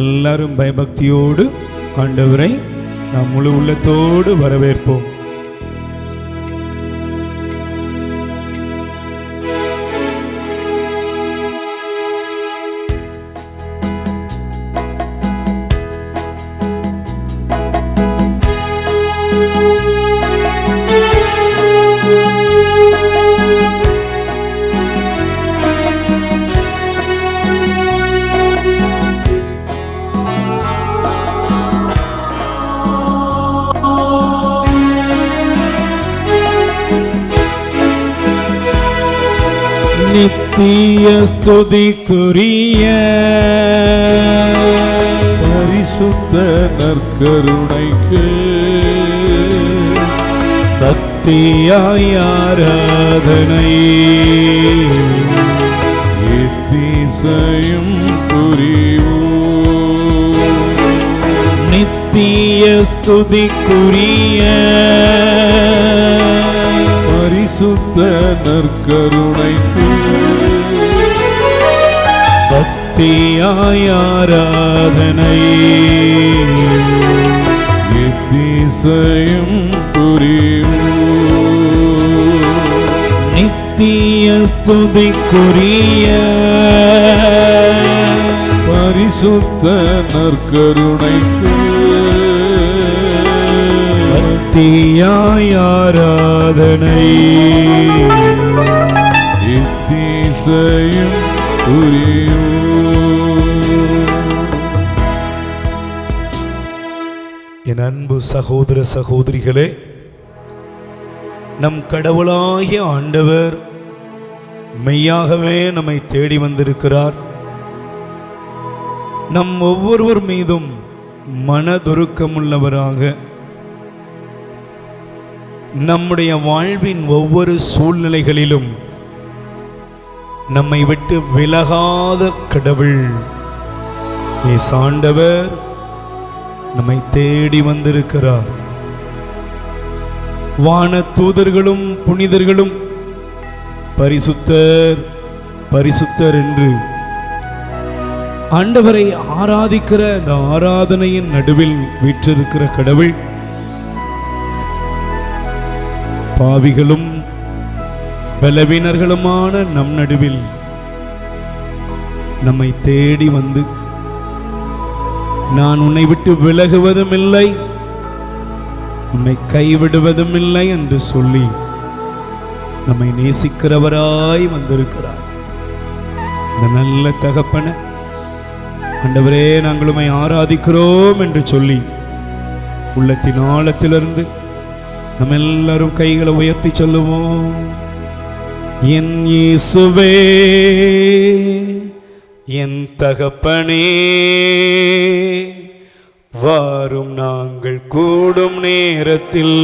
எல்லாரும் பயபக்தியோடு ஆண்டவரை நாம் முழு உள்ளத்தோடு வரவேற்போம். நித்திய ஸ்துதிக்குரிய பரிசுத்த நற்கருணைக்கு பக்தியாய் ஆராதனை எத்திசையும் புரிவோம். நித்திய ஸ்துதிக்குரிய பரிசுத்த நற்கருணைக்கு பக்தியாய் ஆராதனை எத்திசையும் புரிவோம். நித்திய ஸ்துதிக்குரிய பரிசுத்த நற்கருணைக்கு பக்தியாய் ஆராதனை எத்திசையும் புரிவோம். என் அன்பு சகோதர சகோதரிகளே, நம் கடவுளாகிய ஆண்டவர் மெய்யாகவே நம்மை தேடி வந்திருக்கிறார். நம் ஒவ்வொருவர் மீதும் மனதுருக்கமுள்ளவராக நம்முடைய வாழ்வின் ஒவ்வொரு சூழ்நிலைகளிலும் நம்மை விட்டு விலகாத கடவுள் ஆண்டவர் நம்மை தேடி வந்திருக்கிறார். வான தூதர்களும் புனிதர்களும் பரிசுத்தர் பரிசுத்தர் என்று ஆண்டவரை ஆராதிக்கிற அந்த ஆராதனையின் நடுவில் வீற்றிருக்கிற கடவுள் பாவிகளும் பலவீனர்களுமான நம் நடுவில் நம்மை தேடி வந்து நான் உன்னை விட்டு விலகுவதும் இல்லை, உன்னை கைவிடுவதும் இல்லை என்று சொல்லி நம்மை நேசிக்கிறவராய் வந்திருக்கிறார். இந்த நல்ல தகப்பன ஆண்டவரே, நாங்கள் உம்மை ஆராதிக்கிறோம் என்று சொல்லி உள்ளத்தின் ஆழத்திலிருந்து நம்ம எல்லாரும் கைகளை உயர்த்தி சொல்லுவோம். என் இயேசுவே, என் தகப்பனே, வாரும் நாங்கள் கூடும் நேரத்தில்.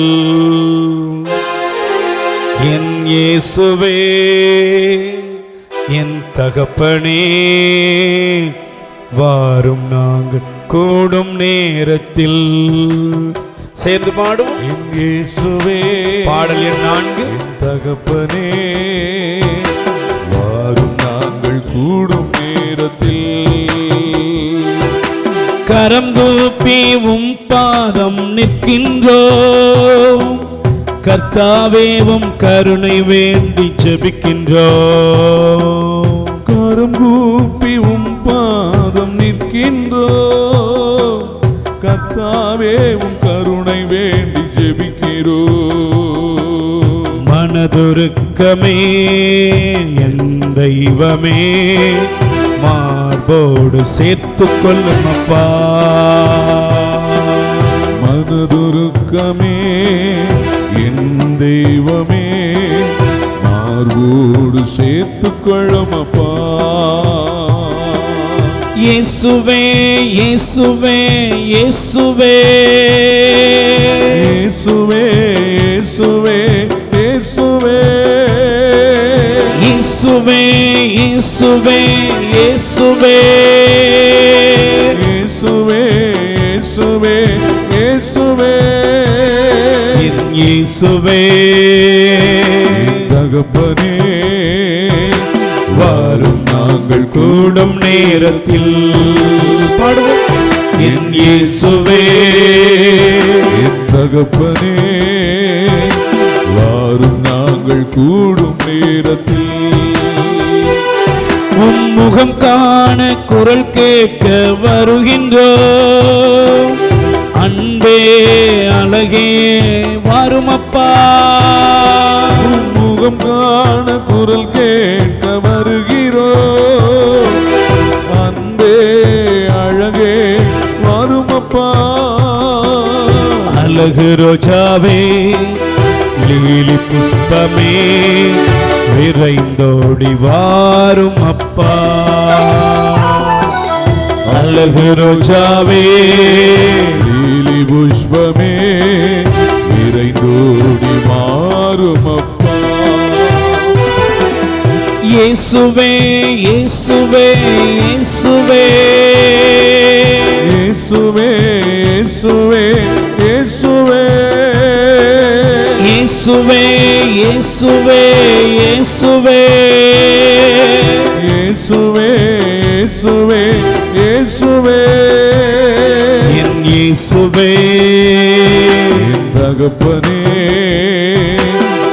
என் இயேசுவே, என் தகப்பனே, வாரும் நாங்கள் கூடும் நேரத்தில். சேர்ந்து பாடும். என் இயேசுவே, பாடல் எண் 4. என் தகப்பனே, வாரும் நாங்கள் கூடும் நேரத்தில். கரம் கூப்பி உம் பாதம் நிற்கின்றோம், கர்த்தாவே உம் கருணை வேண்டி ஜெபிக்கின்றோம். கரம் கூப்பி உம் பாதம் நிற்கின்றோம், கர்த்தாவே உம் கருணை வேண்டி ஜெபிக்கிறோம். மனதுருக்கமே என் தெய்வமே, மார்போடு சேர்த்து கொள்ளும் அப்பா. மனதுருக்கமே என் தெய்வமே, மார்போடு சேர்த்து கொள்ளும் அப்பா. இயேசுவே, இயேசுவே, இயேசுவே, இயேசுவே, இயேசுவே, இயேசுவே, இயேசுவே, இயேசுவே, இயேசுவே, இயேசுவே, இயேசுவே, இயேசுவே, என் இயேசுவே, தகப்பனே, வாரும் நாங்கள் நாங்கள் கூடும் நேரத்தில் பாடுவோம். என் இயேசுவே என் தகப்பனே, வாரும் நாங்கள் கூடும் நேரத்தில். உம் முகம் காண குரல் கேட்க வருகின்றோம். அன்பே அழகே வாரும் அப்பா. முகம் காண குரல் கேட்க வருகிறோம். அன்பே அழகே வாரும் அப்பா. அழகு ரோஜாவே லீலி புஷ்பமே விரைந்தோடி வாரும் அப்பா. அழகு ரோஜாவே லீலி புஷ்பமே விரைந்தோடி வாரும் அப்பா. இயேசுவே இயேசுவே இயேசுவே இயேசுவே இயேசுவே இயேசுவே இயேசுவே இயேசுவே இயேசுவே இயேசுவே இயேசுவே இயேசுவே என் இயேசுவே என் தகப்பனே,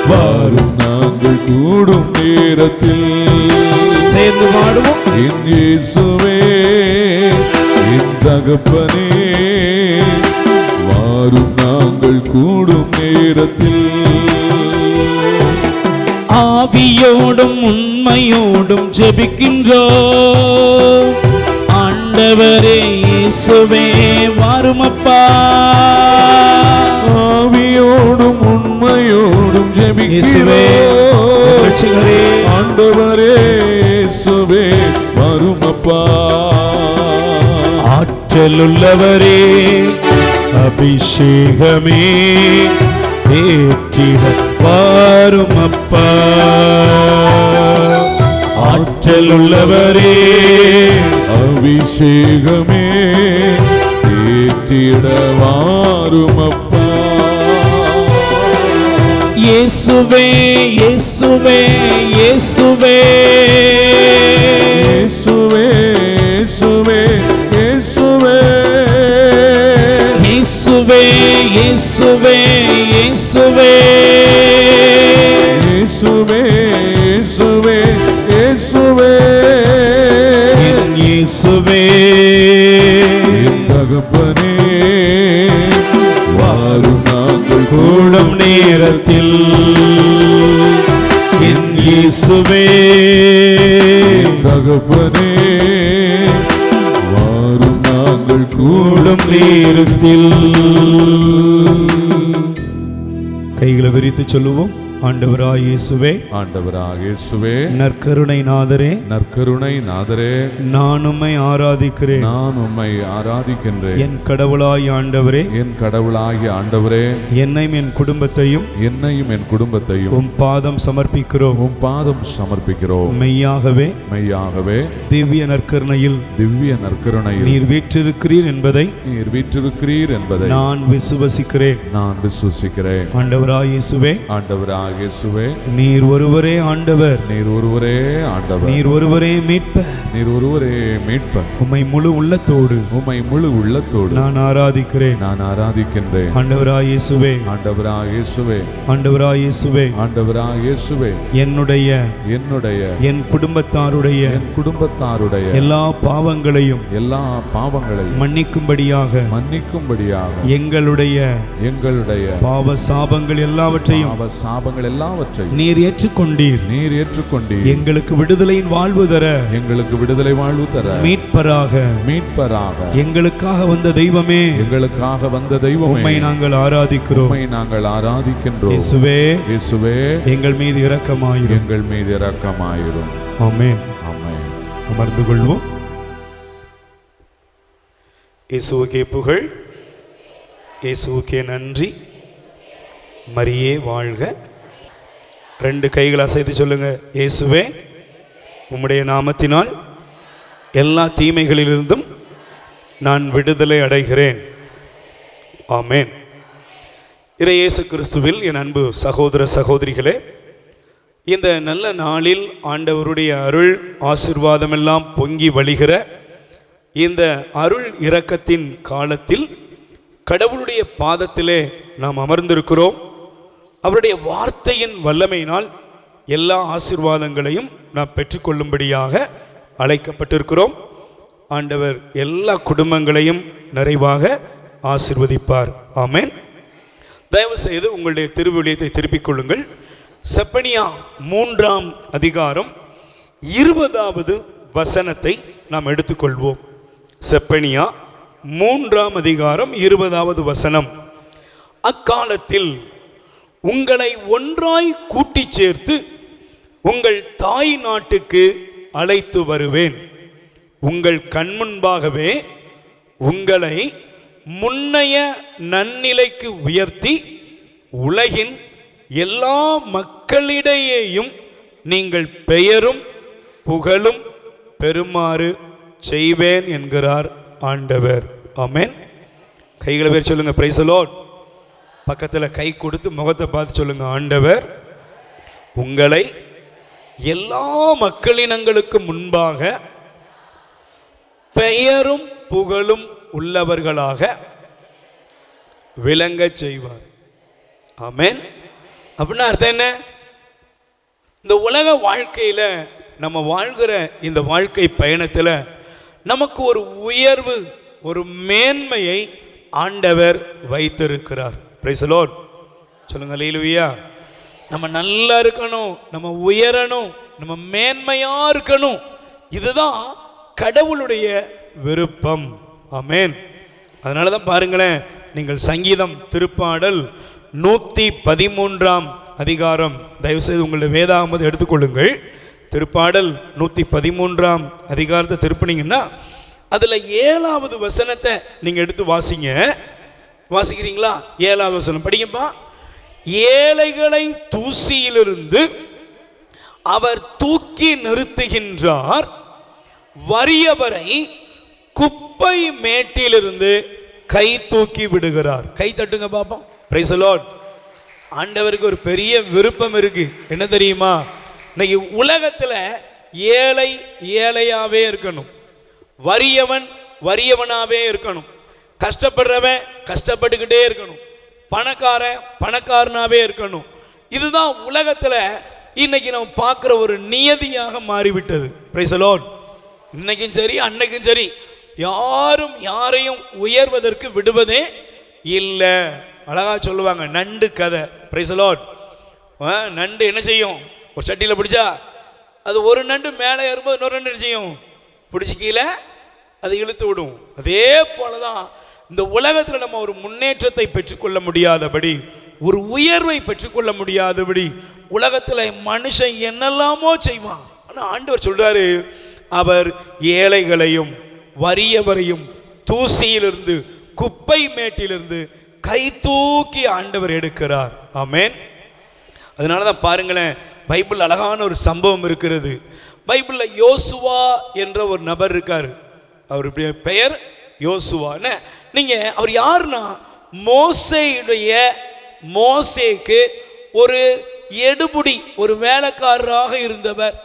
வாரும் நாங்கள் கூடும் நேரத்தில். சேர்ந்து பாடுவோம். என் இயேசுவே என் தகப்பனே, வாரும் நாங்கள் கூடும் நேரத்தில். ஆவியோடும் உண்மையோடும் ஜெபிக்கின்றோம். ஆண்டவரே இயேசுவே வாரும் அப்பா. ஆவியோடும் உண்மையோடும் இயேசுவே ஜெபிக்கிறோம். ரட்சகரே ஆண்டவரே இயேசுவே வாரும் அப்பா. ஆற்றலுள்ளவரே அபிஷேகமே ஏற்றிட வாரும் அப்பா. ஆற்றலுள்ளவரே அபிஷேகமே ஏற்றிட வாரும் அப்பா. இயேசுவே இயேசுவே இயேசுவே இயேசுவே இயேசுவே இயேசுவே இயேசுவே இயேசுவே இயேசுவே இயேசுவே இயேசுவே இயேசுவே என் இயேசுவே என் தகப்பனே, வாரும் நாங்கள் கூடும் நேரத்தில். என் இயேசுவே என் தகப்பனே, வாரும் நாங்கள் கூடும் நேரத்தில். கைகளை விரித்து சொல்லுவோம். ஆண்டவராய் இயேசுவே, ஆண்டவராக இயேசுவே, நற்கருணை நாதரே, நற்கருணை நாதரே, நான் உம்மை ஆராதிக்கிறேன். நான் உம்மை ஆராதிக்கின்றேன். என் கடவுளாய் ஆண்டவரே, என் கடவுளாகிய ஆண்டவரே, என்னையும் என் குடும்பத்தையும் என்னையும் என் குடும்பத்தையும் உம் பாதம் சமர்ப்பிக்கிறோம். உம் பாதம் சமர்ப்பிக்கிறோம். மெய்யாகவே மெய்யாகவே திவ்ய நற்கருணையில் திவ்ய நற்கருணையில் நீர் வீற்றிருக்கிறீர் என்பதை நீர் வீற்றிருக்கிறீர் என்பதை நான் விசுவசிக்கிறேன். நான் விசுவசிக்கிறேன். ஆண்டவராய் இயேசுவே, ஆண்டவராக இயேசுவே, நீர் ஒருவரே ஆண்டவர், நீர் ஒருவரே ஆண்டவர், நீர் ஒருவரே மீட்பர். நீர் ஒருவரே மீட்பர். உம்மை முழு உள்ளத்தோடு உம்மை முழு உள்ளத்தோடு நான் ஆராதிக்கிறேன். நான் ஆராதிக்கின்றேன். ஆண்டவராய் இயேசுவே, ஆண்டவராக இயேசுவே, ஆண்டவராய் இயேசுவே, ஆண்டவராக இயேசுவே, என்னுடைய என்னுடைய என் குடும்பத்தாருடைய என் குடும்பத்தாருடைய எல்லா பாவங்களையும் எல்லா பாவங்களையும் மன்னிக்கும்படியாக மன்னிக்கும்படியாக எங்களுடைய பாவ சாபங்கள் எல்லாவற்றையும் பாவ சாபங்கள் எல்லாவற்றையும் நீர் ஏற்றுக்கொண்டீர். நீர் ஏற்றுக்கொண்டீர். எங்களுக்கு விடுதலையின் வாழ்வு தர, எங்களுக்கு விடுதலை வாழ்வு தர, மீட்பராக எங்களுக்காக வந்த தெய்வமே, எங்களுக்காக வந்த தெய்வமே, உம்மை நாங்கள் ஆராதிக்கிறோம். உம்மை நாங்கள் ஆராதிக்கின்றோம். இயேசுவே, இயேசுவே, எங்கள் மீது இரக்கமாயிரும். எங்கள் மீது இரக்கமாயிரும். ஆமென். ஆமென். அமர்ந்து கொள்வோம். இயேசுவுக்கே புகழ், இயேசுவுக்கே நன்றி, மரியே வாழ்க. 2 கைகளை அசைத்து சொல்லுங்க. இயேசுவே, உம்முடைய நாமத்தினால் எல்லா தீமைகளிலிருந்தும் நான் விடுதலை அடைகிறேன். ஆமென். இறையேசு கிறிஸ்துவில் என் அன்பு சகோதர சகோதரிகளே, இந்த நல்ல நாளில் ஆண்டவருடைய அருள் ஆசீர்வாதமெல்லாம் பொங்கி வழிகிற இந்த அருள் இரக்கத்தின் காலத்தில் கடவுளுடைய பாதத்திலே நாம் அமர்ந்திருக்கிறோம். அவருடைய வார்த்தையின் வல்லமையினால் எல்லா ஆசீர்வாதங்களையும் நாம் பெற்றுக்கொள்ளும்படியாக அழைக்கப்பட்டிருக்கிறோம். ஆண்டவர் எல்லா குடும்பங்களையும் நிறைவாக ஆசீர்வதிப்பார். ஆமென். தயவு செய்து உங்களுடைய திருவிழியத்தை திருப்பிக் கொள்ளுங்கள். செப்பனியா 3ஆம் அதிகாரம் 20வது வசனத்தை நாம் எடுத்துக்கொள்வோம். செப்பனியா 3ஆம் அதிகாரம் 20வது வசனம். அக்காலத்தில் உங்களை ஒன்றாய் கூட்டிச் சேர்த்து உங்கள் தாய் நாட்டுக்கு அழைத்து வருவேன். உங்கள் கண்முன்பாகவே உங்களை முன்னைய நன்னிலைக்கு உயர்த்தி உலகின் எல்லா மக்களிடையேயும் நீங்கள் பெயரும் புகழும் பெறுமாறு செய்வேன் என்கிறார் ஆண்டவர். ஆமென். கைகளை பேர் சொல்லுங்க, பிரைஸ் தி லார்ட். பக்கத்தில் கை கொடுத்து முகத்தை பார்த்து சொல்லுங்க, ஆண்டவர் உங்களை எல்லா மக்களினங்களுக்கு முன்பாக பெயரும் புகழும் உள்ளவர்களாக விளங்க செய்வார். ஆமென். அப்படின்னா அர்த்தம் என்ன? இந்த உலக வாழ்க்கையில நம்ம வாழ்கிற இந்த வாழ்க்கை பயணத்தில் நமக்கு ஒரு உயர்வு, ஒரு மேன்மையை ஆண்டவர் வைத்திருக்கிறார். Price the lord. சொல்லுங்க அல்லேலூயா. நம்ம நல்லா இருக்கணும், நம்ம உயரணும், நம்ம மேன்மையா இருக்கணும். இதுதான் கடவுளுடைய விருப்பம். ஆமென். அதனால தான் பாருங்களேன், நீங்கள் சங்கீதம் திருப்பாடல் 113ஆம் அதிகாரம், தயவுசெய்து உங்களுடைய வேதாகமத்தை எடுத்துக்கொள்ளுங்கள். திருப்பாடல் 113ஆம் அதிகாரத்தை திருப்பினீங்கன்னா அதில் 7வது வசனத்தை நீங்கள் எடுத்து வாசிங்க. வாசிக்கிறீங்களா? 7வது வசனம் படிங்கப்பா. ஏழைகளை தூசியிலிருந்து அவர் தூக்கி நிறுத்துகின்றார், வறியவரை குப்பை மேட்டிலிருந்து கை தூக்கி விடுகிறார். கை தட்டுங்க பாப்போம். Price the Lord. ஆண்டவருக்கு ஒரு பெரிய விருப்பம் இருக்கு. என்ன தெரியுமா? இன்னைக்கு உலகத்துல ஏழை ஏழையாவே இருக்கணும், வறியவன் வறியவனாவே இருக்கணும், கஷ்டப்படுறவன் கஷ்டப்பட்டுக்கிட்டே இருக்கணும், பணக்காரன் பணக்காரனாவே இருக்கணும். இதுதான் உலகத்துல இன்னைக்கு நம்ம பார்க்குற ஒரு நியதியாக மாறிவிட்டது. Price the Lord. இன்னைக்கும் சரி அன்னைக்கும் சரி யாரும் யாரையும் உயர்வதற்கு விடுவதே இல்லை. அழகா சொல்லுவாங்க, நண்டு கதை. Price the Lord. நண்டு என்ன செய்யும்? ஒரு சட்டியில் பிடிச்சா அது ஒரு நண்டு மேலே ஏறும்போது இன்னொரு நண்டு என்ன செய்யும்? பிடிச்சி கீழே அதை இழுத்து விடும். அதே போலதான் இந்த உலகத்தில் நம்ம ஒரு முன்னேற்றத்தை பெற்றுக்கொள்ள முடியாதபடி, ஒரு உயர்வை பெற்றுக்கொள்ள முடியாதபடி உலகத்தில் மனுஷன் என்னெல்லாமோ செய்வான். ஆனால் ஆண்டவர் சொல்றாரு, அவர் ஏழைகளையும் வறியவரையும் தூசியிலிருந்து குப்பை மேட்டிலிருந்து கை தூக்கி ஆண்டவர் எடுக்கிறார். ஆமென். அதனால தான் பாருங்களேன், பைபிள் அழகான ஒரு சம்பவம் இருக்கிறது. பைபிளில் யோசுவா என்ற ஒரு நபர் இருக்கார். அவருடைய பெயர் யோசுவா. நீங்க அவர் யாருன்னா, மோசேக்கு ஒரு எடுபுடி, ஒரு வேலைக்காரராக இருந்தவர்,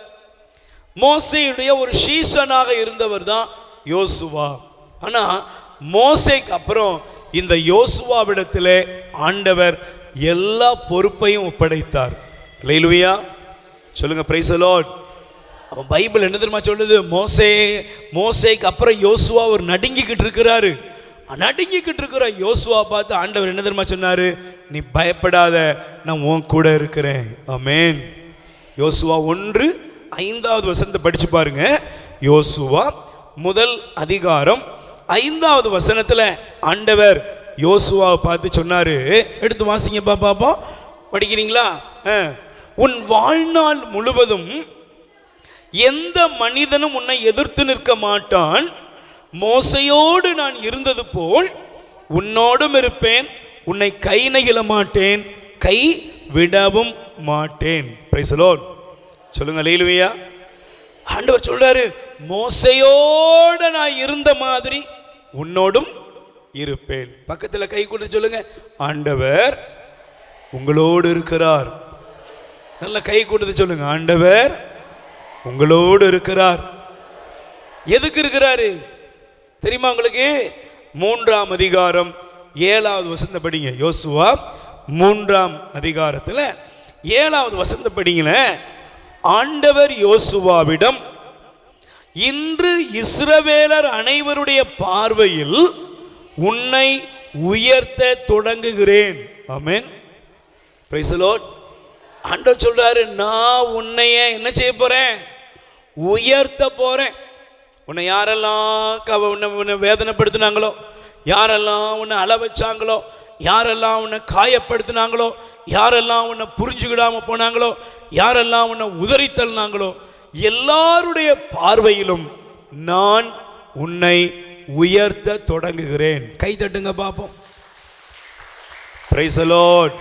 மோசேயுடைய ஒரு சீசனாக இருந்தவர் தான் யோசுவா. ஆனா மோசேக்கு அப்புறம் இந்த யோசுவாவிடத்திலே ஆண்டவர் எல்லா பொறுப்பையும் ஒப்படைத்தார். அல்லேலூயா. சொல்லுங்க, பிரைஸ் தி லார்ட். அவன் பைபிள் என்ன தெரியுமா சொல்லுது? மோசேக்கு அப்புறம் யோசுவா ஒரு நடுங்கிக்கிட்டு இருக்கிறாரு. நடுங்கிக்கிட்டு இருக்கிற யோசுவா பார்த்து ஆண்டவர் என்ன தெரியுமா சொன்னாரு? நீ பயப்படாத, நான் உன் கூட இருக்கிறேன். ஆமென். யோசுவா 1:5 வசனத்தை படிச்சு பாருங்க. யோசுவா 1 அதிகாரம் 5வது வசனத்துல ஆண்டவர் யோசுவாவை பார்த்து சொன்னாரு. எடுத்து வாசிங்க பாப்போம். படிக்கிறீங்களா? உன் வாழ்நாள் முழுவதும் எந்த மனிதனும் உன்னை எதிர்த்து நிற்க மாட்டான். மோசையோடு நான் இருந்தது போல் உன்னோடும் இருப்பேன். உன்னை கை நெகிழ மாட்டேன், கை விடவும் மாட்டேன். Price the lord. சொல்லுங்க அல்லேலூயா. ஆண்டவர் சொல்றாரு, மோசையோடு நான் இருந்த மாதிரி உன்னோடும் இருப்பேன். பக்கத்தில் கை கொடுத்து சொல்லுங்க, ஆண்டவர் உங்களோடு இருக்கிறார். நல்ல கை கொடுத்து சொல்லுங்க, ஆண்டவர் உங்களோடு இருக்கிறார். எதுக்கு இருக்கிறாரு தெரியுமா உங்களுக்கு? 3ஆம் அதிகாரம் 7வது வசனத்தை படிங்க. யோசுவா 3ஆம் அதிகாரத்தில் 7வது வசனத்தை படிங்கள. ஆண்டவர் யோசுவாவிடம், இன்று இஸ்ரவேலர் அனைவருடைய பார்வையில் உன்னை உயர்த்த தொடங்குகிறேன். ஆமென், பிரைஸ் தி லார்ட். ஆண்டவர் சொல்றாரு, நான் உன்னைய என்ன செய்ய போறேன்? உயர்த்த போறேன். உன்னை யாரெல்லாம் உன்னை வேதனைப்படுத்தினாங்களோ, யாரெல்லாம் உன்னை அள வச்சாங்களோ, யாரெல்லாம் உன்னை காயப்படுத்தினாங்களோ, யாரெல்லாம் உன்னை புரிஞ்சுக்கிடாம போனாங்களோ, யாரெல்லாம் உன்னை உதறி தள்ளினாங்களோ, எல்லாருடைய பார்வையிலும் நான் உன்னை உயர்த்த தொடங்குகிறேன். கை தட்டுங்க பாப்போம். Price the Lord.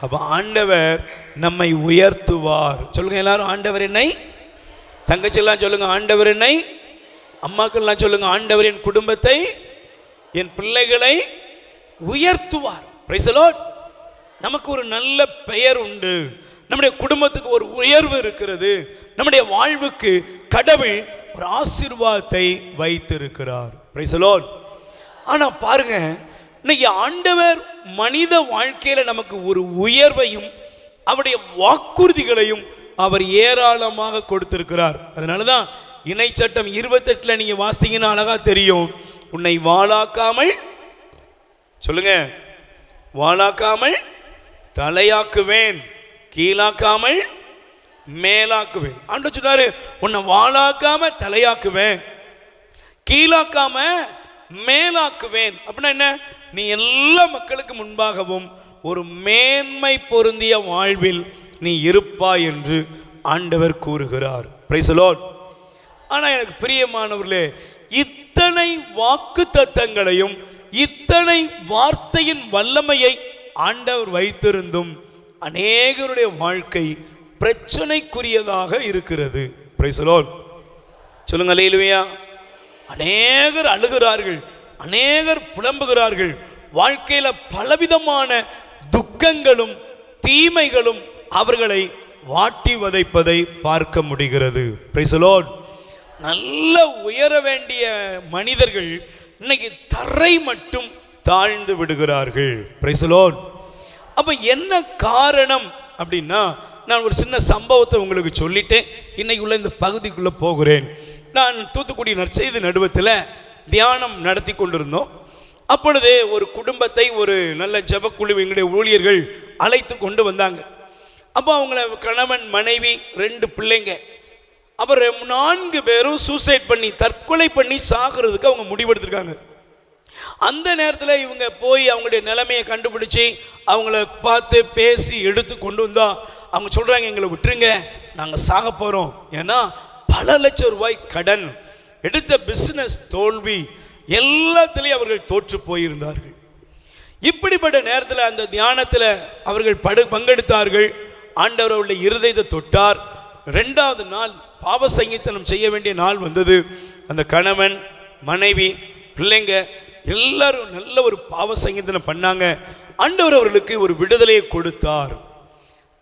அப்ப ஆண்டவர் நம்மை உயர்த்துவார். சொல்லுங்க எல்லாரும், ஆண்டவர் என்னை. தங்கச்செல்லாம் சொல்லுங்க, ஆண்டவர் என்னை. அம்மாக்கள்லாம் சொல்லுங்க, ஆண்டவர் என் குடும்பத்தை, என் பிள்ளைகளை உயர்த்துவார். Price the Lord. நமக்கு ஒரு நல்ல பெயர் உண்டு, நம்முடைய குடும்பத்துக்கு ஒரு உயர்வு இருக்கிறது, நம்முடைய வாழ்வுக்கு கடவுள் ஒரு ஆசீர்வாதத்தை வைத்திருக்கிறார். Price the lord. ஆனா பாருங்க, இன்னைக்கு ஆண்டவர் மனித வாழ்க்கையில நமக்கு ஒரு உயர்வையும் அவருடைய வாக்குறுதிகளையும் அவர் ஏராளமாக கொடுத்திருக்கிறார். அதனாலதான் இணை சட்டம் 28 நீங்க வாசித்தீங்கன்னா அழகா தெரியும். உன்னை வாளாக்காமல், சொல்லுங்க, வாளாக்காமல் தலையாக்குவேன், கீழாக்காமல் மேலாக்குவேன். ஆண்டவர் சொன்னாரு, உன்னை வாளாக்காம தலையாக்குவேன், கீழாக்காம மேலாக்குவேன். அப்படின்னா என்ன? நீ எல்லா மக்களுக்கு முன்பாகவும் ஒரு மேன்மை பொருந்திய வாழ்வில் நீ இருப்பாய் என்று ஆண்டவர் கூறுகிறார். Price the lord. ஆனா எனக்கு பிரியமானவர்களே, இத்தனை வாக்கு தத்தங்களையும் இத்தனை வார்த்தையின் வல்லமையை ஆண்டவர் வைத்திருந்தும் அநேகருடைய வாழ்க்கை பிரச்சனைக்குரியதாக இருக்கிறது. Price the lord. சொல்லுங்க அல்லேலூயா. அநேகர் அழுகிறார்கள், அநேகர் புலம்புகிறார்கள். வாழ்க்கையில பலவிதமான துக்கங்களும் தீமைகளும் அவர்களை வாட்டி வதைப்பதை பார்க்க முடிகிறது. Price the Lord. நல்ல உயர வேண்டிய மனிதர்கள் இன்னைக்கு தரை மட்டும் தாழ்ந்து விடுகிறார்கள். Price the Lord. அப்ப என்ன காரணம் அப்படின்னா, நான் ஒரு சின்ன சம்பவத்தை உங்களுக்கு சொல்லிட்டேன். இன்னைக்கு உள்ள இந்த பகுதிக்குள்ள போகிறேன். நான் தூத்துக்குடி நற்செய்தி நடுவத்தில் தியானம் நடத்தி கொண்டிருந்தோம். அப்பொழுது ஒரு குடும்பத்தை ஒரு நல்ல ஜெபக்குழு எங்களுடைய ஊழியர்கள் அழைத்து கொண்டு வந்தாங்க. அப்போ அவங்கள கணவன், மனைவி, 2 பிள்ளைங்க, அவர் 4 பேரும் சூசைட் பண்ணி, தற்கொலை பண்ணி சாகிறதுக்கு அவங்க முடிவெடுத்திருக்காங்க. அந்த நேரத்தில் இவங்க போய் அவங்களுடைய நிலைமையை கண்டுபிடிச்சி அவங்கள பார்த்து பேசி எடுத்து கொண்டு வந்தா அவங்க சொல்கிறாங்க, எங்களை விட்டுருங்க, நாங்கள் சாக போகிறோம். ஏன்னா பல லட்சம் ரூபாய் கடன், எடுத்த பிஸ்னஸ் தோல்வி, எல்லாத்திலையும் அவர்கள் தோற்று போயிருந்தார்கள். இப்படிப்பட்ட நேரத்தில் அந்த தியானத்தில் அவர்கள் பங்கெடுத்தார்கள். ஆண்டவர் அவருடைய இருதயத்தை தொட்டார். 2வது நாள் பாவ சங்கீதனம் செய்ய வேண்டிய நாள் வந்தது. அந்த கணவன், மனைவி, பிள்ளைங்க எல்லாரும் நல்ல ஒரு பாவ சங்கீதனம் பண்ணாங்க. ஆண்டவர் அவர்களுக்கு ஒரு விடுதலையை கொடுத்தார்.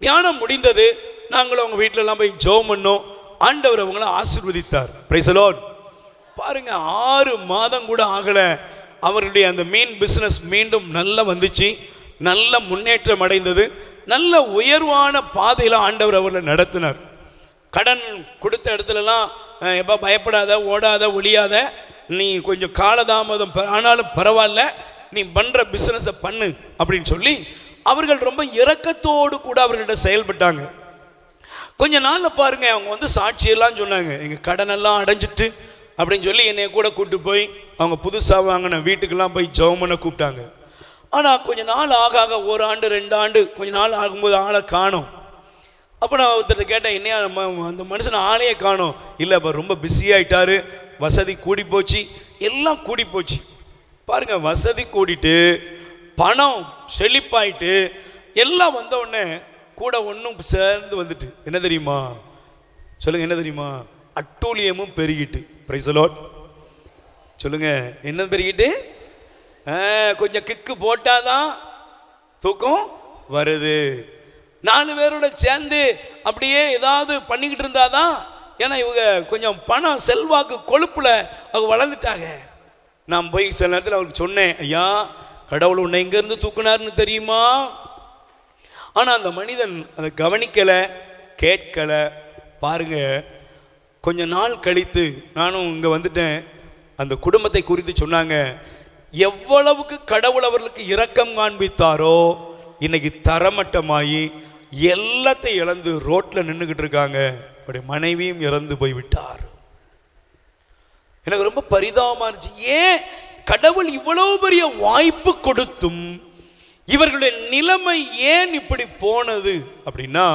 தியானம் முடிந்தது. நாங்களும் அவங்க வீட்டிலலாம் போய் ஜெபம் பண்ணோம். ஆண்டவர் அவங்கள ஆசீர்வதித்தார். Price the Lord. பாருங்க, 6 மாதம் கூட ஆகல, அவர்களுடைய அந்த மீன் பிஸ்னஸ் மீண்டும் நல்லா வந்துச்சு, நல்ல முன்னேற்றம் அடைந்தது. நல்ல உயர்வான பாதையில் ஆண்டவர் அவர்களை நடத்தினார். கடன் கொடுத்த இடத்துலலாம் எப்போ பயப்படாத, ஓடாத, ஒளியாத, நீ கொஞ்சம் காலதாமதம் ஆனாலும் பரவாயில்ல, நீ பண்ணுற பிஸ்னஸை பண்ணு அப்படின்னு சொல்லி அவர்கள் ரொம்ப இரக்கத்தோடு கூட அவர்கள்ட்ட செயல்பட்டாங்க. கொஞ்ச நாளில் பாருங்க, அவங்க வந்து சாட்சியெல்லாம் சொன்னாங்க, எங்கள் கடனெல்லாம் அடைஞ்சிட்டு அப்படின்னு சொல்லி என்னை கூட கூப்பிட்டு போய் அவங்க புதுசாக வாங்கின வீட்டுக்கெல்லாம் போய் ஜெபம் பண்ண கூப்பிட்டாங்க. ஆனால் கொஞ்ச நாள் ஆக 1 ஆண்டு 2 ஆண்டு கொஞ்ச நாள் ஆகும்போது ஆளை காணோம். அப்போ நான் ஒருத்தர் கேட்டேன், என்னையா அந்த மனுஷன் ஆளையே காணோம். இல்லை, இப்போ ரொம்ப பிஸியாகிட்டாரு, வசதி கூடி போச்சு, எல்லாம் கூடி போச்சு. பாருங்கள், வசதி கூடிட்டு பணம் செழிப்பாயிட்டு எல்லாம் வந்த உடனே கூட ஒன்றும் சேர்ந்து வந்துட்டு என்ன தெரியுமா? சொல்லுங்கள், என்ன தெரியுமா? அட்டூழியமும் பெருகிட்டு. Praise the lord. சொல்லுங்கள், என்ன பெருகிட்டு? கொஞ்சம் கிக்கு போட்டாதான் தூக்கம் வருது. 4 பேரோட சேர்ந்து அப்படியே ஏதாவது பண்ணிக்கிட்டு இருந்தாதான், ஏன்னா இவங்க கொஞ்சம் பணம் செல்வாக்கு கொழுப்புல அவங்க வளர்ந்துட்டாங்க. நான் போய் சில நேரத்தில் அவருக்கு சொன்னேன், ஐயா கடவுள் உன்னை எங்கேருந்து தூக்குனாருன்னு தெரியுமா? ஆனால் அந்த மனிதன் அதை கவனிக்கலை, கேட்கலை. பாருங்க, கொஞ்ச நாள் கழித்து நானும் இங்கே வந்துட்டேன். அந்த குடும்பத்தை குறித்து சொன்னாங்க. எவ்வளவுக்கு கடவுள் அவர்களுக்கு இரக்கம் காண்பித்தாரோ இன்னைக்கு தரமட்டமாகி எல்லாத்தையும் இழந்து ரோட்டில் நின்றுக்கிட்டு இருக்காங்க. அவருடைய மனைவியும் இறந்து போய்விட்டார். எனக்கு ரொம்ப பரிதாபமாக இருந்துச்சு. ஏன் கடவுள் இவ்வளவு பெரிய வாய்ப்பு கொடுத்தும் இவர்களுடைய நிலைமை ஏன் இப்படி போனது அப்படின்னா,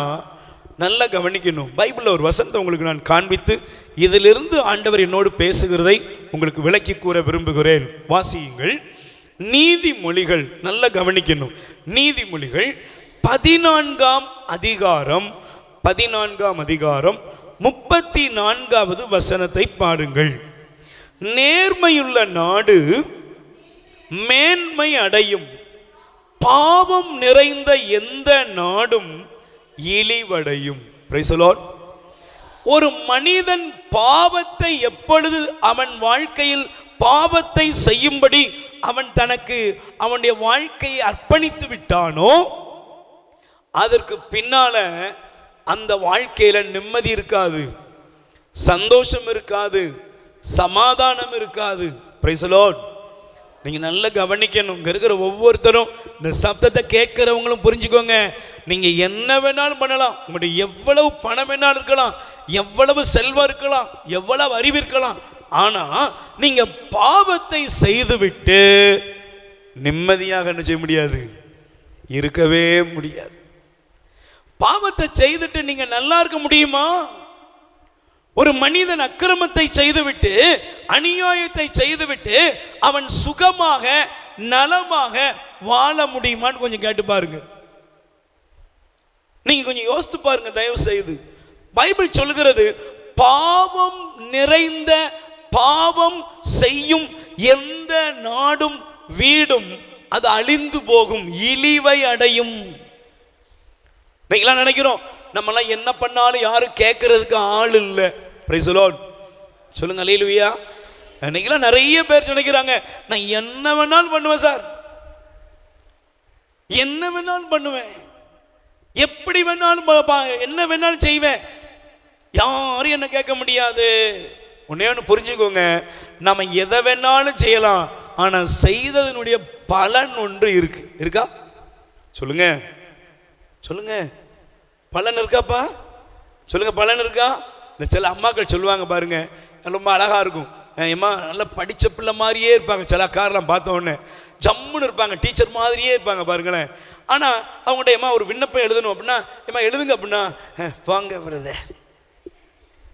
நல்லா கவனிக்கணும். பைபிளில் ஒரு வசனத்தை உங்களுக்கு நான் காண்பித்து இதிலிருந்து ஆண்டவர் என்னோடு பேசுகிறதை உங்களுக்கு விளக்கி கூற விரும்புகிறேன். வாசியுங்கள். நீதிமொழிகள், நல்லா கவனிக்கணும். நீதிமொழிகள் 14ஆம் அதிகாரம் 34வது வசனத்தை பாருங்கள். நேர்மையுள்ள நாடு மேன்மை அடையும், பாவம் நிறைந்த எந்த நாடும் இழிவடையும். Price the Lord. ஒரு மனிதன் பாவத்தை எப்பொழுது அவன் வாழ்க்கையில் பாவத்தை செய்யும்படி அவன் தனக்கு அவனுடைய வாழ்க்கையை அர்ப்பணித்து விட்டானோ அதற்கு பின்னால அந்த வாழ்க்கையில நிம்மதி இருக்காது, சந்தோஷம் இருக்காது, சமாதானம் இருக்காது. Price the Lord. நீங்க நல்லா கவனிக்கணும். இங்க இருக்கிற ஒவ்வொருத்தரும், இந்த சப்தத்தை கேட்கிறவங்களும் புரிஞ்சுக்கோங்க. நீங்க என்ன வேணாலும் பண்ணலாம், உங்களுடைய எவ்வளவு பணம் வேணாலும் இருக்கலாம், எவ்வளவு செல்வம் இருக்கலாம், எவ்வளவு அறிவு இருக்கலாம், ஆனா நீங்க பாவத்தை செய்துவிட்டு நிம்மதியாக என்ன செய்ய முடியாது, இருக்கவே முடியாது. பாவத்தை செய்துட்டு நீங்க நல்லா இருக்க முடியுமா? ஒரு மனிதன் அக்கிரமத்தை செய்துவிட்டு, அநியாயத்தை செய்துவிட்டு அவன் சுகமாக நலமாக வாழ முடியுமான்னு கொஞ்சம் கேட்டு பாருங்க. நீங்க கொஞ்சம் யோசித்து பாருங்க தயவு செய்து. பைபிள் சொல்லுகிறது, பாவம் நிறைந்த, பாவம் செய்யும் எந்த நாடும் வீடும் அது அழிந்து போகும், இழிவை அடையும். நீங்களாம் நினைக்கிறோம் நம்மளாம் என்ன பண்ணாலும் யாரும் கேட்கறதுக்கு ஆள் இல்லை. Price the lord. சொல்லுங்க அல்லேலூயா. இன்னைக்கெல்லாம் நிறைய பேர் நினைக்கிறாங்க, நான் என்ன வேணாலும் பண்ணுவேன் சார், என்ன வேணாலும் பண்ணுவேன், எப்படி வேணாலும் என்ன வேணாலும் செய்வேன், யாரும் என்ன கேட்க முடியாது. ஒன்னே ஒன்று புரிஞ்சுக்கோங்க, நம்ம எதை வேணாலும் செய்யலாம், ஆனால் செய்ததனுடைய பலன் ஒன்று இருக்கு. இருக்கா? சொல்லுங்க சொல்லுங்க. பலன் இருக்காப்பா? சொல்லுங்க, பலன் இருக்கா? இந்த சில அம்மாக்கள் சொல்லுவாங்க பாருங்க, ரொம்ப அழகா இருக்கும். ஏம்மா நல்லா படித்த பிள்ளை மாதிரியே இருப்பாங்க. சில அக்காரெல்லாம் பார்த்த உடனே ஜம்முன்னு இருப்பாங்க, டீச்சர் மாதிரியே இருப்பாங்க பாருங்களேன். ஆனால் அவங்கள்ட்ட ஏம்மா ஒரு விண்ணப்பம் எழுதணும் அப்படின்னா, ஏம்மா எழுதுங்க அப்படின்னா, வாங்க வருதே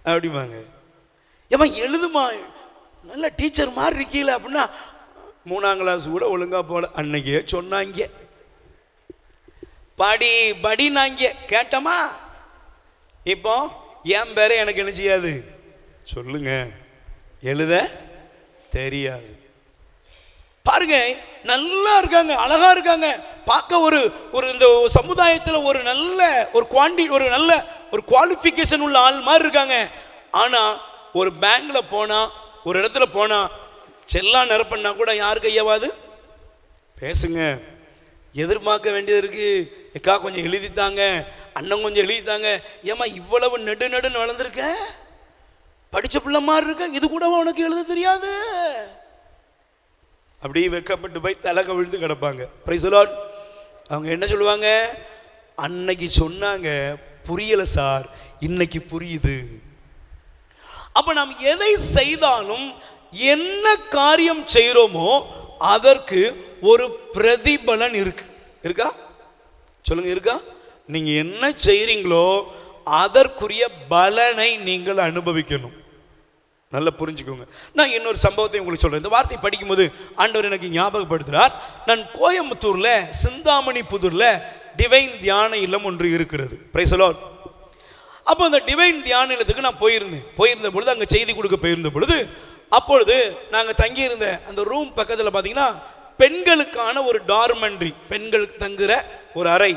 அப்படிம்பாங்க. ஏம்மா எழுதுமா, நல்ல டீச்சர் மாதிரி இருக்கீங்கள அப்படின்னா, 3ஆம் கிளாஸ் கூட ஒழுங்கா போல, அன்னைக்கே சொன்னாங்க. படி படினாங்க, கேட்டோமா? இப்போ என் பேரை எனக்கு என்ன செய்யாது, சொல்லுங்க, எழுத தெரியாது. பாருங்க, நல்லா இருக்காங்க, அழகா இருக்காங்க, பார்க்க ஒரு இந்த சமுதாயத்தில் ஒரு நல்ல ஒரு நல்ல குவாலிஃபிகேஷன் உள்ள ஆள் மாதிரி இருக்காங்க. ஆனா ஒரு பேங்க்ல போனா, ஒரு இடத்துல போனா, செல்லா நிரப்பண்ணா கூட யாருக்கு ஐயாவாது பேசுங்க, எதிர்பார்க்க வேண்டியது இருக்கு. எக்கா கொஞ்சம் எழுதித்தாங்க, அண்ணன் கொஞ்சம் எழுதித்தாங்க. ஏமா இவ்வளவு நெடுன்னு வளர்ந்துருக்க, படிச்ச பிள்ளை மாதிரி இருக்க, இது கூட உனக்கு எழுத தெரியாது, அப்படியே வெக்கப்பட்டு போய் தலை கவிழ்ந்து கிடப்பாங்க. Price the Lord. அவங்க என்ன சொல்லுவாங்க, அன்னைக்கு சொன்னாங்க புரியல சார், இன்னைக்கு புரியுது. அப்ப நாம் எதை செய்தாலும், என்ன காரியம் செய்கிறோமோ அதற்கு ஒரு பிரதிபலன் இருக்கு. இருக்கா? சொல்லுங்க, இருக்கா? நீங்க என்ன செய்றீங்களோ அதற்குரிய பலனை நீங்கள் அனுபவிக்கணும். நல்லா புரிஞ்சுக்கோங்க. நான் இன்னொரு சம்பவத்தை உங்களுக்கு சொல்றேன். இந்த வார்த்தை படிக்கும்போது ஆண்டவர் எனக்கு ஞாபகப்படுத்துறார். நான் கோயம்புத்தூர்ல சிந்தாமணி புதூர்ல டிவைன் தியான இல்லம் ஒன்று இருக்கிறது. Price the Lord. அப்போ அந்த டிவைன் தியான இல்லத்துக்கு நான் போயிருந்த பொழுது, அங்கே செய்தி கொடுக்க போயிருந்த பொழுது, அப்பொழுது நாங்கள் தங்கியிருந்த அந்த ரூம் பக்கத்தில் பார்த்தீங்கன்னா பெண்களுக்கான ஒரு டார்மெண்ட்ரி, பெண்களுக்கு தங்குற ஒரு அறை.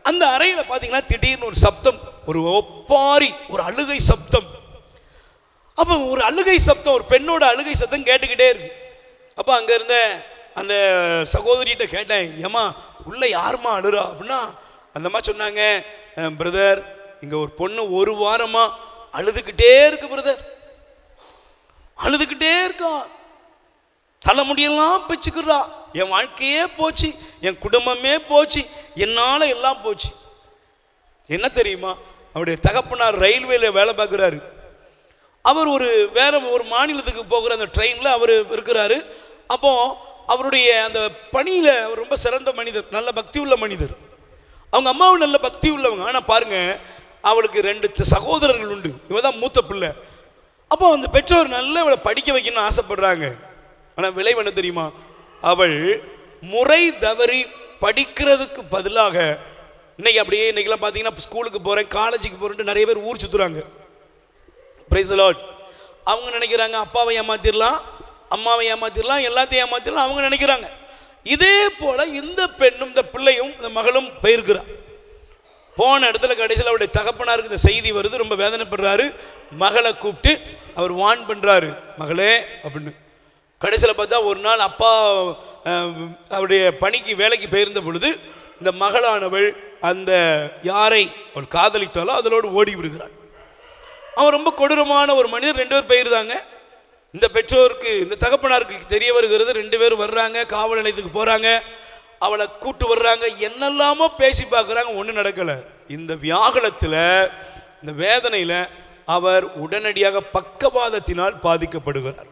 அந்த அறையில் பார்த்தீங்கன்னா திடீர்னு ஒரு சப்தம், ஒரு ஒப்பாரி, ஒரு அழுகை சப்தம். அப்போ ஒரு அழுகை சப்தம், ஒரு பெண்ணோட அழுகை சத்தம் கேட்டுக்கிட்டே இருக்கு. அப்போ அங்கே இருந்த அந்த சகோதரிகிட்ட கேட்டேன், ஏம்மா உள்ள யாருமா அழுறா அப்படின்னா, அந்தம்மா சொன்னாங்க, பிரதர் இங்கே ஒரு பொண்ணு ஒரு வாரமாக அழுதுகிட்டே இருக்கு பிரதர், அழுதுகிட்டே இருக்கா, தலைமுடியெல்லாம் பிச்சுக்கிறா, என் வாழ்க்கையே போச்சு, என் குடும்பமே போச்சு, என்னால் எல்லாம் போச்சு. என்ன தெரியுமா, அவருடைய தகப்பனார் ரயில்வேல வேலை பார்க்குறாரு. அவர் வேற ஒரு மாநிலத்துக்கு போகிற அந்த ட்ரெயினில் அவர் இருக்கிறாரு. அப்போ அவருடைய அந்த பணியில் அவர் ரொம்ப சிறந்த மனிதர், நல்ல பக்தி உள்ள மனிதர். அவங்க அம்மாவும் நல்ல பக்தி உள்ளவங்க. ஆனால் பாருங்க, அவளுக்கு 2 சகோதரர்கள் உண்டு, இவ தான் மூத்த பிள்ளை. அப்போ அந்த பெற்றோர் நல்ல இவளை படிக்க வைக்கணும்னு ஆசைப்படுறாங்க. ஆனால் விளைவு என்ன தெரியுமா, அவள் முறை தவறி படிக்கிறதுக்கு பதிலாக இன்னைக்கெல்லாம் பார்த்தீங்கன்னா ஸ்கூலுக்கு போகிறேன், காலேஜுக்கு போகிறேன்ட்டு நிறைய பேர் ஊர் சுற்றுறாங்க. Price the Lord. அவங்க நினைக்கிறாங்க அப்பாவை ஏமாத்திடலாம், அம்மாவை ஏமாத்திடலாம், எல்லாத்தையும் ஏமாத்திடலாம் அவங்க நினைக்கிறாங்க. இதே போல இந்த பெண்ணும் இந்த பிள்ளையும் இந்த மகளும் போயிருக்கிறான். போன இடத்துல கடைசியில் அவருடைய தகப்பனாருக்கு இந்த செய்தி வருது, ரொம்ப வேதனைப்படுறாரு. மகளை கூப்பிட்டு அவர் வான் பண்ணுறாரு, மகளே அப்படின்னு. கடைசியில் பார்த்தா ஒரு நாள் அப்பா அவருடைய பணிக்கு வேலைக்கு போயிருந்த பொழுது இந்த மகளானவள் அந்த யாரை அவள் காதலித்தாலோ அதனோடு ஓடி விடுகிறாள். அவன் ரொம்ப கொடூரமான ஒரு மனிதர். 2 பேர் போயிருந்தாங்க. இந்த பெற்றோருக்கு இந்த தகப்பனாருக்கு தெரிய வருகிறது. 2 பேரும் வர்றாங்க, காவல் நிலையத்துக்கு போகிறாங்க, அவளை கூட்டு வர்றாங்க, என்னெல்லாமோ பேசி பார்க்குறாங்க, ஒன்றும் நடக்கலை. இந்த வியாகுலத்தில் இந்த வேதனையில் அவர் உடனடியாக பக்கவாதத்தினால் பாதிக்கப்படுகிறார்.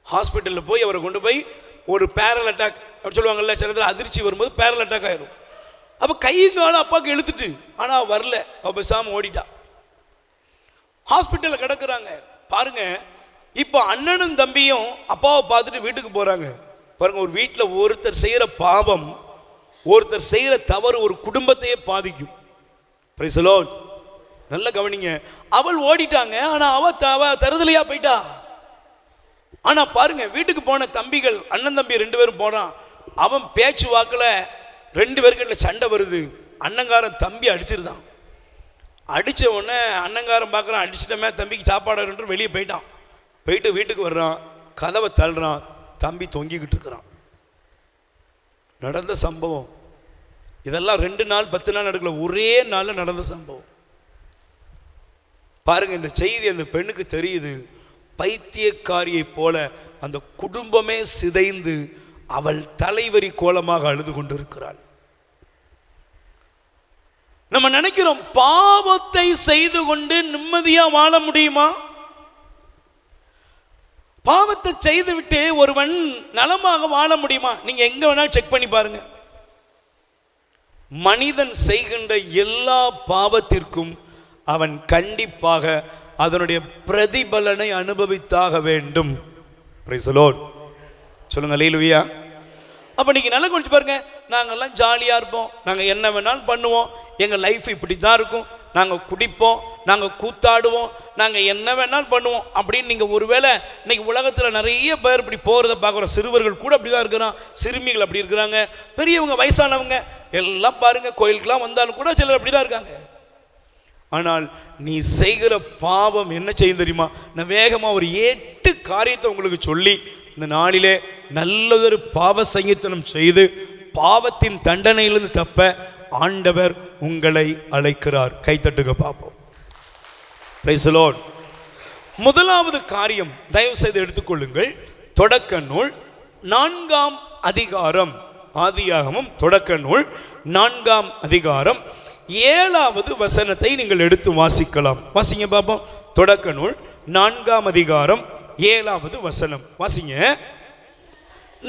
ஹாஸ்பிட்டலில் போய் அவரை கொண்டு போய் ஒரு பேரல் அட்டாக் அப்படி சொல்லுவாங்கல்ல, சில நேரத்தில் அதிர்ச்சி வரும்போது பேரல் அட்டாக் ஆயிரும். அப்போ கையும் காலம் அப்பாவுக்கு இழுத்துட்டு, ஆனால் வரல, அவள் பேசாமல் ஓடிட்டா. ஹாஸ்பிட்டலில் கிடக்குறாங்க. பாருங்க, இப்போ அண்ணனும் தம்பியும் அப்பாவை பார்த்துட்டு வீட்டுக்கு போகிறாங்க. பாருங்க, ஒரு வீட்டில் ஒருத்தர் செய்கிற பாவம், ஒருத்தர் செய்கிற தவறு ஒரு குடும்பத்தையே பாதிக்கும். Price the Lord. நல்ல கவனிங்க. அவள் ஓடிட்டாங்க, ஆனால் அவ தருதலையா போயிட்டா. ஆனால் பாருங்க, வீட்டுக்கு போன தம்பிகள், அண்ணன் தம்பி 2 பேரும் போனான். அவன் பேச்சு வாக்கில் 2 பேருக்கிட்ட சண்டை வருது. அண்ணங்காரன் தம்பி அடிச்சிருந்தான். அடித்த உடனே அண்ணங்காரன் பார்க்குறான், அடிச்சிட்டமே தம்பிக்கு சாப்பாடு வெளியே போயிட்டான். போயிட்டு வீட்டுக்கு வர்றான், கதவை தள்ளுறான், தம்பி தொங்கிக்கிட்டு இருக்கிறான். நடந்த சம்பவம் இதெல்லாம் 2 நாள் 10 நாள் நடக்கல, ஒரே நாளில் நடந்த சம்பவம். பாருங்க, இந்த செய்தி அந்த பெண்ணுக்கு தெரியுது. பைத்தியக்காரியை போல அந்த குடும்பமே சிதைந்து அவள் தலைவரி கோலமாக அழுது கொண்டிருக்கிறாள். நம்ம நினைக்கிறோம், பாவத்தை செய்து கொண்டு நிம்மதியா வாழ முடியுமா? பாவத்தை செய்து விட்டு ஒருவன் நலமாக வாழ முடியுமா? நீங்க எங்க வேணாலும் செக் பண்ணி பாருங்க. மனிதன் செய்கின்ற எல்லா பாவத்திற்கும் அவன் கண்டிப்பாக அதனுடைய பிரதிபலனை அனுபவித்தாக வேண்டும். Price the lord. சொல்லுங்க அல்லேலூயா. அப்போ நீங்கள் நல்லா கொஞ்சம் பாருங்க, நாங்கள்லாம் ஜாலியாக இருப்போம், நாங்கள் என்ன வேணாலும் பண்ணுவோம், எங்கள் லைஃப் இப்படி தான் இருக்கும், நாங்கள் குடிப்போம், நாங்கள் கூத்தாடுவோம், நாங்கள் என்ன வேணாலும் பண்ணுவோம் அப்படின்னு நீங்கள் ஒருவேளை இன்னைக்கு உலகத்தில் நிறைய பேர் இப்படி போகிறத பார்க்குறோம். சிறுவர்கள் கூட அப்படி தான் இருக்கிறான், சிறுமிகள் அப்படி இருக்கிறாங்க, பெரியவங்க வயசானவங்க எல்லாம் பாருங்க, கோயிலுக்கெல்லாம் வந்தாலும் கூட சிலர் அப்படி தான் இருக்காங்க. ஆனால் நீ செய்கிற பாவம் என்ன செய்யும் தெரியுமா? நான் வேகமாக ஒரு 8 காரியத்தை உங்களுக்கு சொல்லி இந்த நாளிலே நல்லதொரு பாவ சங்கீதனம் செய்து பாவத்தின் தண்டனையிலிருந்து தப்ப ஆண்டவர் உங்களை அழைக்கிறார். கைத்தட்டுங்க பார்ப்போம். Price the Lord. முதலாவது காரியம் தயவு செய்து எடுத்துக்கொள்ளுங்கள். தொடக்க நூல் 4ஆம் அதிகாரம், ஆதியாகமம் தொடக்க நூல் 4ஆம் அதிகாரம் 7வது வசனத்தை நீங்கள் எடுத்து வாசிக்கலாம். வாசிங்க பாப்போம். தொடக்க நூல் 4ஆம் அதிகாரம் 7வது வசனம் வாசிங்க.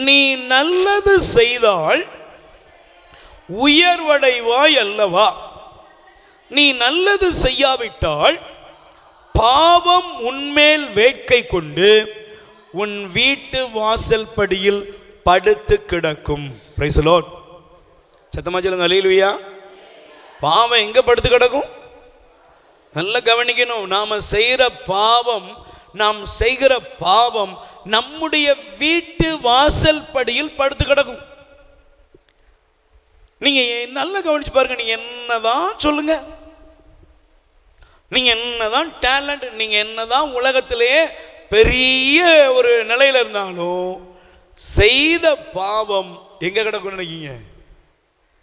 நீ நல்லது செய்தால் உயர்வடைவாய் அல்லவா? நீ நல்லது செய்யாவிட்டால் பாவம் உன்மேல் வேட்கை கொண்டு உன் வீட்டு வாசல் படியில் படுத்து கிடக்கும். Price the Lord. சத்தமா சொல்லுங்க அல்லேலூயா. பாவம் எங்க படுத்து கிடக்கும்? நல்ல கவனிக்கணும். நாம செய்கிற பாவம், நாம் செய்கிற பாவம் நம்முடைய வீட்டு வாசல் படியில் படுத்து கிடக்கும். நீங்க நல்லா கவனிச்சு பாருங்க. நீங்க என்னதான் சொல்லுங்க, நீங்க என்னதான் டேலண்ட், நீங்க என்னதான் உலகத்திலேயே பெரிய ஒரு நிலையில இருந்தாலும் செய்த பாவம் எங்க கிடக்கும் நினைக்கீங்க?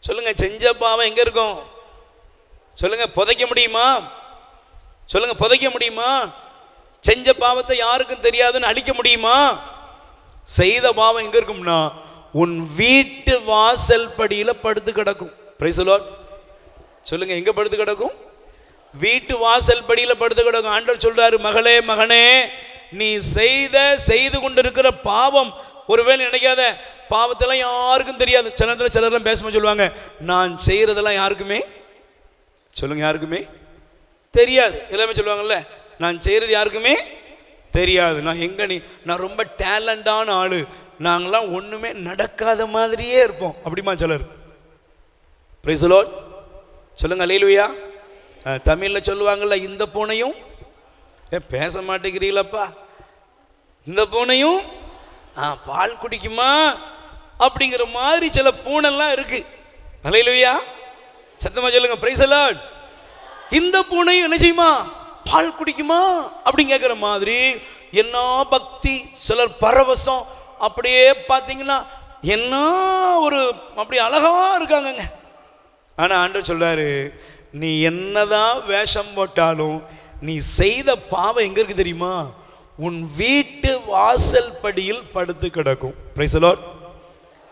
சொல்லுங்க. செஞ்ச பாவம் எங்க இருக்கும்? சொல்லுங்க. புதைக்க முடியுமா? சொல்லுங்க. புதைக்க முடியுமா? செஞ்ச பாவத்தை யாருக்கும் தெரியாதுன்னு அழிக்க முடியுமா? செய்த பாவம் எங்க இருக்கும்னா உன் வீட்டு வாசல் படியில படுத்து கிடக்கும். Price the lord. சொல்லுங்க. எங்க படுத்து கிடக்கும்? வீட்டு வாசல் படியில படுத்து கிடக்கும். ஆண்டவர் சொல்றாரு, மகளே மகனே, நீ செய்து கொண்டிருக்கிற பாவம், ஒருவேளை நினைக்காத பாவத்தெல்லாம் யாருக்கும் தெரியாது. சில நேரத்தில் சிலர்லாம் பேசும்போது சொல்லுவாங்க, நான் செய்யறதெல்லாம் யாருக்குமே, சொல்லுங்க, யாருக்குமே தெரியாது. எல்லாமே சொல்லுவாங்கல்ல, நான் செய்யறது யாருக்குமே தெரியாது. நான் ரொம்ப டேலண்டான ஆளு, நாங்களாம் ஒண்ணுமே நடக்காத மாதிரியே இருப்போம் அப்படிமா சிலர். Price the lord. சொல்லுங்க. அல்லேலூயா. தமிழ்ல சொல்லுவாங்கல்ல, இந்த பூனையும் பேச மாட்டேங்கிறீங்களப்பா, இந்த பூனையும் பால் குடிக்குமா அப்படிங்கிற மாதிரி சில பூனைலாம் இருக்கு. அல்லேலூயா. சத்தமா சொல்லுங்க. Praise the Lord. இந்த பூனையும் என்ன செய்யுமா? பால் குடிக்குமா அப்படின்னு கேட்குற மாதிரி என்ன பக்தி, சிலர் பரவசம், அப்படியே பார்த்தீங்கன்னா என்ன ஒரு அப்படி அழகா இருக்காங்கங்க. ஆனால் ஆண்டவர் சொல்றாரு, நீ என்னதான் வேஷம் போட்டாலும் நீ செய்த பாவம் எங்க இருக்கு தெரியுமா? உன் வீட்டு வாசல் படியில் படுத்து கிடக்கும். Price the Lord.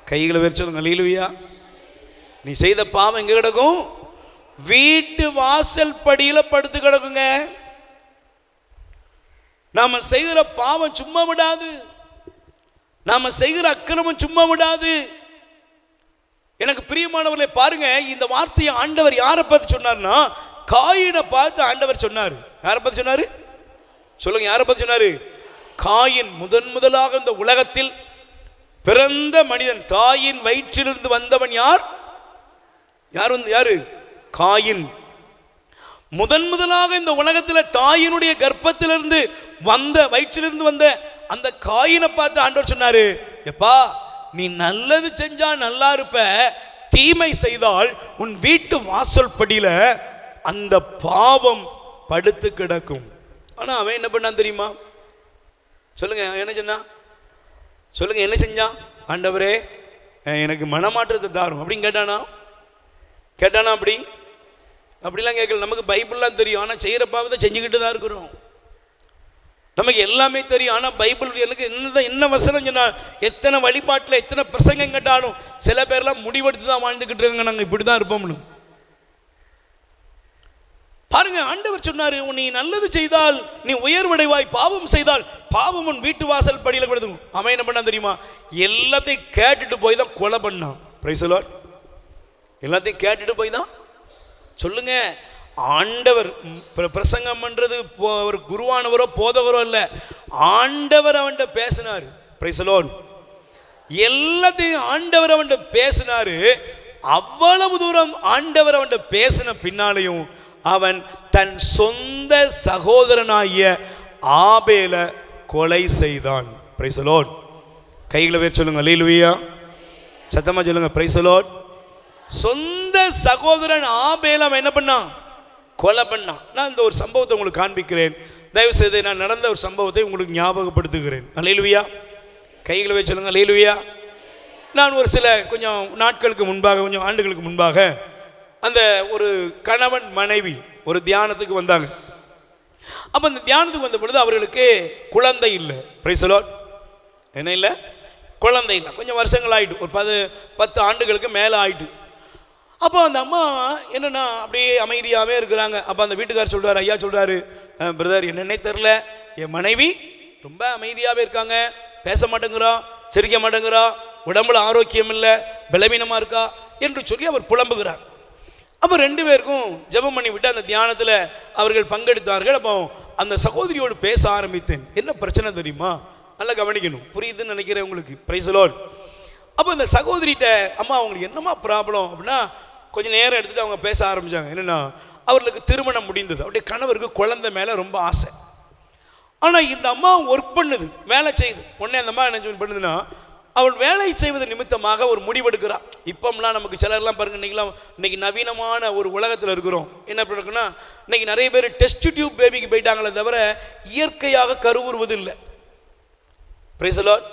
கைகளை வெறிச்சு சொல்லுங்க. அல்லேலூயா. நீ செய்த பாவம் எங்க கிடக்கும்? வீட்டு வாசல் படியில படுத்து கிடக்குங்க. நாம செய்கிற பாவம் சும்மா விடாது, நாம செய்கிற அக்கிரமம் சும்மா விடாது. எனக்கு பிரியமானவர்களே, பாருங்க, இந்த வார்த்தையை ஆண்டவர் யாரை பார்த்து சொன்னார்னா, காயினை பார்த்து ஆண்டவர் சொன்னார். யாரை பார்த்து சொன்னாரு? சொல்லுங்க. யாரை பார்த்து சொன்னாரு? காயின். முதலாக இந்த உலகத்தில் பிறந்த மனிதன், தாயின் வயிற்றிலிருந்து வந்தவன் யார்? யாரு? காயின். முதலாக இந்த உலகத்தில் தாயினுடைய கர்ப்பத்திலிருந்து வந்த, வயிற்றிலிருந்து வந்த அந்த காயினை பார்த்து ஆண்டவர் சொன்னாரு, எப்பா, நீ நல்லது செஞ்சா நல்லா இருப்ப, தீமை செய்தால் உன் வீட்டு வாசல் படியில அந்த பாவம் படுத்து கிடக்கும். ஆனா அவன் என்ன பண்ணான் தெரியுமா? சொல்லுங்க. என்ன சொன்னான்? சொல்லுங்க. என்ன செஞ்சான்? ஆண்டவரே, எனக்கு மனமாற்றத்தை தாரும் அப்படின்னு கேட்டானா? அப்படிலாம் கேட்கல. நமக்கு பைபிள்லாம் தெரியும், ஆனால் செய்கிற பாவத்தை செஞ்சுக்கிட்டு தான் இருக்கிறோம். நமக்கு எல்லாமே தெரியும், ஆனால் பைபிள் எனக்கு என்ன வசனம் சொன்னால், எத்தனை வழிபாட்டில் எத்தனை பிரசங்கம் கேட்டாலும் சில பேர்லாம் முடிவெடுத்து தான் வாழ்ந்துக்கிட்டு இருக்காங்க, நாங்கள் இப்படி தான் இருப்போம்னு. பாருங்க, ஆண்டவர் சொன்னாரு, நீ நல்லது செய்தால் நீ உயர்வடைவாய், பாவம் செய்தால் பாவம் உன் வீட்டு வாசல் படியில கிடக்கும். அவன் என்ன பண்ணான் தெரியுமா? எல்லாத்தையும் கேட்டுட்டு போய் தான் கொலை பண்ணான். Price the Lord. எல்லாத்தையும் கேட்டுட்டு போய் தான். சொல்லுங்க. ஆண்டவர் பிரசங்கம் பண்றது ஒரு குருவானவரோ போதகரோ இல்ல, ஆண்டவர் அவன்கிட்ட பேசினாரு. Price the Lord. எல்லாத்தையும் ஆண்டவர் அவன்கிட்ட பேசினாரு. அவ்வளவு தூரம் ஆண்டவர் அவன்கிட்ட பேசின பின்னாலையும் அவன் தன் சொந்த சகோதரனாகிய ஆபேல கொலை செய்தான். Price the Lord. கைகளை வேறு சொல்லுங்க. அல்லேலூயா. சத்தமா சொல்லுங்க. Praise the Lord. சொந்த சகோதரன் ஆபேல அவன் என்ன பண்ணான்? கொலை பண்ணான். நான் இந்த ஒரு சம்பவத்தை உங்களுக்கு காண்பிக்கிறேன். தயவு செய்து நான் நடந்த ஒரு சம்பவத்தை உங்களுக்கு ஞாபகப்படுத்துகிறேன். அல்லேலூயா. கைகளை வச்சு சொல்லுங்க. அல்லேலூயா. நான் ஒரு சில கொஞ்சம் நாட்களுக்கு முன்பாக, கொஞ்சம் ஆண்டுகளுக்கு முன்பாக, அந்த ஒரு கணவன் மனைவி ஒரு தியானத்துக்கு வந்தாங்க. அப்போ அந்த தியானத்துக்கு வந்த பொழுது அவர்களுக்கு குழந்தை இல்லை. Price the Lord. என்ன இல்லை? குழந்தை இல்லை. கொஞ்சம் வருஷங்கள் ஆகிட்டு, ஒரு 10 ஆண்டுகளுக்கு மேலே ஆகிட்டு. அப்போ அந்த அம்மா என்னென்னா அப்படியே அமைதியாகவே இருக்கிறாங்க. அப்போ அந்த வீட்டுக்காரர் சொல்கிறார், ஐயா சொல்கிறாரு, பிரதர், என்னென்னே தெரில, என் மனைவி ரொம்ப அமைதியாகவே இருக்காங்க, பேச மாட்டேங்கிறா, சிரிக்க மாட்டேங்கிறா, உடம்புல ஆரோக்கியம் இல்லை, பலவீனமாக இருக்கா என்று சொல்லி அவர் புலம்புகிறார். அப்போ 2 பேருக்கும் ஜெபம் பண்ணி விட்டு அந்த தியானத்தில் அவர்கள் பங்கெடுத்தார்கள். அப்போ அந்த சகோதரியோடு பேச ஆரம்பித்தேன். என்ன பிரச்சனை தெரியுமா? நல்லா கவனிக்கணும், புரியுதுன்னு நினைக்கிறேன் உங்களுக்கு. Price the Lord. அப்போ இந்த சகோதரிகிட்ட, அம்மா அவங்களுக்கு என்னம்மா ப்ராப்ளம் அப்படின்னா, கொஞ்சம் நேரம் எடுத்துகிட்டு அவங்க பேச ஆரம்பித்தாங்க. என்னென்னா, அவர்களுக்கு திருமணம் முடிந்தது, அப்படியே கணவருக்கு குழந்தை மேலே ரொம்ப ஆசை. ஆனால் இந்த அம்மா ஒர்க் பண்ணுது, வேலை செய்யுது. உடனே அந்த அம்மா என்ன பண்ணுதுன்னா, அவள் வேலை செய்வது நிமித்தமாக ஒரு முடிவெடுக்கிறான். இப்போம்லாம் நமக்கு சிலர்லாம் பாருங்க, இன்னைக்கு நவீனமான ஒரு உலகத்தில் இருக்கிறோம். என்ன பண்ணுறோன்னா, இன்னைக்கு நிறைய பேர் டெஸ்ட் டியூப் பேபிக்கு போயிட்டாங்களே தவிர இயற்கையாக கருவுறுவது இல்லை. பிரைஸ் தி லார்ட்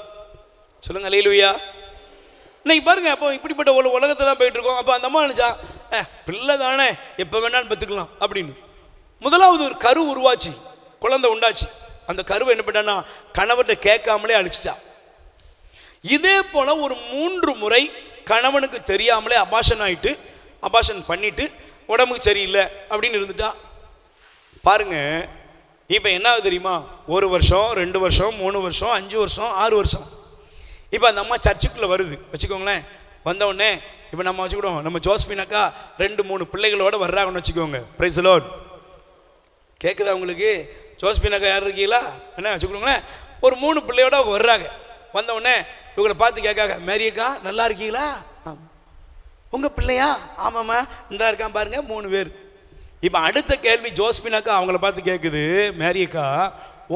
சொல்லுங்க, அல்லேலூயா. இன்னைக்கு பாருங்க, அப்போ இப்படிப்பட்ட ஒரு உலகத்தில் தான் போயிட்டு இருக்கோம். அப்போ அந்த அம்மா நினச்சா பிள்ளை தானே எப்போ வேணாலும் பெற்றுக்கலாம் அப்படின்னு. முதலாவது ஒரு கரு உருவாச்சு, குழந்தை உண்டாச்சு. அந்த கருவை என்ன பண்ணான்னா கணவர்கிட்ட கேட்காமலே அழிச்சிட்டா. இதே போல ஒரு 3 முறை கணவனுக்கு தெரியாமலே அபாஷன் பண்ணிட்டு உடம்புக்கு சரியில்லை அப்படின்னு இருந்துட்டா. பாருங்க, இப்போ என்ன ஆகுது தெரியுமா? 1 வருஷம், 2 வருஷம், 3 வருஷம், 5 வருஷம், 6 வருஷம். இப்போ அந்த அம்மா சர்ச்சுக்குள்ளே வருது வச்சுக்கோங்களேன். வந்தவுடனே இப்போ நம்ம வச்சுக்கிடுவோம், நம்ம ஜோஸ்பின் அக்கா 2-3 பிள்ளைகளோட வர்றாங்கன்னு வச்சுக்கோங்க. Price the Lord. கேட்குதா உங்களுக்கு? ஜோஸ்பின் அக்கா யார் இருக்கீங்களா என்ன வச்சுக்கோங்களேன், ஒரு 3 பிள்ளையோட வர்றாங்க. வந்தவுடனே இவங்களை பார்த்து கேட்காங்க, மேரியக்கா நல்லா இருக்கீங்களா? உங்கள் பிள்ளையா? ஆமாம்மா, இந்தா இருக்கான் பாருங்க, 3 பேர். இப்போ அடுத்த கேள்வி ஜோஸ்பின் அக்கா அவங்கள பார்த்து கேட்குது, மேரியக்கா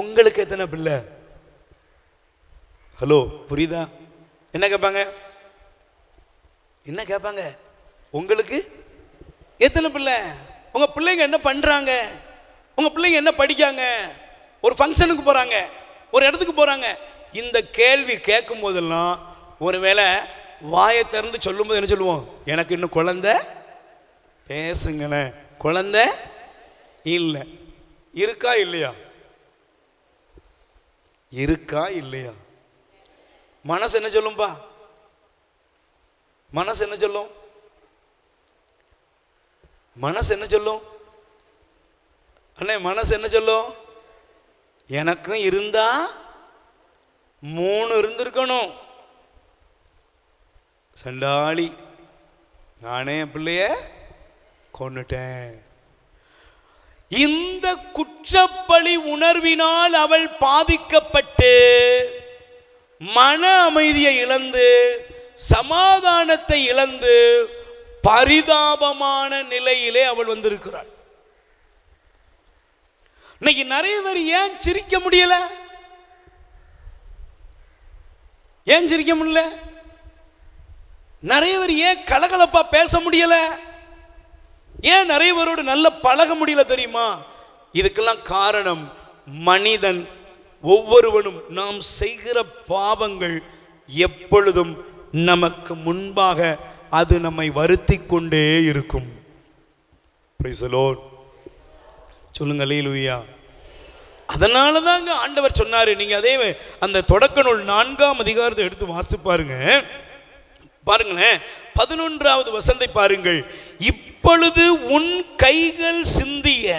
உங்களுக்கு எத்தனை பிள்ளை? ஹலோ, புரியுதா? என்ன கேட்பாங்க? உங்களுக்கு எத்தனை பிள்ளை? உங்கள் பிள்ளைங்க என்ன பண்ணுறாங்க? உங்கள் பிள்ளைங்க என்ன படிக்காங்க? ஒரு ஃபங்க்ஷனுக்கு போகிறாங்க, ஒரு இடத்துக்கு போகிறாங்க. இந்த கேள்வி கேட்கும் போதெல்லாம் ஒருவேளை வாயை திறந்து சொல்லும்போது என்ன சொல்லுவோம்? எனக்கு இன்னும் குழந்தை, பேசுங்களேன், குழந்தை இல்லை. இருக்கா இல்லையா? இருக்கா இல்லையா? மனசு என்ன சொல்லும்பா? மனசு என்ன சொல்லும்? மனசு என்ன சொல்லும் அண்ணே? மனசு என்ன சொல்லும்? எனக்கும் இருந்தா 3 இருந்திருக்கணும். சண்டாளி, நானே என் பிள்ளைய கொன்னுட்டேன். இந்த குற்றப்பழி உணர்வினால் அவள் பாதிக்கப்பட்டு மன அமைதியை இழந்து, சமாதானத்தை இழந்து, பரிதாபமான நிலையிலே அவள் வந்திருக்கிறாள். இன்னைக்கு நிறைய பேர் ஏன் சிரிக்க முடியல? ஏன் சிரிக்க முடியல? நிறைய பேர் ஏன் கலகலப்பா பேச முடியல? ஏன் நிறைய பேரோடு நல்ல பழக முடியல தெரியுமா? இதுக்கெல்லாம் காரணம் மனிதன் ஒவ்வொருவனும் நாம் செய்கிற பாவங்கள் எப்பொழுதும் நமக்கு முன்பாக அது நம்மை வருத்தி கொண்டே இருக்கும். பிரைஸ் தி லார்ட் சொல்லுங்க, அல்லேலூயா. அதனால தாங்க ஆண்டவர் சொன்னாரு. நீங்க அதே அந்த தொடக்க நூல் 4ஆம் அதிகாரத்தை எடுத்து வாசித்து பாருங்களேன். 11வது வசனத்தை பாருங்கள். இப்பொழுது உன் கைகள் சிந்திய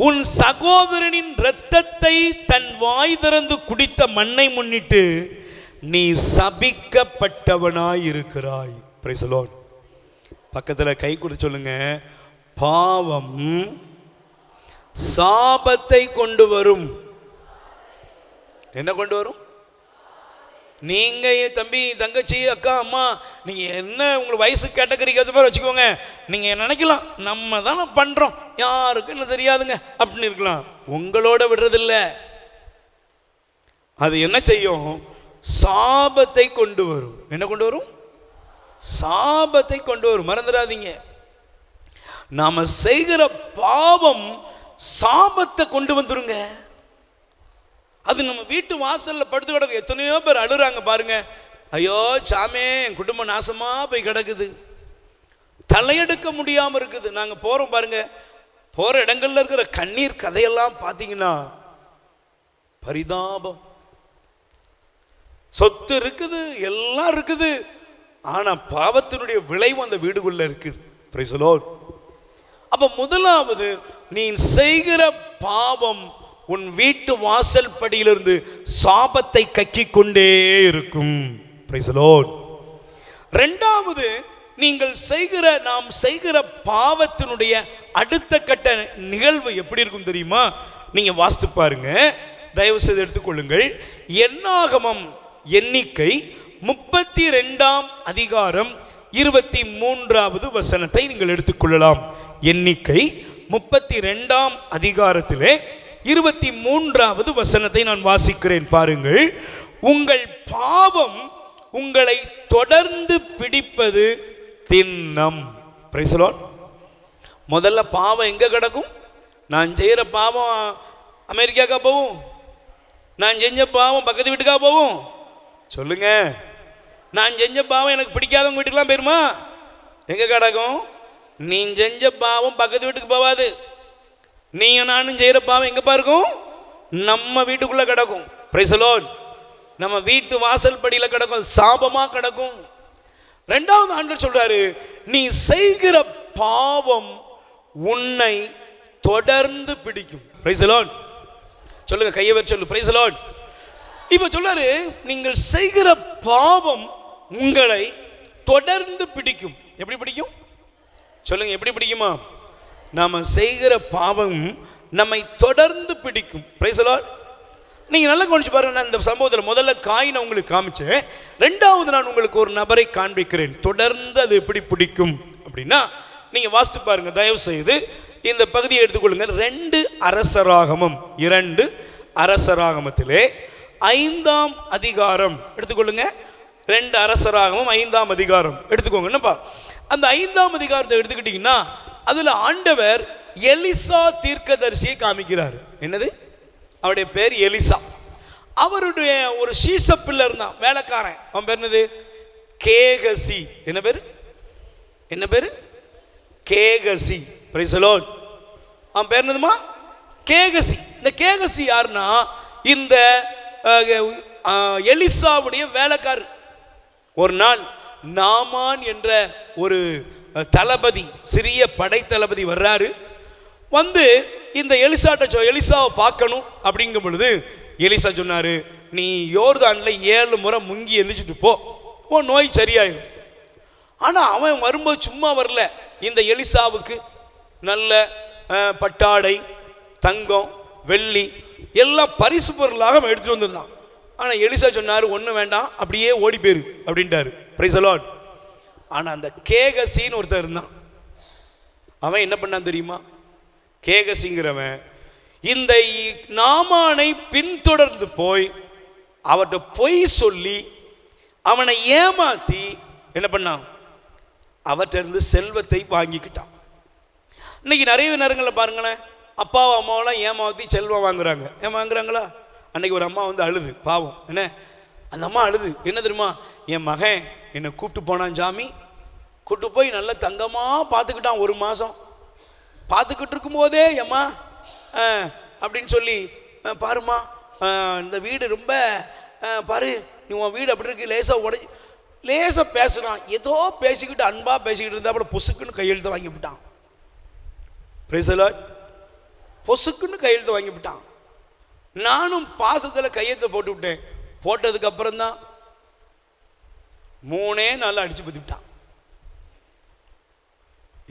உன் சகோதரனின் இரத்தத்தை தன் வாய் திறந்து குடித்த மண்ணை முன்னிட்டு நீ சபிக்கப்பட்டவனாய் இருக்கிறாய். Price the Lord. பக்கத்துல கை கொடுத்து சொல்லுங்க, பாவம் சாபத்தை கொண்டு வரும். என்ன கொண்டு வரும்? நீங்க தம்பி, தங்கச்சி, அக்கா, அம்மா, நீங்க என்ன உங்களுக்கு வயசு கேட்டகரிக்கு அது மாதிரி வச்சுக்கோங்க. நீங்க நினைக்கலாம் நம்ம தானே பண்றோம், யாருக்கு என்ன தெரியாதுங்க அப்படின்னு இருக்கலாம். உங்களோட விடுறதில்ல. அது என்ன செய்யும்? சாபத்தை கொண்டு வரும். என்ன கொண்டு வரும்? சாபத்தை கொண்டு வரும். மறந்துடாதீங்க, நாம செய்கிற பாவம் சாபத்தை கொண்டு வந்துருங்க. அது நம்ம வீட்டு வாசல்ல படுத்து கிடக்கு. எத்தனையோ பேர் அழுறாங்க பாருங்க, ஐயோ சாமே என் குடும்பம் நாசமா போய் கிடக்குது, தலையெடுக்க முடியாம இருக்குது. நாங்க போறோம் பாருங்க, போற இடங்கள்ல இருக்கிற கண்ணீர் கதையெல்லாம் பார்த்தீங்கன்னா பரிதாபம். சொத்து இருக்குது, எல்லாம் இருக்குது, ஆனா பாவத்தினுடைய விளைவு அந்த வீடுக்குள்ள இருக்குது. Price the Lord. அப்ப முதலாவது, நீ செய்கிற பாவம் உன் வீட்டு வாசல் படியிலிருந்து சாபத்தை கக்கிக் கொண்டே இருக்கும். Price the Lord. இரண்டாவது, நாம் செய்கிற பாவத்தினுடைய அடுத்த கட்ட நிகழ்வு எப்படி இருக்கும் தெரியுமா? நீங்க வாசித்து பாருங்க, தயவு செய்து எடுத்துக்கொள்ளுங்கள். என்னாகமம் எண்ணிக்கை 32ஆம் அதிகாரம் 23வது வசனத்தை நீங்கள் எடுத்துக்கொள்ளலாம். எண்ணிக்கை 32ஆம் அதிகாரத்திலே 23வது வசனத்தை நான் வாசிக்கிறேன் பாருங்கள். உங்கள் பாவம் உங்களை தொடர்ந்து பிடிப்பது திண்ணம். Praise the lord. முதல்ல பாவம் எங்க கிடக்கும்? நான் செய்கிற பாவம் அமெரிக்காக்கா போகும்? நான் செஞ்ச பாவம் பக்கத்து வீட்டுக்கா போகும்? சொல்லுங்க. நான் செஞ்ச பாவம் எனக்கு பிடிக்காதவங்க வீட்டுக்கெல்லாம் போயிருமா? எங்க கிடக்கும்? நீ செஞ்ச பாவம் பக்கத்து வீட்டுக்கு போவாது. நீங்க நானும் செய்கிற பாவம் எங்கப்பா இருக்கும்? நம்ம வீட்டுக்குள்ள கிடக்கும். Price the Lord. நம்ம வீட்டு வாசல் படியில் கிடக்கும், சாபமா கிடக்கும். ரெண்டாவது ஆண்டவர் சொல்றாரு, நீ செய்கிற பாவம் உன்னை தொடர்ந்து பிடிக்கும். Price the lord. சொல்லுங்க, கையை வச்சு சொல்லு, பிரைஸ் தி லார்ட். இப்ப சொல்றாரு, நீங்கள் செய்கிற பாவம் உங்களை தொடர்ந்து பிடிக்கும். எப்படி பிடிக்கும்? சொல்லுங்க, எப்படி பிடிக்குமா? நாம செய்கிற பாவம் நம்மை தொடர்ந்து பிடிக்கும். Price the Lord. நீங்க நல்லா கவனிச்சு பாருங்க. நான் இந்த சம்பவத்தில் முதல்ல காயினை உங்களுக்கு காமிச்சேன். ரெண்டாவது நான் உங்களுக்கு ஒரு நபரை காண்பிக்கிறேன். தொடர்ந்து அது எப்படி பிடிக்கும் அப்படின்னா, நீங்க வாசித்து பாருங்க தயவு செய்து. இந்த பகுதியை எடுத்துக்கொள்ளுங்க. 2 அரசராகமம் 2 அரசராகமத்திலே 5ஆம் அதிகாரம் எடுத்துக்கொள்ளுங்க. 2 அரசராகமம் 5ஆம் அதிகாரம் எடுத்துக்கோங்க. என்னப்பா அந்த 5ஆம் அதிகாரத்தை எடுத்துக்கிட்டீங்கன்னா, அதுல ஆண்டவர் எலிசா தீர்க்கதரிசியை காமிக்கிறார். என்னது? அவருடைய பேர் எலிசா. அவருடைய ஒரு சீச பிள்ளை இருந்தான், வேலைக்காரன். அவன் பேர் என்னது? கேகசி. என்ன பேரு? என்ன பேரு? கேகசி. Praise the lord. அவன் பேர் என்னதுமா? கேகசி. இந்த கேகசி யாருன்னா, இந்த எலிசாவுடைய வேலைக்காரர். ஒரு நாள் நாமான் என்ற ஒரு தளபதி, சிறிய படை தளபதி வர்றாரு. வந்து இந்த எலிசாவை பார்க்கணும் அப்படிங்கும் பொழுது எலிசா சொன்னாரு, நீ யோர்தான்ல 7 முறை முங்கி எந்திரிச்சிட்டு போ, உன் நோய் சரியாயிடும். ஆனா அவன் வரும்போது சும்மா வரல. இந்த எலிசாவுக்கு நல்ல பட்டாடை, தங்கம், வெள்ளி எல்லாம் பரிசு பொருளாக அவன் எடுத்துட்டு வந்திருந்தான். ஆனா எலிசா சொன்னாரு, ஒன்றும் வேண்டாம், அப்படியே ஓடி போயிரு அப்படின்ட்டாரு. Praise the lord. ஆனா அந்த கேகசின்னு ஒருத்தர் இருந்தான். அவன் என்ன பண்ணான் தெரியுமா? கேகசிங்கிறவன் இந்த நாமானை பின்தொடர்ந்து போய் அவர்கிட்ட பொய் சொல்லி அவனை ஏமாத்தி என்ன பண்ணான்? அவர்கிட்ட இருந்து செல்வத்தை வாங்கிக்கிட்டான். இன்னைக்கு நிறைய நேரங்களில் பாருங்களேன், அப்பாவும் அம்மாவெல்லாம் ஏமாத்தி செல்வம் வாங்குறாங்க. வாங்குறாங்களா? அன்னைக்கு ஒரு அம்மா வந்து அழுது, பாவம். என்ன அந்த அம்மா அழுது, என்ன தெரியுமா? என் மகன் என்னை கூப்பிட்டு போனான் சாமி, கூப்பிட்டு போய் நல்ல தங்கமாக பார்த்துக்கிட்டான். 1 மாதம் பார்த்துக்கிட்டு இருக்கும்போதே ஏம்மா அப்படின்னு சொல்லி, பாருமா இந்த வீடு ரொம்ப பாரு, நீ உன் வீடு அப்படி இருக்கு, லேசாக பேசுனான். ஏதோ பேசிக்கிட்டு அன்பாக பேசிக்கிட்டு இருந்தா அப்புறம் பொசுக்குன்னு கையெழுத்து வாங்கி விட்டான். Price the Lord. பொசுக்குன்னு கையெழுத்து வாங்கி விட்டான். நானும் பாசத்தில் கையெழுத்தை போட்டு விட்டேன். போட்டதுக்கு அப்புறம் தான் 3 நாள் அடிச்சு பத்திவிட்டான்.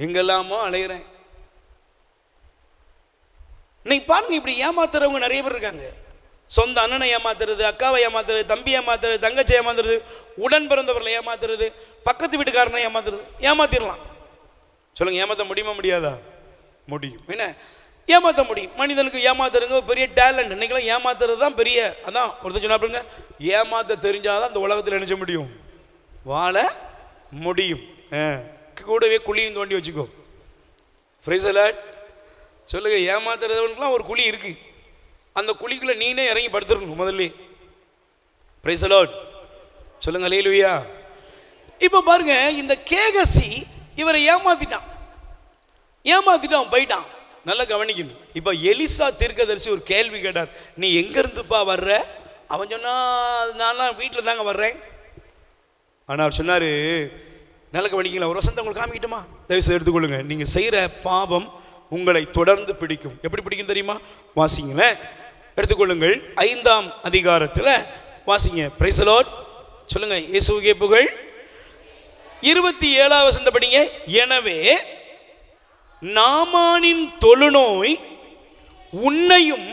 எங்கெல்லாமோ அலையிறேன். இன்னைக்கு பாருங்க, இப்படி ஏமாத்துறவங்க நிறைய பேர் இருக்காங்க. சொந்த அண்ணனை ஏமாத்துறது, அக்காவை ஏமாத்துறது, தம்பி ஏமாத்துறது, தங்கச்சி ஏமாத்துறது, உடன் பிறந்தவர்களை ஏமாத்துறது, பக்கத்து வீட்டுக்காரனை ஏமாத்துறது. ஏமாத்திடலாம். சொல்லுங்க, ஏமாற்ற முடியுமா? முடியாதா? முடியும். என்ன ஏமாற்ற முடியும். மனிதனுக்கு ஏமாத்துறது பெரிய டேலண்ட். இன்னைக்கெல்லாம் ஏமாத்துறது தான் பெரிய. அதான் ஒருத்தர் சொன்னா பாருங்க, ஏமாத்த தெரிஞ்சாதான் இந்த உலகத்தில் நினைச்ச முடியும், வாழ முடியும். கூடவே குழியும் தோண்டி வச்சுக்கோ. Price the lord. சொல்லுங்க, ஏமாத்துறதுலாம் ஒரு குழி இருக்கு. அந்த குழிக்குள்ள நீனே இறங்கி படுத்துருக்கணும் முதல்ல. Price the lord. சொல்லுங்க அல்லேலூயா. இப்போ பாருங்க, இந்த கேகசி இவரை ஏமாத்திட்டான். அவன் போயிட்டான். நல்லா கவனிக்கணும். இப்போ எலிசா தீர்க்கதரிசி ஒரு கேள்வி கேட்டார், நீ எங்கேருந்துப்பா வர்ற? அவன் சொன்னா, நான் வீட்டில் தாங்க வர்றேன். ஆனால் அவர் சொன்னார், நல்லா கவனிக்கல, ஒரு வசனத்தை உங்களுக்கு காமிக்கிட்டுமா? தயவுசெய்து எடுத்துக்கொள்ளுங்க. நீங்கள் செய்கிற பாவம் உங்களை தொடர்ந்து பிடிக்கும். எப்படி பிடிக்கும் தெரியுமா? வாசிங்களேன், எடுத்துக்கொள்ளுங்கள். 5ஆம் அதிகாரத்தில் வாசிங்க. Price the lord. சொல்லுங்க, இயேசுவுக்கே புகழ். 27ஆம் வசனத்தை படிங்க. எனவே நாமானின் தொழுநோய் உன்னையும்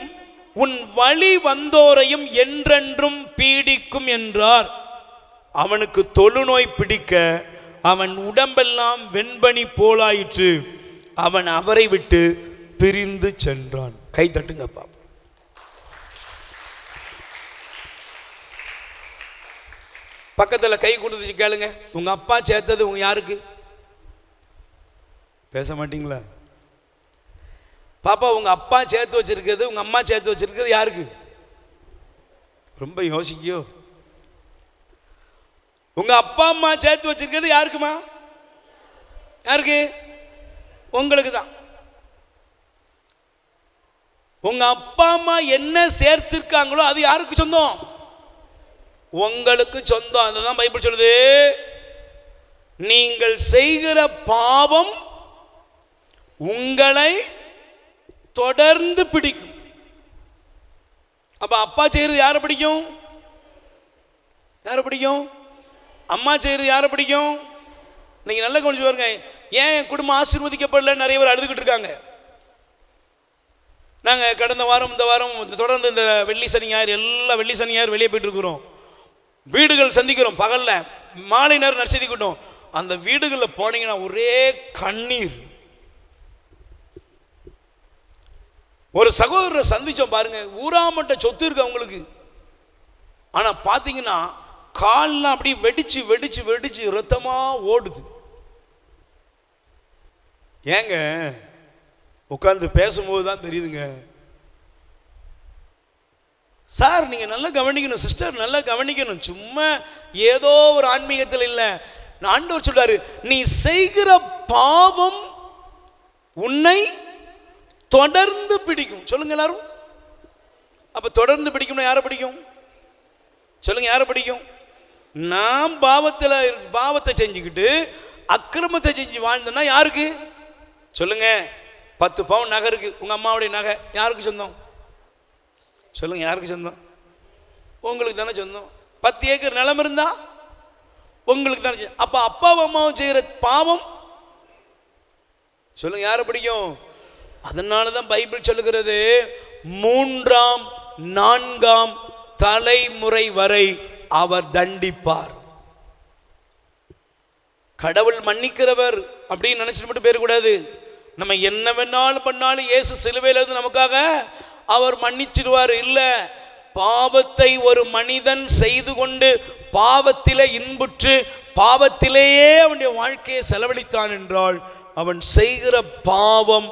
உன் வழி வந்தோரையும் என்றென்றும் பீடிக்கும் என்றார். அவனுக்கு தொழுநோய் பிடிக்க அவன் உடம்பெல்லாம் வெண்பனி போலாயிற்று. அவன் அவரை விட்டு பிரிந்து சென்றான். கை தட்டுங்க பாப்பா. பக்கத்தில் கை கொடுத்துச்சு கேளுங்க, உங்க அப்பா சேர்த்தது உங்க யாருக்கு? பேச மாட்டீங்களா? பாப்பா, உங்க அப்பா சேர்த்து வச்சிருக்கிறது, உங்க அம்மா சேர்த்து வச்சிருக்கிறது யாருக்கு? ரொம்ப யோசிக்கியோ. உங்க அப்பா அம்மா சேர்த்து வச்சிருக்கிறது யாருக்குமா? யாருக்கு? உங்களுக்கு தான். உங்க அப்பா அம்மா என்ன சேர்த்திருக்காங்களோ அது யாருக்கு சொந்தம்? உங்களுக்கு சொந்தம். அதுதான் பைபிள் சொல்லுது, நீங்கள் செய்கிற பாவம் உங்களை தொடர்ந்து பிடிக்கும். அப்ப அப்பா செய்யறது யாரை பிடிக்கும்? யாரை பிடிக்கும்? அம்மா செய்யறது யாரை பிடிக்கும்? நீங்க நல்லா கவனிச்சு பாருங்க. ஏன் என் குடும்பம் ஆசீர்வதிக்கப்படல நிறைய பேர் அழுதுகிட்டு இருக்காங்க. நாங்கள் கடந்த வாரம் இந்த வாரம் தொடர்ந்து இந்த வெள்ளி சனி ஞாயிறு எல்லா வெள்ளி சனி ஞாயிறு வெளியே போயிட்டு இருக்கிறோம். வீடுகள் சந்திக்கிறோம், பகல்ல மாலை நேரம் நடிச்சதிக்கிட்டோம். அந்த வீடுகளில் போனீங்கன்னா ஒரே கண்ணீர். ஒரு சகோதரரை சந்திச்சோம் பாருங்க, ஊராமட்ட சொத்து இருக்கு அவங்களுக்கு. ஆனா பாத்தீங்கன்னா கால்லாம் அப்படி வெடிச்சு வெடிச்சு வெடிச்சு ரத்தமா ஓடுது. ஏங்க உட்கார்ந்து பேசும்போது தான் தெரியுதுங்க. சார் நீங்க நல்லா கவனிக்கணும், சிஸ்டர் நல்லா கவனிக்கணும். சும்மா ஏதோ ஒரு ஆன்மீகத்தில் இல்லை. ஆண்டவர் சொல்றாரு, நீ செய்கிற பாவம் உன்னை தொடர்ந்து பிடிக்கும். சொல்லுங்க எல்லாரும். அப்ப தொடர்ந்து பிடிக்கும்னா யாரை பிடிக்கும்? சொல்லுங்க, யாரை பிடிக்கும்? நாம் பாவத்தை செஞ்சுக்கிட்டு அக்கிரமத்தை செஞ்சு வாழ்ந்தோம்னா யாருக்கு? சொல்லுங்க. 10 பவுன் நகை இருக்கு, உங்க அம்மாவுடைய நகை யாருக்கு சொந்தம்? சொல்லுங்க, யாருக்கு சொந்தம்? உங்களுக்கு தானே சொந்தம். 10 ஏக்கர் நிலம் இருந்தா உங்களுக்கு தானே. அப்ப அப்பாவும் அம்மாவும் செய்யற பாவம் சொல்லுங்க யாரை பிடிக்கும்? அதனாலதான் பைபிள் சொல்லுகிறது, 3ஆம் 4ஆம் தலைமுறை வரை அவர் தண்டிப்பார். கடவுள் மன்னிக்கிறவர் அப்படின்னு நினைச்சிட்டு மட்டும் போயிடக்கூடாது. நம்ம என்ன வேணாலும் பண்ணாலும் இயேசு சிலுவையில இருந்து நமக்காக அவர் மன்னிச்சிடுவார். இல்ல, பாவத்தை ஒரு மனிதன் செய்து கொண்டு பாவத்திலே இன்புற்று பாவத்திலேயே அவனுடைய வாழ்க்கையை செலவழித்தான் என்றால் அவன் செய்கிற பாவம்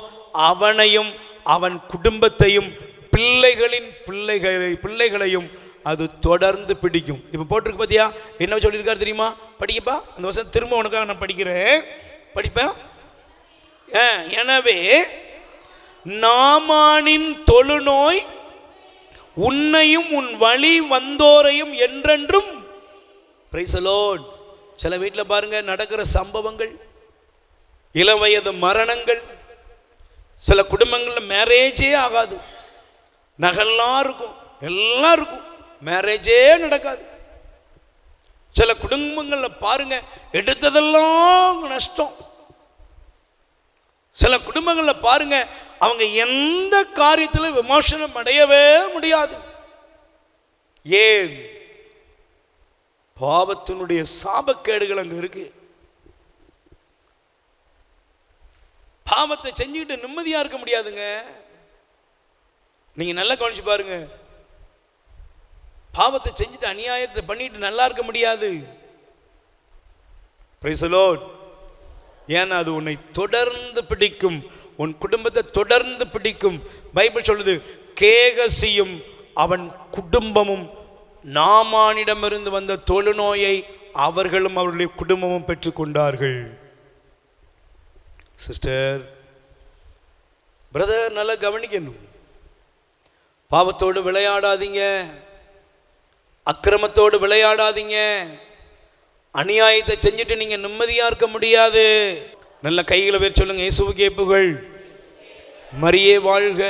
அவனையும் அவன் குடும்பத்தையும் பிள்ளைகளின் பிள்ளைகளையும் அது தொடர்ந்து பிடிக்கும். இப்ப போட்டிருக்கு பாத்தியா, என்ன சொல்லியிருக்காரு தெரியுமா? படிக்கப்பா அந்த வருஷம் திரும்ப உனக்காக நான் படிக்கிறேன், படிப்பேன். எனவே நாமானின் தொழுநோய் உன்னையும் உன் வழி வந்தோரையும் என்றென்றும். Price the Lord. சில வீட்டில் பாருங்க நடக்கிற சம்பவங்கள், இளவயது மரணங்கள். சில குடும்பங்களில் மேரேஜே ஆகாது, நகெல்லாம் இருக்கும், எல்லாம் இருக்கும், மேரேஜே நடக்காது. சில குடும்பங்களில் பாருங்க எடுத்ததெல்லாம் நஷ்டம். சில குடும்பங்களில் பாருங்க அவங்க எந்த காரியத்தில் விமர்சனம் அடையவே முடியாது. ஏன்? பாவத்தினுடைய சாபக்கேடுகள் அங்க இருக்கு. பாவத்தை செஞ்சுக்கிட்டு நிம்மதியா இருக்க முடியாதுங்க. நீங்க நல்லா கவனிச்சு பாருங்க, பாவத்தை செஞ்சுட்டு அநியாயத்தை பண்ணிட்டு நல்லா இருக்க முடியாது. Price the Lord. ஏன்னா அது உன்னை தொடர்ந்து பிடிக்கும், உன் குடும்பத்தை தொடர்ந்து பிடிக்கும். பைபிள் சொல்லுது, கேகசியும் அவன் குடும்பமும் நாமானிடமிருந்து வந்த தொழுநோயை அவர்களும் அவருடைய குடும்பமும் பெற்றுக்கொண்டார்கள். சிஸ்டர், பிரதர், நல்லா கவனிக்கணும். பாவத்தோடு விளையாடாதீங்க, அக்கிரமத்தோடு விளையாடாதீங்க. அநியாயத்தை செஞ்சுட்டு நீங்க நிம்மதியா இருக்க முடியாது. நல்ல கைகளை பேர் சொல்லுங்க, இயேசுவுக்கே புகழ், மரியே வாழ்க.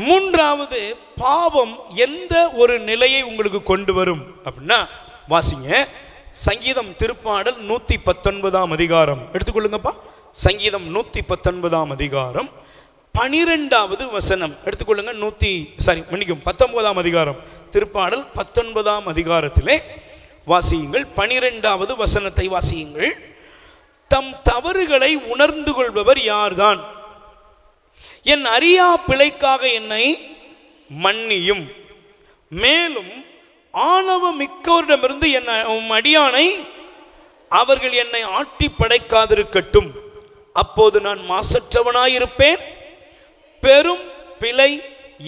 3வது, பாவம் எந்த ஒரு நிலையை உங்களுக்கு கொண்டு வரும் அப்படின்னா வாசிங்க. சங்கீதம் திருப்பாடல் 119ஆம் அதிகாரம் எடுத்துக்கொள்ளுங்கப்பா. சங்கீதம் 119ஆம் அதிகாரம் 12வது வசனம் எடுத்துக்கொள்ளுங்க. 19ஆம் அதிகாரம் திருப்பாடல் 19ஆம் அதிகாரத்திலே வாசியுங்கள். 12வது வசனத்தை வாசியுங்கள். தம் தவறுகளை உணர்ந்து கொள்பவர் யார்தான்? என் அறியா பிழைக்காக என்னை மன்னியும், மேலும் ஆணவம் மிக்கவரிடமிருந்து உம் அடியானை அவர்கள் என்னை ஆட்டி படைக்காதிருக்கட்டும், அப்போது நான் மாசற்றவனாயிருப்பேன், பெரும் பிழை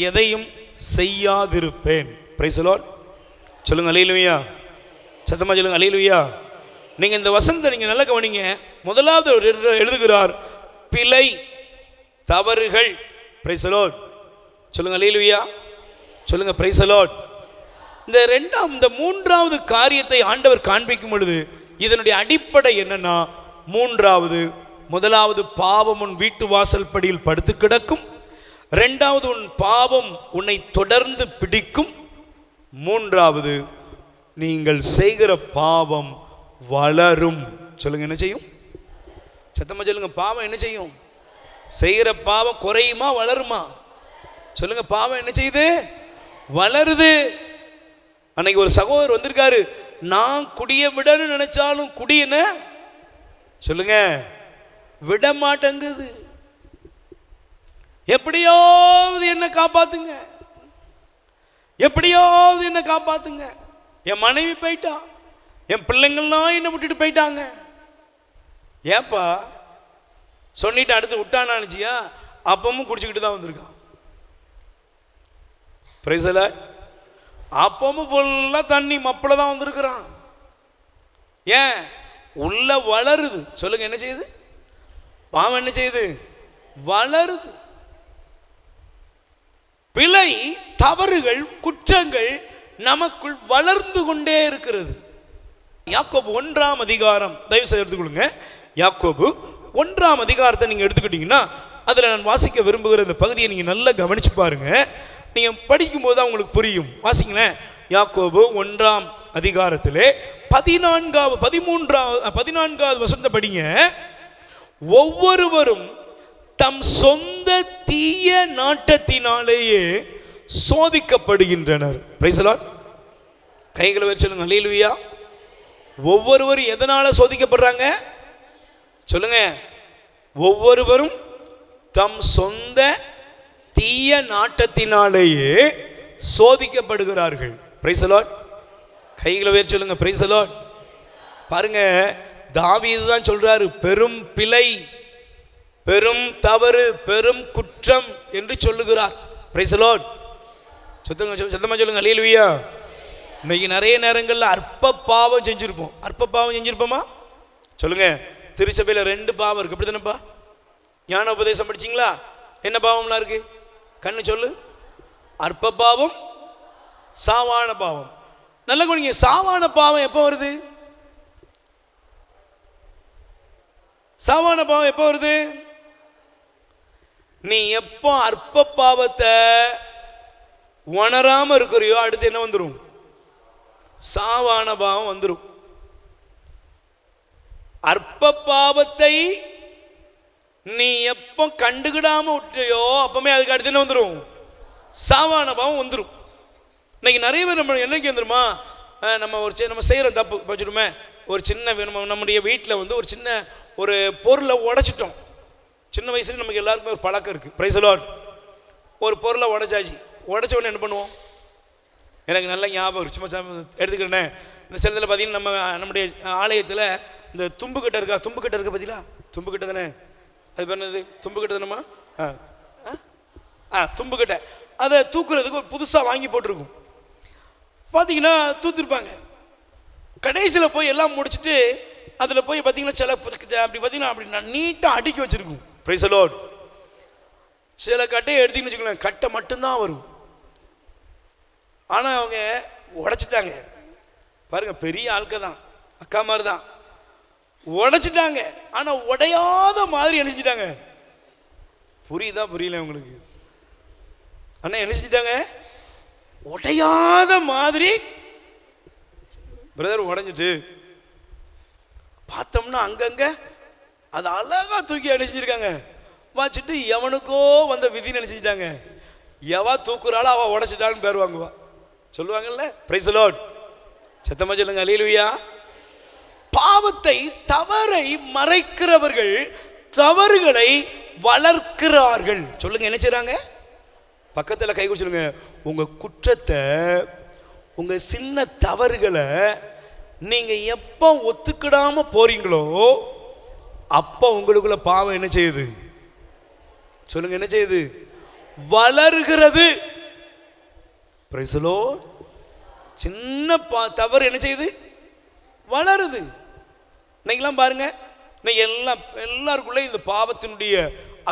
எதையும் செய்யாதிருப்பேன். Price the lord. சொல்லுங்க அல்லேலூயா. சத்தமா சொல்லுங்க அல்லேலூயா. நீங்க இந்த வசனத்தை நீங்க நல்லா கவனிங்க. முதலாவது எழுதுகிறார் பிழை, தவறுகள். Price the lord. சொல்லுங்க அல்லேலூயா. சொல்லுங்க பிரைஸ் தி லார்ட். இந்த மூன்றாவது காரியத்தை ஆண்டவர் காண்பிக்கும் பொழுது இதனுடைய அடிப்படை என்னன்னா, முதலாவது பாவம் உன் வீட்டு வாசல் படியில் படுத்து கிடக்கும், இரண்டாவது உன் பாவம் உன்னை தொடர்ந்து பிடிக்கும், மூன்றாவது நீங்கள் செய்கிற பாவம் வளரும். சொல்லுங்க என்ன செய்யும்? சத்தமா சொல்லுங்க. பாவம் என்ன செய்யும்? செய்கிற பாவம் குறையுமா வளருமா? சொல்லுங்க. பாவம் என்ன செய்யுது? வளருது. அன்னைக்கு ஒரு சகோதரர் வந்திருக்காரு, நான் குடிய விடன்னு நினைச்சாலும் குடி என்ன சொல்லுங்க விட மாட்டேங்குது, எப்படியாவது என்ன காப்பாத்துங்க, எப்படியாவது என்ன காப்பாத்துங்க. என் மனைவி போயிட்டா, என் பிள்ளைங்கள்லாம் என்ன விட்டுட்டு போயிட்டாங்க. ஏப்பா சொன்னிட்டு அடுத்து விட்டான்னு நினைச்சியா? அப்பமும் குடிச்சுக்கிட்டு தான் வந்திருக்கான். Price the Lord. அப்பமும் ஃபுல்லா தண்ணி மப்பிள தான் வந்திருக்கிறான். ஏன்? உள்ள வளருது. சொல்லுங்க என்ன செய்யுது? பாவம் என்ன செய்யுது? வளருது. பிழை, தவறுகள், குற்றங்கள் நமக்குள் வளர்ந்து கொண்டே இருக்கிறது. யாக்கோபு 1ஆம் அதிகாரம் தயவு செய்து எடுத்துக்கொள்ளுங்க. யாக்கோபு 1ஆம் அதிகாரத்தை நீங்க எடுத்துக்கிட்டீங்கன்னா அதுல நான் வாசிக்க விரும்புகிற இந்த பகுதியை நீங்க நல்லா கவனிச்சு பாருங்க. நீங்க படிக்கும்போது தான் உங்களுக்கு புரியும். வாசிங்களேன். யாக்கோபு 1ஆம் அதிகாரத்திலே 14வது வசனத்தை படிங்க. ஒவ்வொருவரும் தம் சொந்த தீய நாட்டத்தினாலேயே சோதிக்கப்படுகின்றனர். Price the Lord. கைகளை வச்சு சொல்லுங்க அல்லேலூயா. ஒவ்வொருவரும் எதனால சோதிக்கப்படுறாங்க? சொல்லுங்க. ஒவ்வொருவரும் தம் சொந்த தீய நாட்டத்தினாலேயே சோதிக்கப்படுகிறார்கள். Price the Lord. கைகளை வச்சு சொல்லுங்க பிரைஸ் தி லார்ட். பாருங்க, தாவீது தான் சொல்றாரு, பெரும் பிழை, பெரும் தவறு, பெரும் குற்றம் என்று சொல்லுகிறார். Price the Lord. சத்தமா சொல்லுங்க அல்லேலூயா. இன்னைக்கு நிறைய நேரங்களில் அற்ப பாவம் செஞ்சிருப்போம். அற்ப பாவம் செஞ்சிருப்போமா? சொல்லுங்க. திருச்சபையில் 2 பாவம் இருக்கு. அப்படி தானேப்பா? ஞான உபதேசம் படிச்சிங்களா? என்ன பாவம்லாம் இருக்கு? கண்ணு சொல்லு. அற்ப பாவம், சாவான பாவம். நல்ல குடிங்க. சாவான பாவம் எப்போ வருது? சாவான பாவம் எப்போ வருது? நீ எப்போ அற்ப பாவத்தை உணராம இருக்கிறியோ அடுத்து என்ன வந்துடும்? சாவான பாவம் வந்துடும். அற்ப பாவத்தை நீ எப்போ கண்டுகிடாம விட்டியோ அப்பமே அதுக்கு அடுத்து என்ன வந்துடும்? சாவான பாவம் வந்துடும். இன்னைக்கு நிறைய பேர் நம்ம என்னைக்கு வந்துருமா, நம்ம செய்கிற தப்பு வச்சுடுமே. ஒரு சின்ன நம்முடைய வீட்டில் ஒரு சின்ன ஒரு பொருளை உடைச்சிட்டோம். சின்ன வயசுல நமக்கு எல்லாருக்குமே ஒரு பழக்கம் இருக்குது. Price the Lord. ஒரு பொருளை உடைச்சாச்சு. உடைச்ச உடனே என்ன பண்ணுவோம்? எனக்கு நல்ல ஞாபகம் சும்மா எடுத்துக்கிட்டேன். இந்த சிலத்தில் பார்த்தீங்கன்னா நம்முடைய ஆலயத்தில் இந்த தும்புக்கட்டை இருக்கா? தும்புக்கட்டை இருக்கா பார்த்தீங்களா? தும்புக்கட்டை தானே அது பேர் என்னது? தும்புக்கட்டை தானேம்மா? தும்புக்கட்டை. அதை தூக்குறதுக்கு ஒரு புதுசாக வாங்கி போட்டிருக்கும். பார்த்தீங்கன்னா தூத்துருப்பாங்க. கடைசியில் போய் எல்லாம் முடிச்சுட்டு அதில் போய் பார்த்தீங்கன்னா சில அப்படி பார்த்தீங்கன்னா அப்படி நீட்டாக அடுக்கி வச்சுருக்கும். Price the Lord. சில கட்டையை எடுத்துக்கின்னு வச்சுக்கலாம், கட்டை மட்டும்தான் வரும். ஆனால் அவங்க உடைச்சிட்டாங்க. பாருங்க, பெரிய ஆட்க தான், அக்கா மாதிரி தான், உடைச்சிட்டாங்க. ஆனால் உடையாத மாதிரி என்ன செஞ்சிட்டாங்க? புரியுதா? புரியல உங்களுக்கு? அண்ணா என்ன செஞ்சிட்டாங்க? உடையாத மாதிரி. பிரதர் உடைஞ்சிட்டு பார்த்தோம்னா அங்கங்க அது அழகா தூக்கி அடிச்சிருக்காங்க வச்சுட்டு, எவனுக்கோ வந்த விதி நினைச்சிட்டாங்க. எவா தூக்குறாளோ அவ உடைச்சிட்டான்னு பேர் வாங்குவா. சொல்லுவாங்கல்ல. Price the Lord. சத்தமா சொல்லுங்க அல்லேலூயா. பாவத்தை, தவறை மறைக்கிறவர்கள் தவறுகளை வளர்க்கிறார்கள். சொல்லுங்க என்ன செய்றாங்க? பக்கத்தில் கை கொடுத்து சொல்லுங்க, உங்க குற்றத்தை உங்க சின்ன தவறுகளை நீங்க எப்போ ஒத்துக்கிடாம போறீங்களோ அப்போ உங்களுக்குள்ள பாவம் என்ன செய்யுது சொல்லுங்க, என்ன செய்யுது? வளருகிறது. Praise the lord. சின்ன தவறு என்ன செய்யுது? வளருது. இன்னைக்கெல்லாம் பாருங்க, இன்னைக்கு எல்லாருக்குள்ளே இந்த பாவத்தினுடைய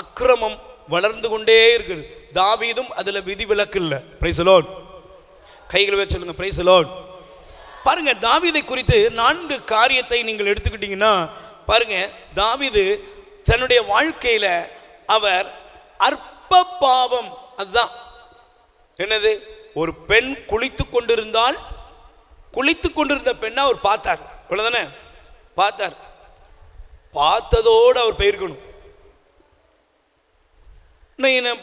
அக்கிரமம் வளர்ந்து கொண்டே இருக்குது. தாவீதும் அதுல விதிவிலக்கு இல்லை. Price the Lord. கைகளை வச்சு சொல்லுங்க, பிரைஸ் தி லார்ட். பாருங்க, தாவீதை குறித்து 4 காரியத்தை நீங்கள் எடுத்துக்கிட்டீங்கன்னா பாருங்க, தாவீது தன்னுடைய வாழ்க்கையில அவர் அற்ப பாவம், அதுதான் என்னது, ஒரு பெண் குளித்துக் கொண்டிருந்த பெண்ணை அவர் பார்த்தார். இவ்வளவுதானே பார்த்தார். பார்த்ததோடு அவர் போயிருக்கணும்.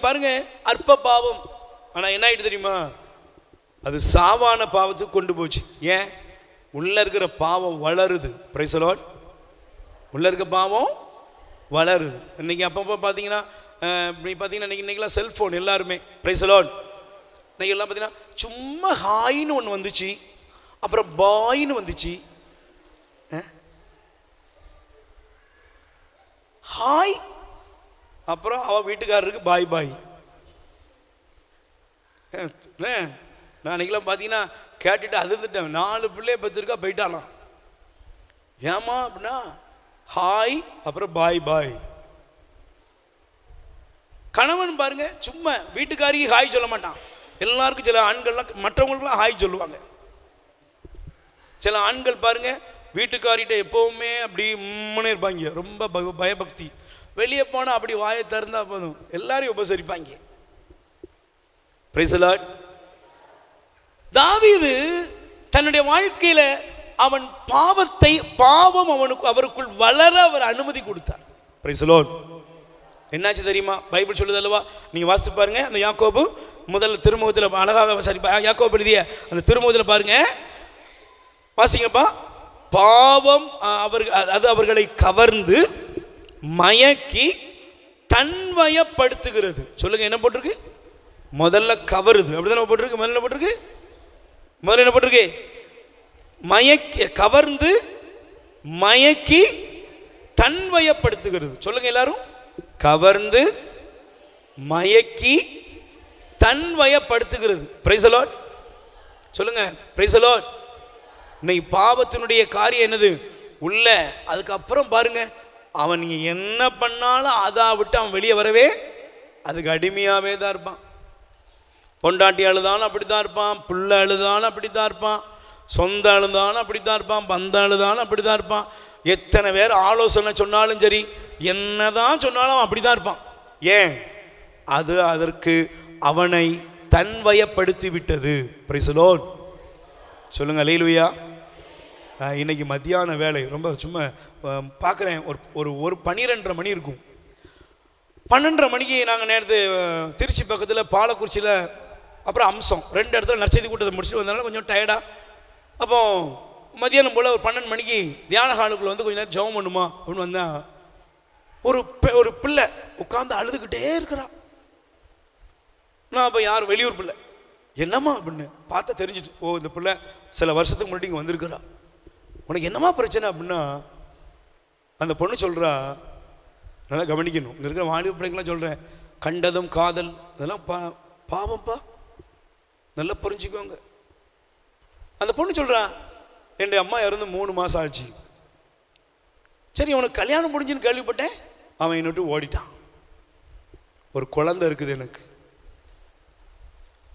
பாருங்க, அற்ப பாவம். ஆனா என்ன ஆயிட்டு தெரியுமா? அது சாவான பாவத்துக்கு கொண்டு போச்சு. ஏன்? உள்ள இருக்கிற பாவம் வளருது. Price the Lord. உள்ள இருக்க பாவம் வளருது. இன்னைக்கு அப்பப்போ பார்த்தீங்கன்னா இன்னைக்கெல்லாம் செல்ஃபோன் எல்லாருமே. Price the lord. இன்னைக்கு எல்லாம் பார்த்தீங்கன்னா சும்மா ஹாய்னு ஒன்று வந்துச்சு, அப்புறம் பாய்னு வந்துச்சு. ஹாய், அப்புறம் அவ வீட்டுக்காரருக்கு பாய் பாய். நான் அன்னைக்கெல்லாம் பார்த்தீங்கன்னா கேட்டுட்டு அதிர்ந்துட்டேன். 4 பிள்ளைய பத்திருக்கா போயிட்டாலாம். ஏமா அப்படின்னா ஹாய் அப்புறம் பாய் பாய். கணவன் பாருங்க, சும்மா வீட்டுக்காரிக்கு ஹாய் சொல்ல மாட்டான். எல்லாருக்கும் சில ஆண்கள்லாம் மற்றவங்களுக்குலாம் ஹாய் சொல்லுவாங்க. சில ஆண்கள் பாருங்க வீட்டுக்காரிட்ட எப்பவுமே அப்படி முன்னே இருப்பாங்க, ரொம்ப பயபக்தி. வெளியே போனால் அப்படி வாயை திறந்தா போதும், எல்லாரையும் உபசரிப்பாங்க. Price the Lord. தாவீது தன்னுடைய வாழ்க்கையில அவன் பாவம் அவருக்குள் வளர அவர் அனுமதி கொடுத்தார். Price the Lord. என்னாச்சு தெரியுமா? பைபிள் சொல்லுது அல்லவா, நீங்க வாசித்து பாருங்க. அந்த யாக்கோபு முதல் திருமுகத்தில் அழகாக யாக்கோபு எழுதிய அந்த திருமுகத்தில் பாருங்க, வாசிங்கப்பா. பாவம் அவர்களை கவர்ந்து மயக்கி தன்வயப்படுத்துகிறது. சொல்லுங்க, என்ன போட்டிருக்கு? முதல்ல கவருது, அப்படிதான் போட்டிருக்கு. முதல்ல போட்டிருக்கு, முதல்ல என்ன போட்டிருக்கு? மயக்கி, கவர்ந்து மயக்கி தன்வயப்படுத்துகிறது. சொல்லுங்க எல்லாரும், கவர்ந்து மயக்கி தன்வயப்படுத்துகிறது. Praise the lord. சொல்லுங்க, பிரைஸ் தி லார்ட். இன்னைக்கு பாவத்தினுடைய காரியம் என்னது? உள்ள. அதுக்கப்புறம் பாருங்க, அவன் நீங்க என்ன பண்ணாலும் அதை விட்டு அவன் வெளியே வரவே அதுக்கு அடிமையாவே தான் இருப்பான். பொண்டாட்டி அழுதாலும் அப்படித்தான் இருப்பான், புள்ள அழுதாலும் அப்படித்தான் இருப்பான், சொந்த அழுதாலும் அப்படித்தான் இருப்பான், பந்த அழுதாலும் அப்படித்தான் இருப்பான். எத்தனை பேர் ஆலோசனை சொன்னாலும் சரி, என்னதான் சொன்னாலும் அப்படிதான் இருப்பான். ஏன்? அது அதற்கு அவனை தன்வயப்படுத்தி விட்டது. Price the lord. சொல்லுங்க, அல்லேலூயா. இன்னைக்கு மத்தியான வேலை ரொம்ப சும்மா பார்க்குறேன். ஒரு 12:30 மணி இருக்கும். 12:30 மணிக்கு நாங்கள் நேரத்து திருச்சி பக்கத்தில் பாலக்குறிச்சியில் அப்புறம் அம்சம் 2 இடத்துல நற்செய்தி கூட்டத்தை முடிச்சுட்டு வந்தனால கொஞ்சம் டயர்டாக. அப்போ மதியானம் போல் ஒரு 12 மணிக்கு தியான ஹாலுக்குள்ளே வந்து கொஞ்சம் நேரம் ஜெபம் பண்ணுமா அப்படின்னு வந்தால் ஒரு பிள்ளை உட்காந்து அழுதுகிட்டே இருக்கிறான். நான் அப்போ யார் வெளியூர் பிள்ளை, என்னம்மா அப்படின்னு பார்த்தா தெரிஞ்சிட்டு, ஓ இந்த பிள்ளை சில வருஷத்துக்கு முன்னாடி இங்கே வந்திருக்கிறா, உனக்கு என்னம்மா பிரச்சனை அப்படின்னா அந்த பொண்ணு சொல்கிறா. நல்லா கவனிக்கணும், இங்கே இருக்கிற வாலிப பிள்ளைங்களாம் சொல்கிறேன், கண்டதும் காதல் அதெல்லாம் பாவம்ப்பா, நல்லா புரிஞ்சுக்கோங்க. அந்த பொண்ணு சொல்கிறா, என் அம்மா இறந்து 3 மாதம் ஆச்சு. சரி, உனக்கு கல்யாணம் முடிஞ்சுன்னு கேள்விப்பட்டேன், அவன் என்னை விட்டு ஓடிட்டான். ஒரு குழந்தை இருக்குது எனக்கு.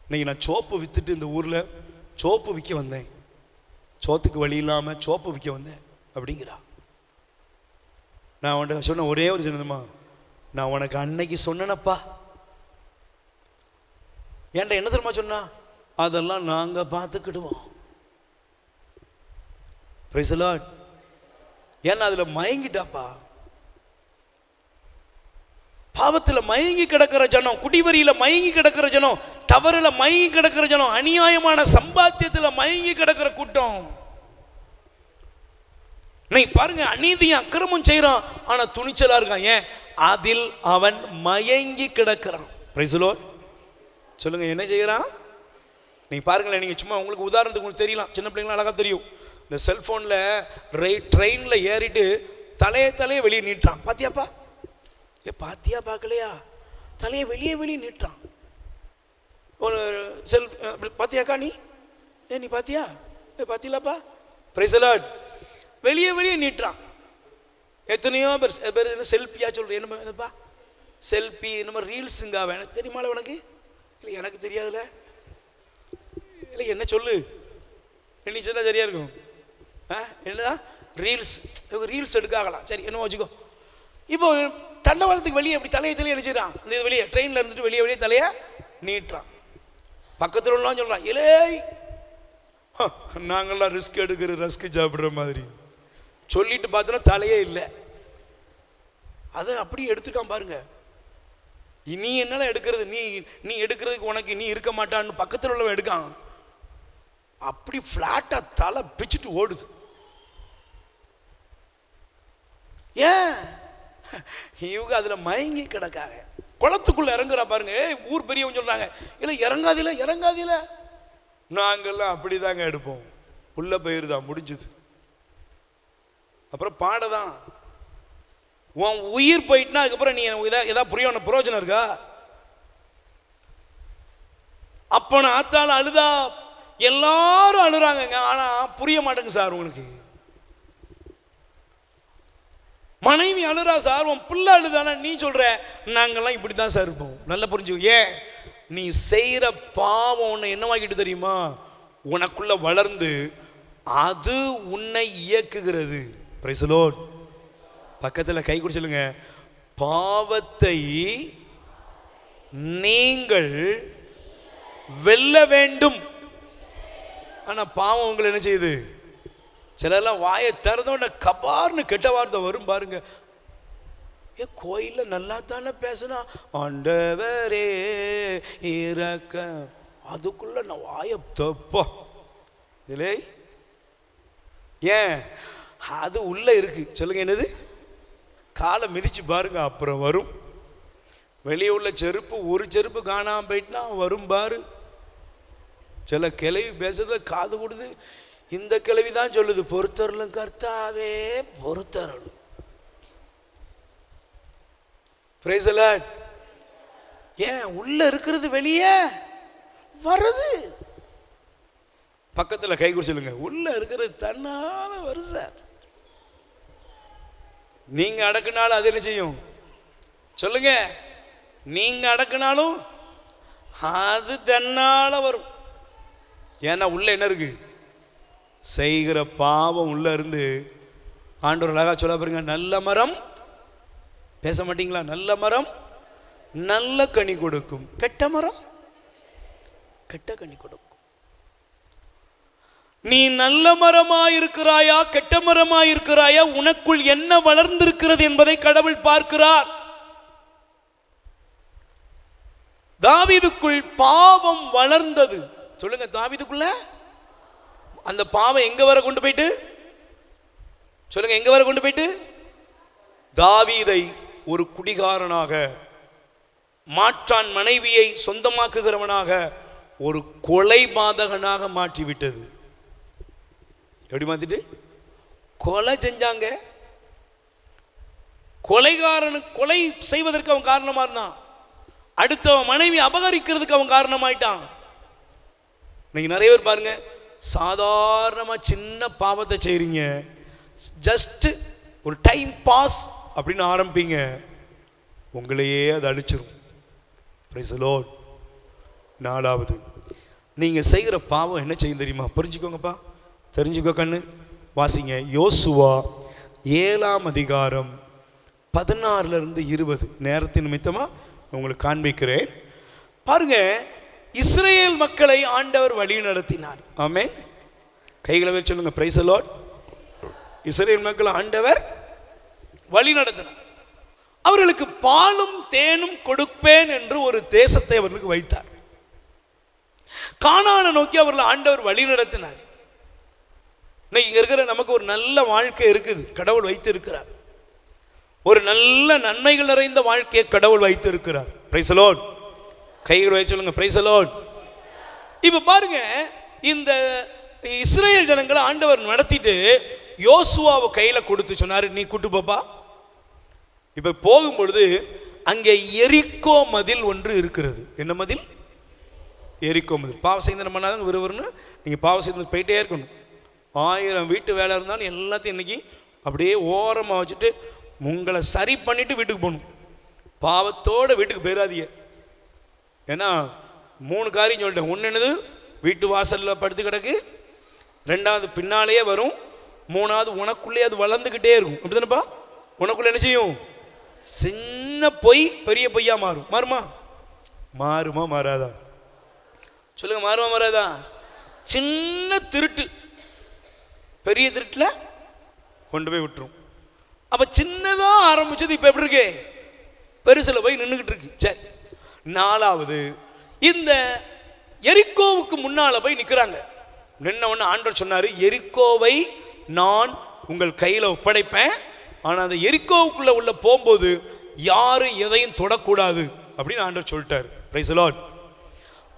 இன்னைக்கு நான் சோப்பு விற்றுட்டு இந்த ஊரில் சோப்பு விற்க வந்தேன், சோத்துக்கு வழி இல்லாமல் சோப்பு விற்க வந்தேன் அப்படிங்கிறா. நான் அவன்கிட்ட சொன்ன ஒரே ஒரு சின்னதுமா, நான் உனக்கு அன்னைக்கு சொன்னேனப்பா. ஏன்டா என்ன தெரியுமா சொன்னா? அதெல்லாம் நாங்கள் பார்த்துக்கிடுவோம். Price the Lord. ஏன்னா அதில் மயங்கிட்டாப்பா. பாவத்தில் மயங்கி கிடக்கிற ஜனம், குடிவரியில் மயங்கி கிடக்கிற ஜனம், தவறுல மயங்கி கிடக்கிற ஜனம், அநியாயமான சம்பாத்தியத்தில் மயங்கி கிடக்கிற கூட்டம். நீங்க பாருங்க, அநீதியும் அக்கிரமும் செய்யறான், ஆனா துணிச்சலா இருக்கான். ஏன்? அதில் அவன் மயங்கி கிடக்கிறான். Praise the lord. சொல்லுங்க, என்ன செய்யறான்? நீங்கள் பாருங்களேன், நீங்கள் சும்மா உங்களுக்கு உதாரணத்துக்கு உங்களுக்கு தெரியலாம், சின்ன பிள்ளைங்களாம் அழகாக தெரியும். இந்த செல்ஃபோனில் ட்ரெயினில் ஏறிட்டு தலையை வெளியே நீட்டுறான். பாத்தியாப்பா? பாத்தியா? பார்க்கலையா? தலையை வெளியே நீட்டுறான். ஒரு பாத்தியாக்கா நீ? நீ பாத்தியா? பாத்தியலாப்பா? Praise the lord. வெளியே நீட்டுறான். எத்தனையோ பேர் என்ன செல்ஃபியா சொல்கிறேன், என்னப்பா செல்ஃபி, என்னமோ ரீல்ஸுங்க. எனக்கு தெரியுமால உனக்கு? இல்லை எனக்கு தெரியாதுல்ல. இல்லை என்ன சொல்லு, நீ சொன்னால் சரியா இருக்கும். என்னதான் ரீல்ஸ் எடுக்காகலாம், சரி என்னமோ வச்சுக்கோ. இப்போ தண்டவாளத்துக்கு வெளியே அப்படி தலையை நினைச்சிடறான். இந்த வெளியே ட்ரெயினில் இருந்துட்டு வெளியே தலையை நீட்டுறான். பக்கத்தில் உள்ளலாம் சொல்கிறான், இலே நாங்கள்லாம் ரஸ்க்கு சாப்பிட்ற மாதிரி சொல்லிட்டு பார்த்தோன்னா தலையே இல்லை. அதை அப்படியே எடுத்துக்கான் பாருங்க. நீ என்னால எடுக்கிறது, நீ எடுக்கிறதுக்கு உனக்கு நீ இருக்க மாட்டான்னு பக்கத்தில் உள்ளவன் எடுக்கான். அப்படி ஃப்ளாட்டா தலை பிச்சுட்டு ஓடுது. ஏன்? இவங்க அதுல மயங்கி கிடக்காங்க. குளத்துக்குள்ள இறங்குறா பாருங்க. ஊர் பெரியவங்க சொல்றாங்க, இல்லை இறங்காதில. நாங்கெல்லாம் அப்படிதாங்க எடுப்போம். உள்ள போயிருதான் முடிஞ்சது. அப்புறம் பாடதான். உன் உயிர் போயிட்டுனா அதுக்கப்புறம் நீ ஏதாவது பிரயோஜனம் இருக்கா? அப்ப நான் ஆத்தால அழுதா எல்லாரும் அழுறாங்க. ஆனா புரிய மாட்டேங்க சார் உங்களுக்கு. மனைவி அழுறா சார், உன் பிள்ளை அழுதானா நீ சொல்ற நாங்கெல்லாம் இப்படிதான் சார் இருப்போம். நல்லா புரிஞ்சுக்கோ. ஏன்? நீ செய்யற பாவம் உன்னை என்னவாக்கிட்டு தெரியுமா? உனக்குள்ள வளர்ந்து அது உன்னை இயக்குகிறது. Price the Lord. பக்கத்தில் கை கொடுத்து சொல்லுங்க, பாவத்தை நீங்கள் வெல்ல வேண்டும். ஆனா பாவம் உங்களை என்ன செய்யுது? சிலர்லாம் வாயை திறந்தோட கபார்னு கெட்ட வார்த்தை வரும் பாருங்க. கோயிலில் நல்லா தானே பேசுனா, ஆண்டவரே இறக்க, அதுக்குள்ள நான் வாயை தப்பா இல்லை. ஏன்? அது உள்ள இருக்கு. சொல்லுங்க என்னது? காலை மிதிச்சு பாருங்க, அப்புறம் வரும். வெளியே உள்ள செருப்பு, ஒரு செருப்பு காணாமல் போயிட்டுனா வரும் பாரு. சில கிளவி பேசுறத காது கொடுத்து இந்த கிளவி தான் சொல்லுது, பொறுத்தருளும் கர்த்தாவே பொறுத்தருளும். Praise the lord. ஏன்? உள்ள இருக்கிறது வெளியே வருது. பக்கத்தில் கை கொடுத்து சொல்லுங்க, உள்ள இருக்கிறது தன்னால வருது சார். நீங்க அடக்குனாலும் அது என்ன செய்யும்? சொல்லுங்க. நீங்க அடக்குனாலும் அது தன்னால வரும். ஏன்னா உள்ள என்ன இருக்கு? செய்கிற பாவம் உள்ள இருந்து. ஆண்டவர் அழகா சொல்ல பாருங்க, நல்ல மரம், பேச மாட்டீங்களா? நல்ல மரம் நல்ல கனி கொடுக்கும், கெட்ட மரம் கெட்ட கனி கொடுக்கும். நீ நல்ல மரமாயிருக்கிறாயா கெட்ட மரமாயிருக்கிறாயா? உனக்குள் என்ன வளர்ந்திருக்கிறது என்பதை கடவுள் பார்க்கிறார். தாவீதுக்குள் பாவம் வளர்ந்தது. சொல்லுங்க, தாவீதுக்குள்ள அந்த பாவம் எங்க வர கொண்டு போயிட்டு? சொல்லுங்க, எங்க வர கொண்டு போயிட்டு? தாவீதை ஒரு குடிகாரனாக, மாற்றான் மனைவியை சொந்தமாக்குகிறவனாக, ஒரு கொலைபாதகனாக மாற்றிவிட்டது. எப்படி மாத்திட்டு? கொலை செஞ்சாங்க. கொலை செய்வதற்கு அவன் காரணமா இருந்தான். அடுத்தவன் மனைவி அபகரிக்கிறதுக்கு அவன் காரணமாயிட்டான். இன்னைக்கு நிறைய பேர் பாருங்க, சாதாரணமா சின்ன பாவத்தை செய்றீங்க, ஜஸ்ட் ஒரு டைம் பாஸ் அப்படின்னு ஆரம்பிப்பீங்க, உங்களையே அது அழிச்சிரும். Price the Lord. நாலாவது, நீங்க செய்கிற பாவம் என்ன செய்யும் தெரியுமா? புரிஞ்சுக்கோங்கப்பா, தெரிஞ்சுக்கோ கண்ணு. வாசிங்க யோசுவா 7ஆம் அதிகாரம் 16 to 20. நேரத்தின் நிமித்தமா உங்களுக்கு காண்பிக்கிறேன். பாருங்க, இஸ்ரேல் மக்களை ஆண்டவர் வழி நடத்தினார். ஆமென். கைகளை வச்சு சொல்லுங்க, பிரைஸ் தி லார்ட். இஸ்ரேல் மக்களை ஆண்டவர் வழி நடத்தினார். அவர்களுக்கு பாலும் தேனும் கொடுப்பேன் என்று ஒரு தேசத்தை அவர்களுக்கு வைத்தார். கானானை நோக்கி அவர்களை ஆண்டவர் வழி நடத்தினார். இன்னைக்கு இங்க இருக்கிற நமக்கு ஒரு நல்ல வாழ்க்கை இருக்குது, கடவுள் வைத்து இருக்கிறார். ஒரு நல்ல நன்மைகள் நிறைந்த வாழ்க்கையை கடவுள் வைத்து இருக்கிறார். Price the Lord. கைகளை வச்சு சொல்லுங்க, பிரைஸ் தி லார்ட். இப்ப பாருங்க, இந்த இஸ்ரேல் ஜனங்களை ஆண்டவர் நடத்திட்டு யோசுவாவை கையில கொடுத்து சொன்னாரு, நீ கூட்டு போப்பா. இப்ப போகும்பொழுது அங்கே எரிக்கோ மதில் ஒன்று இருக்கிறது. என்ன மதில்? எரிக்கோ மதில். பாவ செய்தனம் பண்ணாதவங்க விறுவிறுன்னு நீங்க பாவ செய்தனம் போயிட்டே இருக்கணும். 1000 வீட்டு வேலை இருந்தாலும் எல்லாத்தையும் இன்னைக்கு அப்படியே ஓரமாக வச்சுட்டு உங்களை சரி பண்ணிட்டு வீட்டுக்கு போகணும். பாவத்தோட வீட்டுக்கு போயிடாதீங்க. ஏன்னா 3 காரியம் சொல்லிட்டேன். ஒன்று என்னது? வீட்டு வாசலில் படுத்து கிடக்கு. 2வது பின்னாலேயே வரும். 3வது உனக்குள்ளே அது வளர்ந்துக்கிட்டே இருக்கும். அப்படி தானேப்பா? உனக்குள்ளே என்ன செய்யும்? சின்ன பொய் பெரிய பொய்யா மாறும். மாறுமா? மாறுமா மாறாதா? சொல்லுங்க, மாறுமா மாறாதா? சின்ன திருட்டு பெரிய திருட்டில் கொண்டு போய் விட்டுரும். அப்போ சின்னதாக ஆரம்பிச்சது இப்போ எப்படி இருக்கு? பெருசில் போய் நின்றுக்கிட்டு இருக்கு. சரி, 4வது இந்த எரிக்கோவுக்கு முன்னால் போய் நிற்கிறாங்க. நின்ன உடனே ஆண்டவர் சொன்னார், எரிக்கோவை நான் உங்கள் கையில் ஒப்படைப்பேன். ஆனால் அந்த எரிக்கோவுக்குள்ளே உள்ள போகும்போது யாரும் எதையும் தொடக்கூடாது அப்படின்னு ஆண்டவர் சொல்லிட்டார். Price the Lord.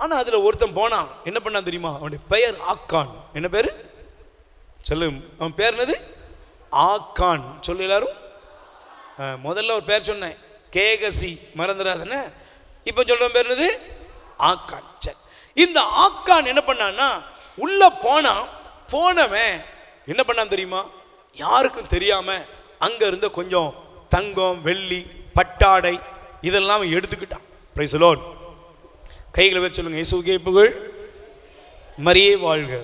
ஆனால் அதில் ஒருத்தன் போனான். என்ன பண்ணான் தெரியுமா? அவனுடைய பெயர் ஆக்கான். என்ன பேர்? சொல்லு, அவன் பேர் என்னது? ஆக்கான். சொல்லு எல்லாரும். முதல்ல ஒரு பேர் சொன்னேன், கேகசி, மறந்துடாதானே. இப்போ சொல்கிற பேர் என்னது? ஆக்கான். சரி, இந்த ஆக்கான் என்ன பண்ணான்னா உள்ள போனவன் என்ன பண்ணான் தெரியுமா? யாருக்கும் தெரியாம அங்க இருந்த கொஞ்சம் தங்கம், வெள்ளி, பட்டாடை இதெல்லாம் எடுத்துக்கிட்டான். Price the Lord. கைகளை வச்சு சொல்லுங்க, இயேசுவே புகழ், மரியே வாழ்க.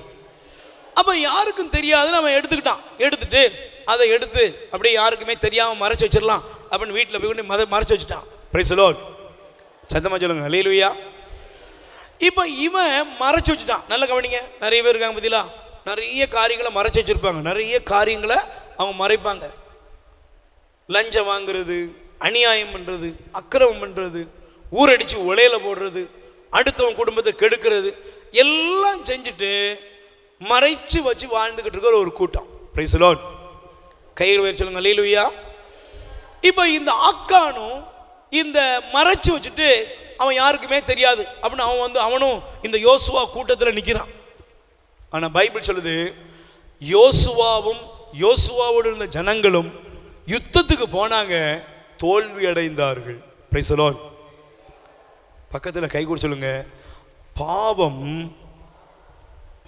அப்ப யாருக்கும் தெரியாதுன்னு அவன் எடுத்துக்கிட்டான். எடுத்துட்டு அதை எடுத்து அப்படியே யாருக்குமே தெரியாம மறைச்சு வச்சிடலாம் அப்படின்னு வீட்டில் போய் கொண்டு மறைச்சு வச்சுட்டான். Price the Lord. சத்தமா சொல்லுங்க, அல்லேலூயா. இப்போ இவன் மறைச்சு வச்சுட்டான். நல்ல கவனிங்க, நிறைய பேர் இருக்காங்க பார்த்தீங்களா, நிறைய காரியங்களை மறைச்சு வச்சிருப்பாங்க. நிறைய காரியங்களை அவங்க மறைப்பாங்க. லஞ்சம் வாங்குறது, அநியாயம் பண்ணுறது, அக்கிரமம் பண்ணுறது, ஊரடிச்சு உலையில போடுறது, அடுத்தவன் குடும்பத்தை கெடுக்கிறது எல்லாம் செஞ்சுட்டு மறைச்சு வச்சு வாழ்ந்துக்கிட்டு இருக்கிற ஒரு கூட்டம். Price the Lord. கையில் வச்சு சொல்லுங்க, அல்லேலூயா. இப்போ இந்த ஆக்கானும் இந்த மறைச்சு வச்சுட்டு அவன் யாருக்குமே தெரியாது அப்படின்னு அவனும் இந்த யோசுவா கூட்டத்தில் நிற்கிறான். ஆனால் பைபிள் சொல்லுது, யோசுவாவோடு இருந்த ஜனங்களும் யுத்தத்துக்கு போனாங்க, தோல்வி அடைந்தார்கள். Price the Lord. பக்கத்தில் கை கூட சொல்லுங்க,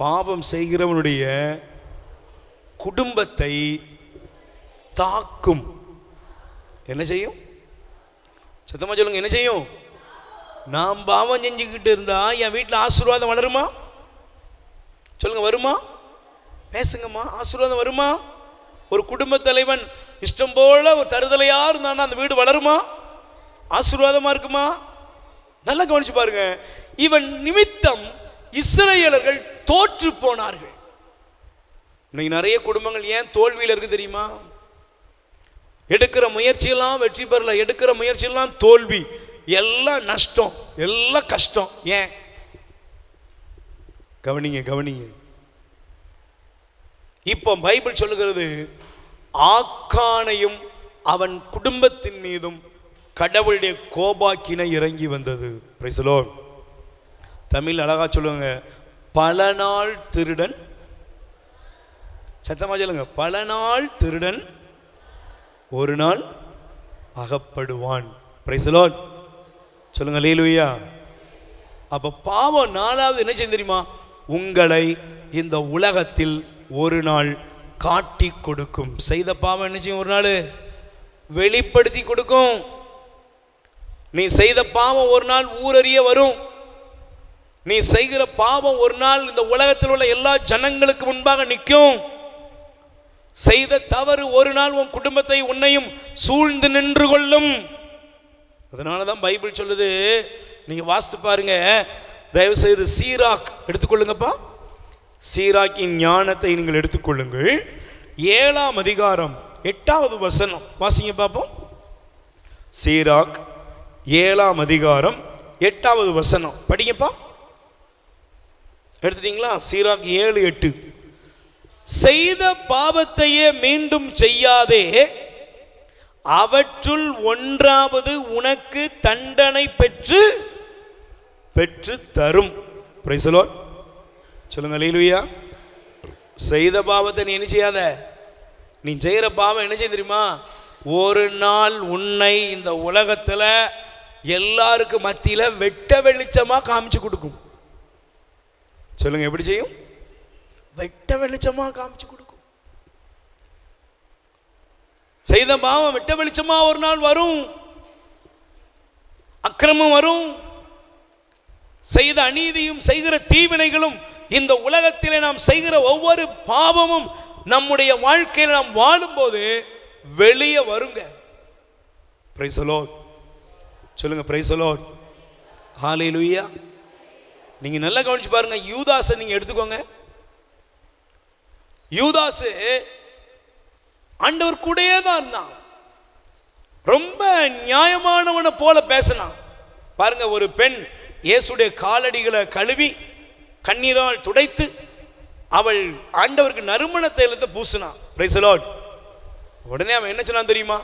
பாவம் செய்கிறவனுடைய குடும்பத்தை தாக்கும். என்ன செய்யும்? சத்தமா சொல்லுங்க, என்ன செய்யும்? நாம் பாவம் செஞ்சுக்கிட்டு இருந்தா என் வீட்டில் ஆசீர்வாதம் வளருமா? சொல்லுங்க, வருமா? பேசுங்கம்மா. ஆசீர்வாதம் வருமா? ஒரு குடும்ப தலைவன் இஷ்டம் போல ஒரு தருதலையா இருந்தான்னா அந்த வீடு வளருமா? ஆசீர்வாதமா இருக்குமா? நல்லா கவனிச்சு பாருங்க. இவன் நிமித்தம் இஸ்ரவேலர்கள் தோற்று போனார்கள். இன்னைக்கு நிறைய குடும்பங்கள் ஏன் தோல்வியில் இருக்கு தெரியுமா? எடுக்கிற முயற்சியெல்லாம் வெற்றி பெறல, எடுக்கிற முயற்சியெல்லாம் தோல்வி, எல்லாம் நஷ்டம், எல்லாம் கஷ்டம். ஏன்? கவனிங்க. இப்போ பைபிள் சொல்லுகிறது, ஆக்கானையும் அவன் குடும்பத்தின் மீதும் கடவுளுடைய கோபாக்கினை இறங்கி வந்தது. Price the Lord. தமிழ் அழகா சொல்லுங்க, பல நாள் திருடன். சத்தமா சொல்லுங்க, பல நாள் திருடன் ஒரு நாள் அகப்படுவான். Price the lord. சொல்லுங்க, அல்லேலூயா. அப்ப பாவம் 4வது என்ன செய்யும் தெரியுமா? உங்களை இந்த உலகத்தில் ஒரு நாள் காட்டி கொடுக்கும். செய்த பாவம் என்ன செய்யும்? ஒரு நாள் வெளிப்படுத்தி கொடுக்கும். நீ செய்த பாவம் ஒரு நாள் ஊரறிய வரும். நீ செய்கிற பாவம் ஒரு நாள் இந்த உலகத்தில் உள்ள எல்லா ஜனங்களுக்கு முன்பாக நிற்கும். செய்த தவறு ஒரு நாள் உன் குடும்பத்தை உன்னையும் சூழ்ந்து நின்று கொள்ளும். அதனாலதான் பைபிள் சொல்லுது, நீங்க வாசித்து பாருங்க. தயவு செய்து சீராக் எடுத்துக்கொள்ளுங்கப்பா. சீராக்கின் ஞானத்தை நீங்கள் எடுத்துக்கொள்ளுங்கள். 7ஆம் அதிகாரம் 8வது வசனம் வாசிங்க பார்ப்போம். சீராக் 7ஆம் அதிகாரம் 8வது வசனம் படிங்கப்பா. எடுத்துட்டீங்களா? சீராக் 7:8. செய்த பாவத்தையே மீண்டும் செய்யாதே, அவற்றுள் ஒன்றாவது உனக்கு தண்டனை பெற்று தரும். Price the lord. சொல்லுங்க அல்லேலூயா. செய்த பாவத்தை நீ என்ன செய்யாத, நீ செய்கிற பாவம் என்ன செய்ய தெரியுமா, ஒரு நாள் உன்னை இந்த உலகத்தில் எல்லாருக்கும் மத்தியில் வெட்ட வெளிச்சமாக காமிச்சு கொடுக்கும். சொல்லுங்க, எப்படி செய்யும்? வெட்ட வெளிச்சமாக காமிச்சு கொடுக்கும். செய்த பாவம் வெட்ட வெளிச்சமா ஒரு நாள் வரும். அக்கிரமம் வரும். செய்த அநீதியும் செய்கிற தீவினைகளும் இந்த உலகத்திலே நாம் செய்கிற ஒவ்வொரு பாவமும் நம்முடைய வாழ்க்கையில் நாம் வாழும்போது வெளியே வருங்க. Price the lord. சொல்லுங்க பிரைஸ் தி லார்ட். ஹல்லேலூயா. நீங்க நல்லா கவனிச்சு பாருங்க. யூதாஸை நீங்க எடுத்துக்கோங்க. யூதாஸ் ஆண்டவர் கூடயே தான் இருந்தான். ரொம்ப நியாயமானவனை போல பேசினான். பாருங்க, ஒரு பெண் இயேசுடைய காலடிகளை கழுவி கண்ணீரால் துடைத்து அவள் ஆண்டவருக்கு நறுமண தைலத்தை பூசினான். Price the Lord. உடனே அவன் என்ன சொன்னான் தெரியுமா?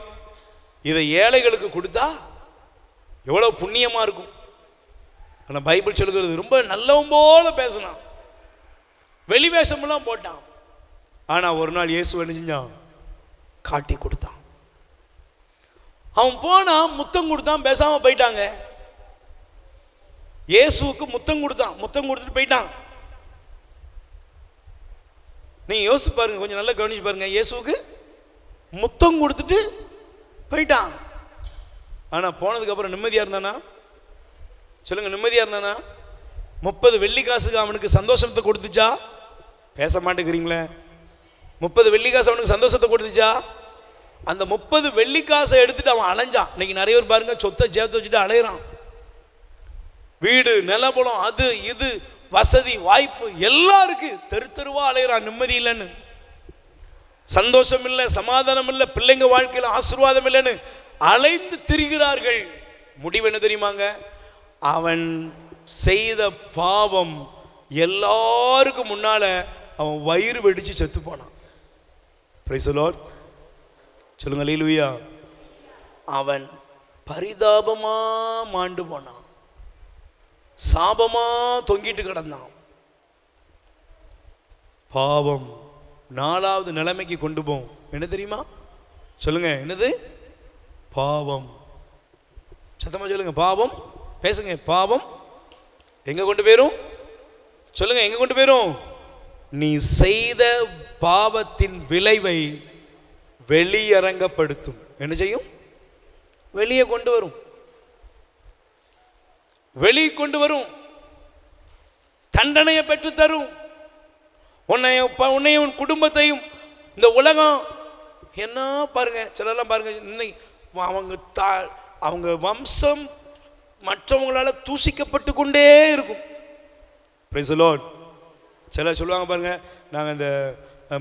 இதை ஏழைகளுக்கு கொடுத்தா எவ்வளவு புண்ணியமா இருக்கும். ஆனால் பைபிள் சொல்லுகிறது ரொம்ப நல்லவன் போல பேசினான், வெளிவேஷமெல்லாம் போட்டான். ஆனால் ஒரு நாள் இயேசு என்ன செஞ்சான்? காட்டி கொடுத்தான். அவன் போனான், முத்தம் கொடுத்தான், பேசாம போயிட்டாங்க. இயேசுவுக்கு முத்தம் கொடுத்தான், முத்தம் கொடுத்துட்டு போயிட்டான். நீங்க யோசிச்சு பாருங்க, கொஞ்சம் நல்லா கவனிச்சு பாருங்க. இயேசுவுக்கு முத்தம் கொடுத்துட்டு போயிட்டான். ஆனா போனதுக்கு அப்புறம் நிம்மதியா இருந்தானா? சொல்லுங்க, நிம்மதியா இருந்தானா? 30 வெள்ளிக்காசுக்கு அவனுக்கு சந்தோஷத்தை கொடுத்துச்சா? பேச மாட்டேங்கிறீங்களே. 30 வெள்ளிக்காசு அவனுக்கு சந்தோஷத்தை கொடுத்துச்சா? அந்த 30 வெள்ளிக்காசை எடுத்துட்டு அவன் அலைஞ்சான். இன்னைக்கு நிறைய பேர் பாருங்க, சொத்தை சேர்த்து வச்சுட்டு அலையிறான். வீடு, நிலபலம், அது இது, வசதி வாய்ப்பு எல்லாம் இருக்கு, தெரு தெருவா அலையிறான். நிம்மதி இல்லைன்னு, சந்தோஷம் இல்லை, சமாதானம் இல்லை, பிள்ளைங்க வாழ்க்கையில் ஆசீர்வாதம் இல்லைன்னு அலைந்து திரிகிறார்கள். முடிவு என்ன தெரியுமாங்க? அவன் செய்த பாவம் எல்லாருக்கும் முன்னால அவன் வயிறு வெடிச்சு செத்து போனான். Price the lord. சொல்லுங்க அல்லேலூயா. அவன் பரிதாபமா மாண்டு போனான், சாபமா தொங்கிட்டு கிடந்தான். பாவம் 4வது நிலைமைக்கு கொண்டு போகும். என்ன தெரியுமா? சொல்லுங்க, என்னது? பாவம். சத்தமா சொல்லுங்க, பாவம். பேசுங்க. பாவம் எங்க கொண்டு போயிரும்? சொல்லுங்க, எங்க கொண்டு போயிரும்? நீ செய்த பாவத்தின் விளைவை வெளியரங்கப்படுத்தும். என்ன செய்யும்? வெளியே கொண்டு வரும். வெளியே கொண்டு வரும். தண்டனையை பெற்று தரும். உன்னையும் உன் குடும்பத்தையும். இந்த உலகம் என்ன பாருங்க, சிலர்லாம் பாருங்க, இன்னைக்கு அவங்க வம்சம் மற்றவங்களால தூசிக்கப்பட்டு கொண்டே இருக்கும். Price the Lord. சிலர் சொல்லுவாங்க பாருங்க, நாங்கள் இந்த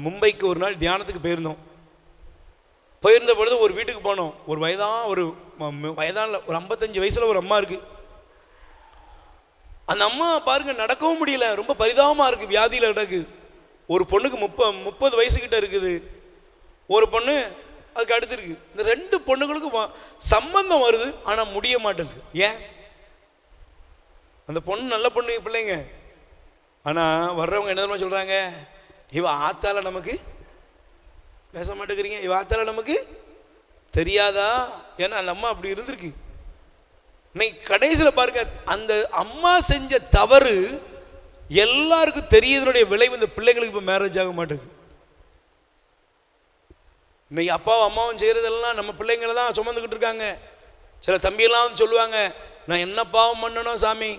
மும்பைக்கு ஒரு நாள் தியானத்துக்கு போயிருந்த பொழுது ஒரு வீட்டுக்கு போனோம். ஒரு வயதான ஒரு 55 வயசுல ஒரு அம்மா இருக்கு. அந்த அம்மா பாருங்க, நடக்கவும் முடியல, ரொம்ப பரிதாபமா இருக்கு, வியாதியில கிடக்கு. ஒரு பொண்ணுக்கு 30 வயசுகிட்ட இருக்குது, ஒரு பொண்ணு அதுக்கு அடுத்து இருக்கு. இந்த 2 பொண்ணுகளுக்கு சம்பந்தம் வருது, ஆனா முடிய மாட்டேங்குது. ஏன்? அந்த பொண்ணு நல்ல பொண்ணு, பிள்ளைங்க. ஆனா வர்றவங்க என்ன சொல்றாங்க? இவ ஆத்தால நமக்கு பேச மாட்டேங்கிறீங்க, இவ ஆத்தால நமக்கு தெரியாதா? ஏன்னா அந்த அம்மா அப்படி இருந்திருக்கு. இன்னைக்கு கடைசியில் பாருங்க, அந்த அம்மா செஞ்ச தவறு எல்லாருக்கும் தெரியுதனுடைய விளைவு இந்த பிள்ளைங்களுக்கு இப்போ மேரேஜ் ஆக மாட்டேங்குது. இன்னைக்கு அப்பாவும் அம்மாவும் செய்கிறதெல்லாம் நம்ம பிள்ளைங்களை தான் சுமந்துக்கிட்டு இருக்காங்க. சில தம்பியெல்லாம் சொல்லுவாங்க, நான் என்ன பாவம் பண்ணணும் சாமி,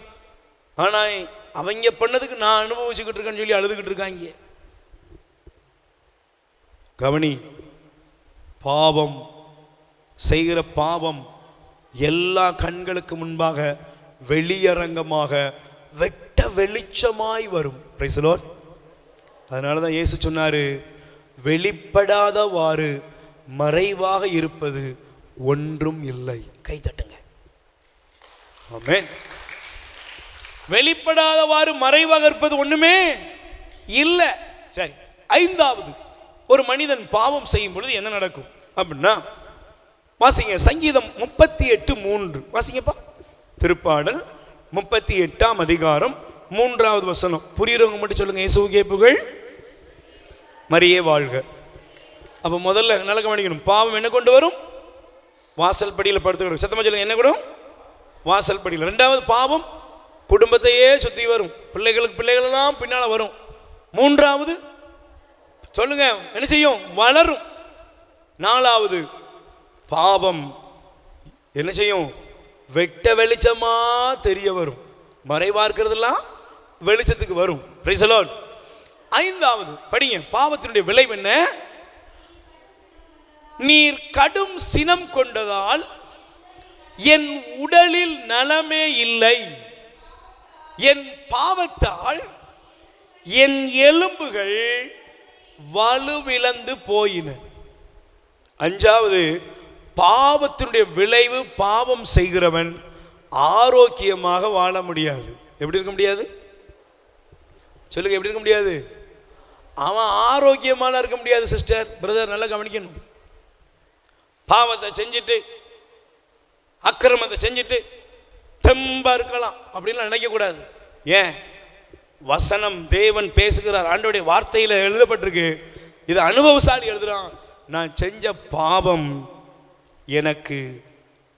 ஆனால் அவங்க பண்ணதுக்கு நான் அனுபவிச்சுக்கிட்டு இருக்கேன்னு சொல்லி அழுதுகிட்டு இருக்காங்க. கவனி, பாவம் செய்கிற பாவம் எல்லா கண்களுக்கு முன்பாக வெளியரங்கமாக வெட்ட வெளிச்சமாய் வரும். Price the Lord. அதனால தான் இயேசு சொன்னாரு, வெளிப்படாதவாறு மறைவாக இருப்பது ஒன்றும் இல்லை. கை தட்டுங்க. ஆமென். வெளிப்படாதவாறு மறைவாக இருப்பது ஒண்ணுமே இல்லை. சரி, 5வது, ஒரு மனிதன் பாவம் செய்யும் பொழுது என்ன நடக்கும் அப்படின்னா, வாசிங்க சங்கீதம் 38:3. வாசிங்கப்பா. திருப்பாடல் 38ஆம் அதிகாரம் 3வது வசனம் புரியுறவங்க மட்டும் சொல்லுங்க. இயேசுவுக்கே புகழ், மரியே வாழ்க. அப்போ முதல்ல நல்ல கவனிக்கணும். பாவம் என்ன கொண்டு வரும்? வாசல் படியில் படுத்துக்கணும். சத்தமாக சொல்லுங்க, என்ன கூட வாசல் படியில். 2வது பாவம் குடும்பத்தையே சுற்றி வரும், பிள்ளைகளெல்லாம் பின்னால் வரும். 3வது சொல்லுங்க என்ன செய்யும்? வளரும். 4வது பாவம் என்ன செய்யும்? வெட்ட வெளிச்சமா தெரிய வரும், மறைவா இருக்கிறதெல்லாம் வெளிச்சத்துக்கு வரும். Price the Lord. 5வது படிங்க, பாவத்தினுடைய விளைவு என்ன? நீர் கடும் சினம் கொண்டதால் என் உடலில் நலமே இல்லை, என் பாவத்தால் என் எலும்புகள் வலுவிழந்து போயின. 5வது பாவத்தினுடைய விளைவு, பாவம் செய்கிறவன் ஆரோக்கியமாக வாழ முடியாது. எப்படி இருக்க முடியாது? சொல்லுங்க, எப்படி இருக்க முடியாது? அவன் ஆரோக்கியமாக இருக்க முடியாது. சிஸ்டர், பிரதர், நல்லா கவனிக்கணும். பாவத்தை செஞ்சுட்டு, அக்கிரமத்தை செஞ்சுட்டு தெம்பா இருக்கலாம் அப்படின்லாம் நினைக்கக்கூடாது. ஏன்? வசனம் தேவன் பேசுகிறார், ஆண்டவருடைய வார்த்தையில் எழுதப்பட்டிருக்கு. இது அனுபவசாலி எழுதுறான். நான் செஞ்ச பாவம் எனக்கு,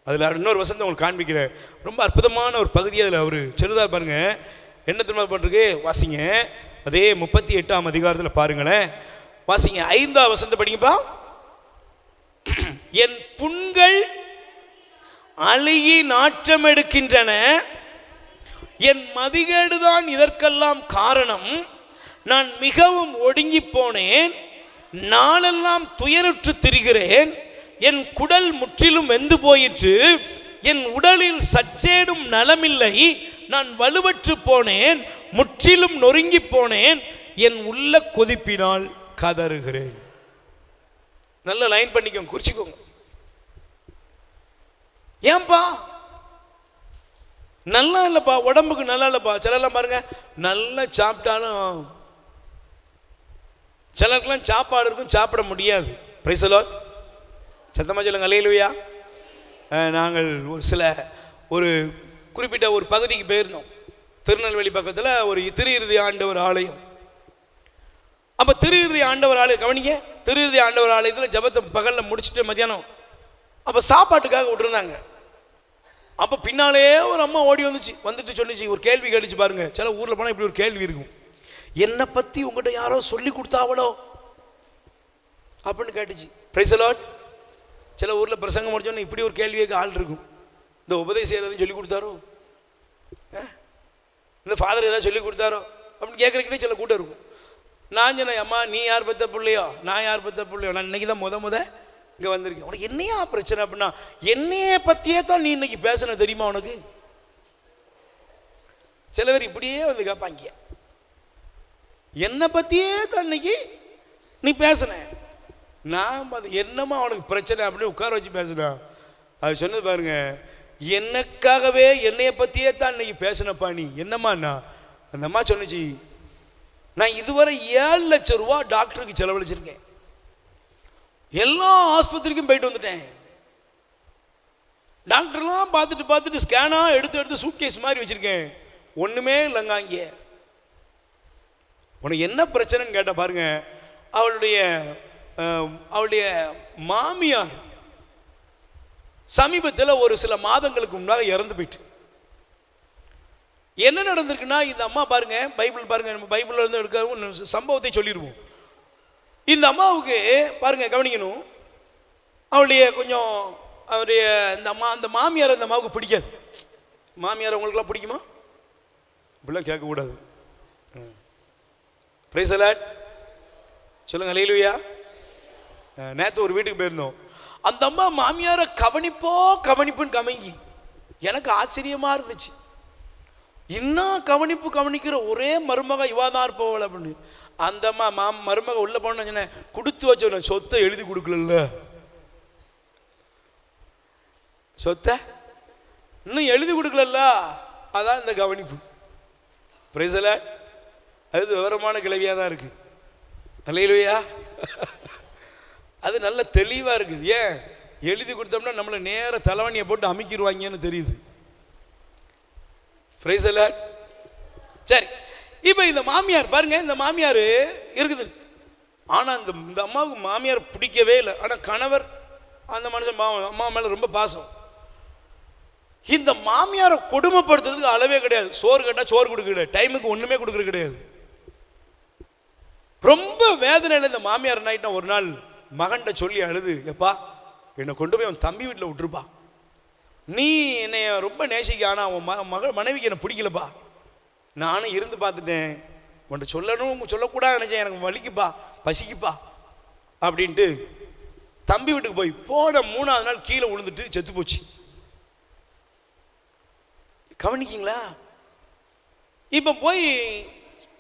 அதில் இன்னொரு வசனத்தை உங்களுக்கு காண்பிக்கிறேன். ரொம்ப அற்புதமான ஒரு பகுதி அதில் அவர் சொல்லுதா பாருங்க. என்ன திரும்பப்பட்டிருக்கு? வாசிங்க. அதே 38ஆம் அதிகாரத்தில் பாருங்களேன், வாசிங்க. 5வது வசனத்தை படிங்கப்பா. என் புண்கள் அழுகி நாற்றம் எடுக்கின்றன, என் மதிகேடுதான் இதற்கெல்லாம் காரணம். நான் மிகவும் ஒடுங்கி போனேன், நாளெல்லாம் துயருற்று திரிகிறேன். என் குடல் முற்றிலும் வெந்து போயிற்று, என் உடலில் சற்றேடும் நலமில்லை. நான் வலுவற்று போனேன், முற்றிலும் நொறுங்கி போனேன், என் உள்ள கொதிப்பினால் கதறுகிறேன். நல்ல லைன் பண்ணிக்கோங்க, குறிச்சிக்கோங்க. ஏன்பா நல்லா இல்லைப்பா, உடம்புக்கு நல்லா இல்லைப்பா. சிலர்லாம் பாருங்க, நல்லா சாப்பிட்டாலும் சிலருக்கெல்லாம் சாப்பாடு இருக்கும், சாப்பிட முடியாது. Price the Lord. சத்தமாக சொல்லுங்க, அல்லேலூயா. நாங்கள் ஒரு குறிப்பிட்ட ஒரு பகுதிக்கு போயிருந்தோம். திருநெல்வேலி பக்கத்தில் ஒரு திரு ஆண்டவர் ஆலயம். அப்போ திரு ஆண்டவர் ஆலயம் கவனிங்க. திரு ஆண்டவர் ஆலயத்தில் ஜபத்தை பகலில் முடிச்சுட்டு மத்தியானம் அப்போ சாப்பாட்டுக்காக விட்டுருந்தாங்க. அப்போ பின்னாலே ஒரு அம்மா ஓடி வந்துட்டு சொன்னிச்சு, ஒரு கேள்வி கேட்டுச்சு பாருங்க. சில ஊரில் போனால் இப்படி ஒரு கேள்வி இருக்கும், என்னை பற்றி உங்கள்கிட்ட யாரோ சொல்லி கொடுத்தாவளோ அப்படின்னு கேட்டுச்சு. Price the Lord. சில ஊரில் பிரசங்கம் முடிச்சோன்னு இப்படி ஒரு கேள்விக்கு ஆள் இருக்கும், இந்த உபதேசம் ஏதாவது சொல்லி கொடுத்தாரோ, இந்த ஃபாதர் ஏதாவது சொல்லி கொடுத்தாரோ அப்படின்னு கேட்குறக்கிட்டே சில கூட்டம் இருக்கும். நான் சொன்னேன், அம்மா நீ யார் பற்ற பிள்ளையோ, நான் யார் பற்ற பிள்ளையோ, நான் இன்னைக்கு தான் முத இங்கே வந்திருக்கேன். உனக்கு என்னையா பிரச்சனை அப்படின்னா, என்னையே பற்றியே தான் நீ இன்னைக்கு பேசணும் தெரியுமா உனக்கு? சில பேர் இப்படியே வந்து கேட்பாங்க, என்னை பற்றியே தான் இன்னைக்கு நீ பேசின. நான் பார்த்து என்னம்மா அவனுக்கு பிரச்சனை அப்படின்னு உட்கார வச்சு பேசுனா. அது சொன்னது பாருங்க, எனக்காகவே என்னைய பற்றியே தான் இன்னைக்கு பேசினப்பா நீ. என்னம்மாண்ணா? அந்த அம்மா சொன்னிச்சு, நான் இதுவரை 7 லட்சம் ரூபா டாக்டருக்கு செலவழிச்சிருக்கேன், எல்லா ஆஸ்பத்திரிக்கும் போயிட்டு வந்துட்டேன், டாக்டர்லாம் பார்த்துட்டு ஸ்கேனாக எடுத்து சூட்கேஸ் மாதிரி வச்சுருக்கேன், ஒன்றுமே இல்லைங்க. இங்கே உனக்கு என்ன பிரச்சனைன்னு கேட்டால் பாருங்க, அவளுடைய மாமியார் சமீபத்தில் ஒரு சில மாதங்களுக்கு முன்னாக இறந்து போயிட்டு. என்ன நடந்திருக்குன்னா, இந்த அம்மா பாருங்க, பைபிள் பாருங்க, நம்ம பைபிள்ல இருந்து எடுக்க சம்பவத்தை சொல்லிடுவோம். இந்த அம்மாவுக்கு பாருங்க, கவனிக்கணும், அந்த மாமியார் அந்த அம்மாவுக்கு பிடிக்காது. மாமியார் உங்களுக்குலாம் பிடிக்குமா? இப்படிலாம் கேட்கக்கூடாது. Price the lord. சொல்லுங்க, அல்லேலூயா. நேற்று ஒரு வீட்டுக்கு போயிருந்தோம். அந்த அம்மா மாமியாரை கவனிப்புன்னு கவனிங்கி எனக்கு ஆச்சரியமா இருந்துச்சு. இன்னும் கவனிக்கிற ஒரே மருமக இவாதான் இருப்பவள் அப்படின்னு. அந்த அம்மா மருமக உள்ள போன சொன்னேன், கொடுத்து வச்ச சொத்தை எழுதி கொடுக்கல, சொத்தை இன்னும் எழுதி கொடுக்கல, அதான் இந்த கவனிப்பு. Price the Lord. அது விவரமான கிளவியாக தான் இருக்கு. அல்லேலூயா. அது நல்ல தெளிவாக இருக்குது. ஏன் எழுதி கொடுத்தோம்னா நம்மளை நேர தலைவணியை போட்டு அமைக்கிடுவாங்கன்னு தெரியுது. Price the Lord. சரி, இப்போ இந்த மாமியார் பாருங்க, இந்த மாமியார் இருக்குது. ஆனால் இந்த அம்மாவுக்கு மாமியார் பிடிக்கவே இல்லை. ஆனால் கணவர் அந்த மனுஷன் அம்மா மேலே ரொம்ப பாசம். இந்த மாமியாரை கொடுமைப்படுத்துறதுக்கு அளவே கிடையாது. சோறு கேட்டால் சோறு கொடுக்க கிடையாது, டைமுக்கு ஒன்றுமே கொடுக்குறது கிடையாது. ரொம்ப வேதனையில் இந்த மாமியார் என்ன, ஒரு நாள் மகன்கிட்ட சொல்லி அழுது, எப்பா என்னை கொண்டு போய் அவன் தம்பி வீட்டில் விட்டுருப்பா, நீ என்னை ரொம்ப நேசிக்க, ஆனால் அவன் மனைவிக்கு என்னை பிடிக்கலப்பா, நானும் இருந்து பார்த்துட்டேன், உன்கிட்ட சொல்லணும் சொல்லக்கூடாது நினச்சேன், எனக்கு வலிக்குப்பா பசிக்குப்பா அப்படின்ட்டு தம்பி வீட்டுக்கு போய் போன 3ஆவது நாள் கீழே விழுந்துட்டு செத்து போச்சு. கவனிக்கிங்களா? இப்போ போய்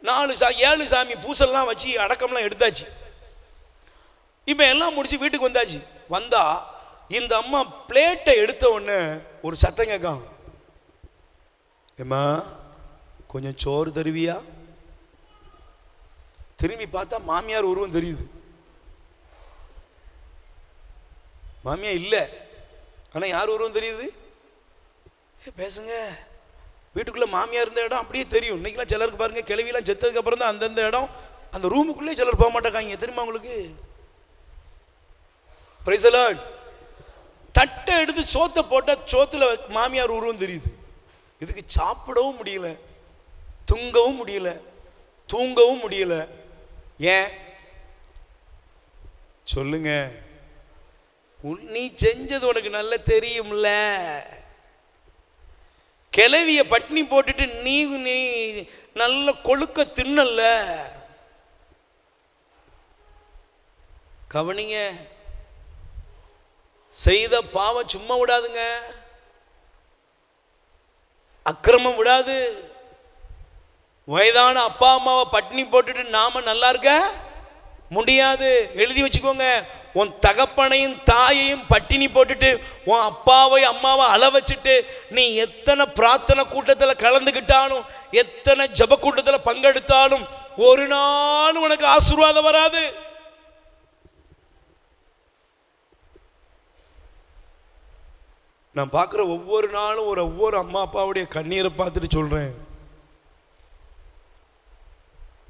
7 சாமி பூசெல்லாம் வச்சு அடக்கம்லாம் எடுத்தாச்சு. இப்போ எல்லாம் முடிச்சு வீட்டுக்கு வந்தாச்சு. வந்தா இந்த அம்மா பிளேட்டை எடுத்த உடனே ஒரு சத்தம் கேட்கும், ஏம்மா கொஞ்சம் சோறு தருவியா? திரும்பி பார்த்தா மாமியார் உருவம் தெரியுது. மாமியார் இல்லை, ஆனால் யார் உருவம் தெரியுது? பேசுங்க, வீட்டுக்குள்ளே மாமியார் இருந்த இடம் அப்படியே தெரியும். இன்னைக்கெல்லாம் சிலருக்கு பாருங்க, கிளவிலாம் செத்ததுக்கு அப்புறம் தான் அந்தந்த இடம், அந்த ரூமுக்குள்ளே சிலர் போக மாட்டாங்க, தெரியுமா உங்களுக்கு? Price the Lord. தட்டை எடுத்து சோத்தை போட்டால் சோத்துல மாமியார் உருவம் தெரியுது. இதுக்கு சாப்பிடவும் முடியல, துங்கவும் முடியல, தூங்கவும் முடியல. ஏன் சொல்லுங்க? நீ செஞ்சது உனக்கு நல்லா தெரியும்ல. கிளவிய பட்டினி போட்டுட்டு நீ நல்ல கொழுக்க தின்னல்ல. கவனிங்க, செய்த பாவம் சும்மா விடாதுங்க, அக்கிரமம் விடாது. வயதான அப்பா அம்மாவை பட்டினி போட்டுட்டு நாம நல்லா இருக்க முடியாது. எழுதி வச்சுக்கோங்க, உன் தகப்பனையும் தாயையும் பட்டினி போட்டுட்டு உன் அப்பாவை அம்மாவை அள வச்சுட்டு நீ எத்தனை பிரார்த்தனை கூட்டத்தில் கலந்துக்கிட்டாலும் எத்தனை ஜப கூட்டத்தில் பங்கெடுத்தாலும் ஒரு நாள் உனக்கு ஆசீர்வாதம் வராது. நான் பார்க்குற ஒவ்வொரு நாளும் ஒவ்வொரு அம்மா அப்பாவுடைய கண்ணீரை பார்த்துட்டு சொல்கிறேன்,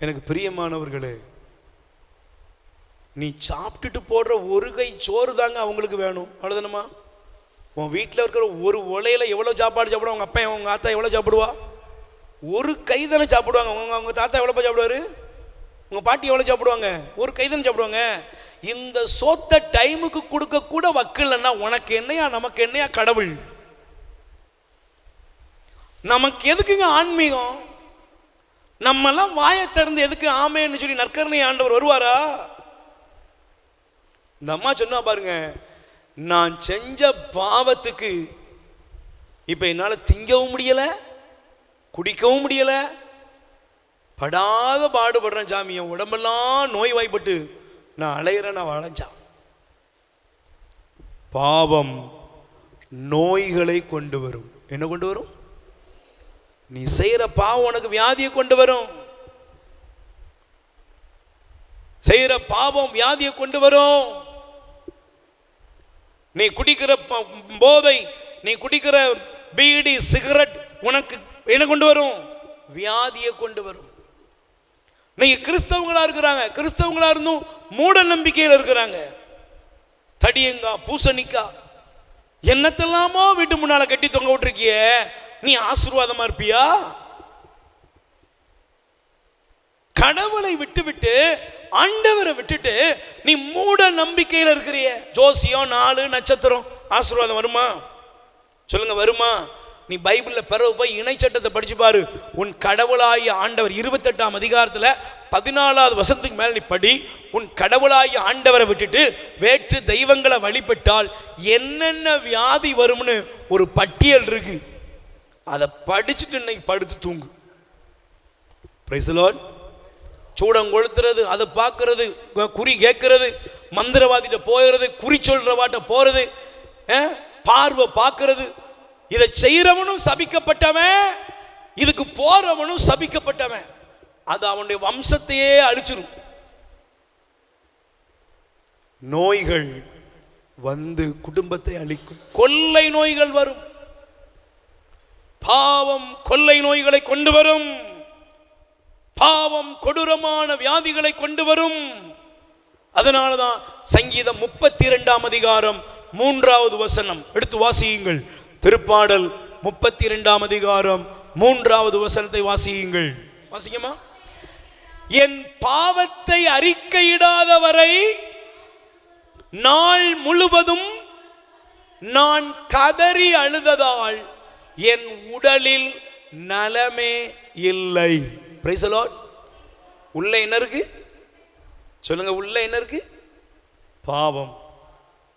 எனக்கு பிரியமானவர்களே, நீ சாப்பிட்டுட்டு போடுற ஒரு கை சோறு தாங்க அவங்களுக்கு வேணும், அவ்வளோதானம்மா? உன் வீட்டில் இருக்கிற ஒரு உலையில் எவ்வளோ சாப்பாடு சாப்பிடுவா? உங்கள் அப்பா உங்கள் ஆத்தா எவ்வளோ சாப்பிடுவா? ஒரு கை தானே சாப்பிடுவாங்க. உங்கள் தாத்தா எவ்வளோப்பா சாப்பிடுவாரு? உங்கள் பாட்டி எவ்வளோ சாப்பிடுவாங்க? ஒரு கை தானே சாப்பிடுவாங்க. இந்த சோத்தை டைமுக்கு கொடுக்க கூட வக்கில்லைன்னா உனக்கு என்னையா நமக்கு என்னையா கடவுள்? நமக்கு எதுக்குங்க ஆன்மீகம்? நம்மெல்லாம் வாயை திறந்து எதுக்கு ஆமேன்னு சொல்லி நற்கருணை ஆண்டவர் வருவாரா? இந்த அம்மா சொன்னா பாருங்க, நான் செஞ்ச பாவத்துக்கு இப்ப என்னால திங்கவும் முடியல, குடிக்கவும் முடியல, படாத பாடுபடுறேன் சாமி, என் உடம்பெல்லாம் நோய் வாய்ப்பட்டு நான் அலையிறேன், நான் வளைஞ்சான். பாவம் நோய்களை கொண்டு வரும். என்ன கொண்டு வரும்? நீ செய்யற பாவம் உனக்கு வியாதியை கொண்டு வரும். செய்யற பாவம் வியாதியை கொண்டு வரும். நீ குடிக்கிற போதை, நீ குடிக்கிற பீடி சிகரெட் உனக்கு என்ன கொண்டு வரும்? வியாதியை கொண்டு வரும். நீங்க கிறிஸ்தவங்களா இருக்கிறாங்க, கிறிஸ்தவங்களா இருந்தும் மூட நம்பிக்கையில் இருக்கிறாங்க. தடியங்காய் பூசணிக்காய் என்னத்தெல்லாமோ வீட்டு முன்னால கட்டி தொங்க விட்டுருக்கிய, நீ ஆசீர்வாதமா இருப்பியா? கடவுளை விட்டுவிட்டு ஆண்டவரை விட்டுட்டு நீ மூட நம்பிக்கையில் இருக்கிறிய. ஜோசியம் 4 நட்சத்திரம் ஆசீர்வாதம் வருமா? சொல்லுங்க, வருமா? நீ பைபிளில் பிறகு போய் இணை சட்டத்தை படிச்சு பாரு. உன் கடவுளாகிய ஆண்டவர் 28ஆம் அதிகாரத்தில் 14வது வசனத்துக்கு மேல நீ படி. உன் கடவுளாகிய ஆண்டவரை விட்டுட்டு வேற்று தெய்வங்களை வழிபட்டால் என்னென்ன வியாதி வரும்னு ஒரு பட்டியல் இருக்கு. அதை படிச்சுட்டு இன்னைக்கு படுத்து தூங்கு. Price the Lord. சூடம் கொளுத்துறது, அதை பார்க்கறது, குறி கேட்கறது, மந்திரவாதிட்ட போகிறது, குறி சொல்றவாட்ட போறது, பார்வை பார்க்கறது, இதை செய்யறவனும் சபிக்கப்பட்டவன், இதுக்கு போறவனும் சபிக்கப்பட்டவன். அது அவனுடைய வம்சத்தையே அழிச்சிரும். நோய்கள் வந்து குடும்பத்தை அழிக்கும். கொள்ளை நோய்கள் வரும். பாவம் கொள்ளை நோய்களை கொண்டு வரும். பாவம் கொடூரமான வியாதிகளை கொண்டு வரும். அதனாலதான் சங்கீதம் 32 அதிகாரம் 3வது வசனம் எடுத்து வாசியுங்கள். திருப்பாடல் 32 அதிகாரம் 3வது வசனத்தை வாசியுங்கள். வாசிக்கமா? என் பாவத்தை அறிக்கையிடாதவரை நாள் முழுவதும் நான் கதறி அழுததால் என் உடலில் நலமே இல்லை. Price the Lord. உள்ள என்ன இருக்கு சொல்லுங்க? உள்ள என்ன இருக்கு? பாவம்.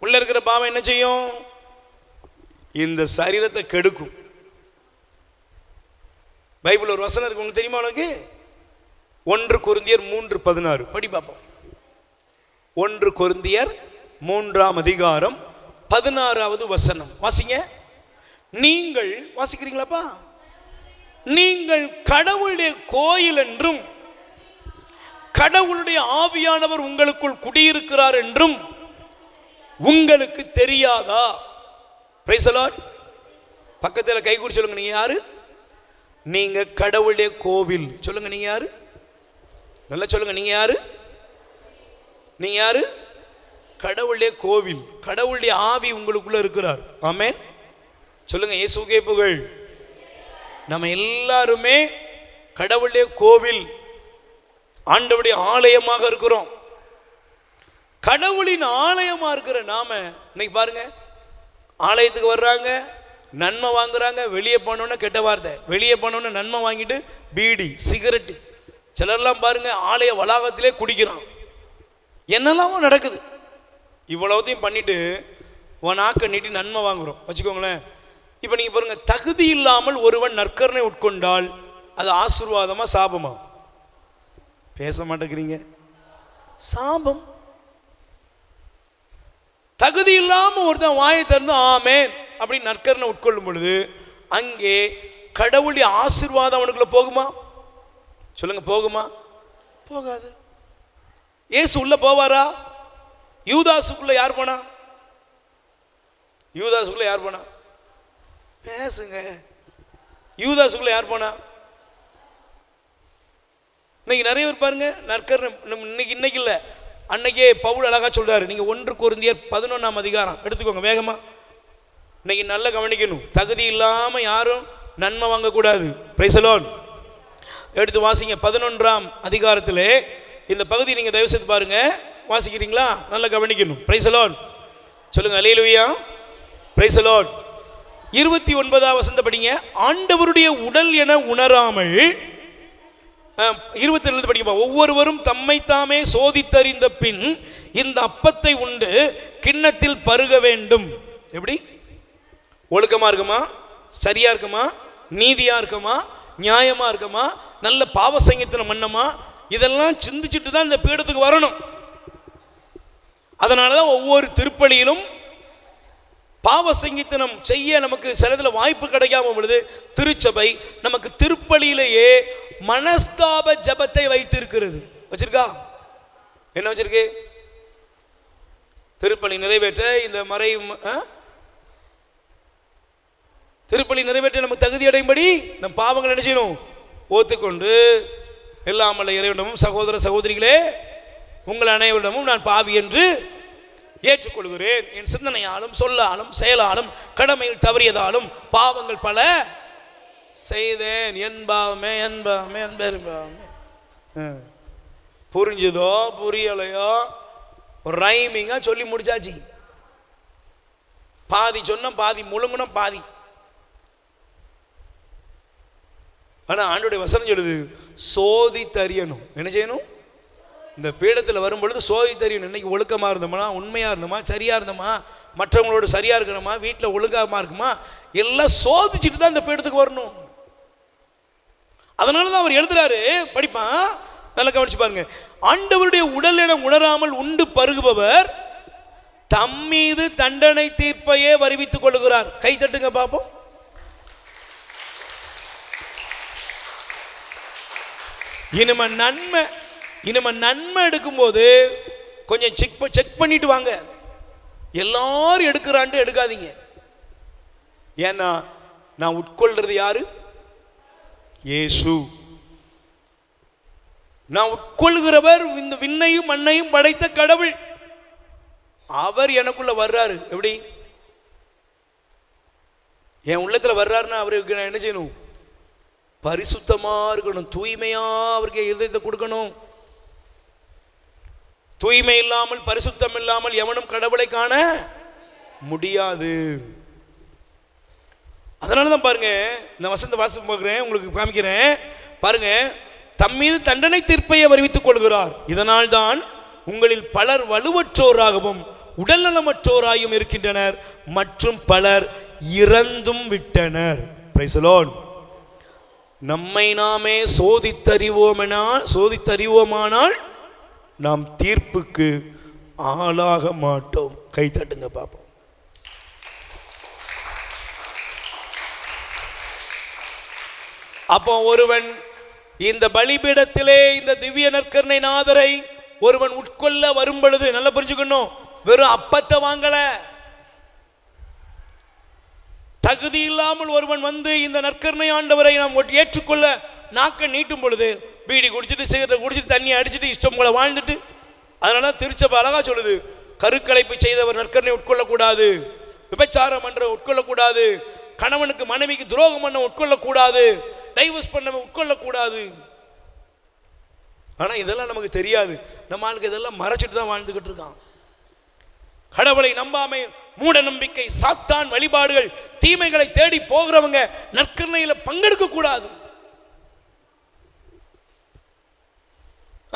உள்ள இருக்கிற பாவம் என்ன செய்யும்? இந்த சரீரத்தை கெடுக்கும். பைபிள் ஒரு வசனம் இருக்கு, உங்களுக்கு தெரியுமா? உனக்கு 1 கொரிந்தியர் 3:16 படி பார்ப்போம். 1 கொரிந்தியர் 3ஆம் அதிகாரம் 16வது வசனம் வாசிங்க. நீங்கள் வாசிக்கிறீங்களாப்பா? நீங்கள் கடவுளுடைய கோயில் என்றும் கடவுளுடைய ஆவியானவர் உங்களுக்குள் குடியிருக்கிறார் என்றும் உங்களுக்கு தெரியாதா? Price the Lord. பக்கத்தில் கை கூடி சொல்லுங்க, நீங்க யாரு? நீங்க கடவுளுடைய கோவில். சொல்லுங்க, நீங்க யாரு? நல்லா சொல்லுங்க, நீங்க யாரு? நீங்க யாரு? கடவுளுடைய கோவில். கடவுளுடைய ஆவி உங்களுக்குள்ள இருக்கிறார். ஆமென். சொல்லுங்க, இயேசுவே புகழ். நம்ம எல்லாருமே கடவுளுடைய கோவில், ஆண்டவருடைய ஆலயமாக இருக்கிறோம். கடவுளின் ஆலயமா இருக்கிற நாம இன்னைக்கு பாருங்க, ஆலயத்துக்கு வர்றாங்க, நன்மை வாங்குறாங்க, வெளியே போனோன்னு கெட்ட வார்த்தை, வெளியே போனோன்னு நன்மை வாங்கிட்டு பீடி சிகரெட்டு, சிலர்லாம் பாருங்க ஆலய வளாகத்திலே குடிக்கிறான். என்னெல்லாமோ நடக்குது. இவ்வளவுத்தையும் பண்ணிட்டு நாக்க நீட்டி நன்மை வாங்குறோம் வச்சுக்கோங்களேன். இப்போ நீங்கள் பாருங்க, தகுதி இல்லாமல் ஒருவன் நற்கருணை உட்கொண்டால் அது ஆசீர்வாதமா சாபமா? பேச மாட்டேங்கிறீங்க. சாபம். தகுதி இல்லாமல் ஒருத்தன் வாயை திறந்து ஆமென் அப்படி நற்கருணை உட்கொள்ளும் பொழுது அங்கே கடவுளுடைய ஆசீர்வாதம் அவனுக்குள்ள போகுமா? சொல்லுங்க, போகுமா? போகாது. இயேசு உள்ள போவாரா? யூதாசுக்குள்ள யார் போனா? யூதாசுக்குள்ள யார் போனா? பேசுங்க. யூதாசுக்குள்ள யார் போனா? இன்னைக்கு நிறைய பேர் பாருங்க நற்கருணை. இன்னைக்கு இல்லை, அன்னைக்கே பவுல் அழகா சொல்றாரு. நீங்க 1 கொரிந்தியர் 11ஆம் அதிகாரம் எடுத்துக்கோங்க வேகமா. இன்னைக்கு நல்லா கவனிக்கணும். தகுதி இல்லாம யாரும் நன்மை வாங்கக்கூடாது. Price the Lord. எடுத்து வாசிங்க. 11ஆம் அதிகாரத்திலே இந்த பகுதி நீங்க தயவு செய்து பாருங்க. வாசிக்கிறீங்களா? நல்லா கவனிக்கணும். Price the lord. சொல்லுங்க, அல்லேலூயா. Price the Lord. 29ஆம் வசனத்தை படிங்க. ஆண்டவருடைய உடல் என உணராமல் 27 படிங்க. ஒவ்வொருவரும் தம்மை தாமே சோதித்தறிந்த பின் இந்த அப்பத்தை உண்டு கிண்ணத்தில் பருக வேண்டும். எப்படி? ஒழுக்கமா இருக்குமா? சரியா இருக்குமா? நீதியா இருக்குமா? நியாயமா இருக்குமா? நல்ல பாவ சங்கீதம் மன்னமா? இதெல்லாம் சிந்திச்சுட்டு தான் இந்த பீடத்துக்கு வரணும். அதனாலதான் ஒவ்வொரு திருப்பலியிலும் பாவ சங்கீதனம் செய்ய நமக்கு சிலதில் வாய்ப்பு கிடைக்காம பொழுது திருச்சபை நமக்கு திருப்பலியிலேயே மனஸ்தாப ஜபத்தை வைத்திருக்கிறது. வச்சிருக்கா? என்ன வச்சிருக்கு? திருப்பலி நிறைவேற்ற இந்த மறை திருப்பலி நிறைவேற்ற நமக்கு தகுதி அடையும்படி நம் பாவங்கள் என்ன செய்யணும்? ஒத்துக்கொண்டு எல்லாமல்ல இறைவனிடமும் சகோதர சகோதரிகளே உங்கள் அனைவரிடமும் நான் பாவி என்று ஏற்றுக்கொள்கிறேன். என் சிந்தனையாலும் சொல்லாலும் செயலாலும் கடமையில் தவறியதாலும் பாவங்கள் பல செய்தேன். என் பாவமே என் பாவமே என் பேர் பாவமே. புரிஞ்சுதோ புரியலையோ ஒரு ரைமிங்கா சொல்லி முடிச்சாச்சு. பாதி சொன்னோம், பாதி முழுங்கணும், பாதி. ஆனா ஆண்டவருடைய வசனம் சொல்லுது சோதி தரியணும். என்ன செய்யணும்? இந்த பீடத்தில் வரும் பொழுது சோதி தரியணும். இன்னைக்கு ஒழுக்கமா இருந்தோமா, உண்மையா இருந்தோமா, சரியா இருந்தோமா, மற்றவங்களோட சரியா இருக்கிறோமா, வீட்டில் ஒழுக்கமா இருக்குமா, எல்லாம் சோதிச்சுட்டு தான் இந்த பீடத்துக்கு வரணும். அதனாலதான் அவர் எழுதுறாரு, படிப்பான் நல்லா கவனிச்சு பாருங்க. ஆண்டவருடைய உடல் என உணராமல் உண்டு பருகுபவர் தம்மீது தண்டனை தீர்ப்பையே வருவித்துக் கொள்ளுகிறார். கை தட்டுங்க பாப்போம். இனிமே நன்மை எடுக்கும்போது கொஞ்சம் செக் பண்ணிட்டு வாங்க. எல்லாரும் எடுக்கிறான்ட்டு எடுக்காதீங்க. ஏன்னா நான் உட்கொள்றது யாரு? இயேசு. நான் உட்கொள்கிறவர் இந்த விண்ணையும் மண்ணையும் படைத்த கடவுள். அவர் எனக்குள்ள வர்றாரு. எப்படி? என் உள்ளத்துல வர்றாருன்னா அவருக்கு நான் என்ன செய்யணும்? பரிசுத்தமா இருக்கணும், தூய்மையா அவருக்கு இதயத்தை கொடுக்கணும். தூய்மை இல்லாமல், பரிசுத்தம் இல்லாமல் எவனும் கடவுளை காண முடியாது. அதனாலதான் பாருங்க, இந்த வசந்த வாசம் பார்க்கிறேன், உங்களுக்கு காமிக்கிறேன் பாருங்க. தம்மீது தண்டனை தீர்ப்பை அறிவித்துக் கொள்கிறார். இதனால் தான் உங்களில் பலர் வலுவற்றோராகவும் உடல் நலமற்றோராயும் இருக்கின்றனர், மற்றும் பலர் இறந்தும் விட்டனர். Price the Lord. நம்மை நாமே சோதித்தறிவோமானால் நாம் தீர்ப்புக்கு ஆளாக மாட்டோம். கை தட்டுங்க பாப்போம். அப்போ ஒருவன் இந்த பலிபீடத்திலே இந்த திவ்ய நற்கருணை நாதரை ஒருவன் உட்கொள்ள வரும் பொழுது நல்லா புரிஞ்சுக்கணும், வெறும் அப்பத்தை வாங்கல. தகுதி இல்லாமல் ஒருவன் வந்து இந்த நற்கருணை ஆண்டவரை நாம் ஏற்றுக்கொள்ள நாக்க நீட்டும் பொழுது, பீடி குடிச்சிட்டு சிகரெட் குடிச்சிட்டு தண்ணி அடிச்சுட்டு இஷ்டம் போல வாழ்ந்துட்டு, அதனால திருச்சபை அழகா சொல்லுது, கருக்கலைப்பு செய்தவர் நற்கருணை உட்கொள்ளக்கூடாது, விபச்சாரம் பண்ற உட்கொள்ளக்கூடாது, கணவனுக்கு மனைவிக்கு துரோகம் பண்ண உட்கொள்ளக்கூடாது, டைவர்ஸ் பண்ண உட்கொள்ளக்கூடாது. ஆனா இதெல்லாம் நமக்கு தெரியாது. நம்ம ஆளுக்கு இதெல்லாம் மறைச்சிட்டு தான் வாழ்ந்துகிட்டு இருக்கான். கடவுளை நம்பாமை, மூட நம்பிக்கை, சாத்தான் வழிபாடுகள், தீமைகளை தேடி போகிறவங்க நற்கருணையில பங்கெடுக்க கூடாது.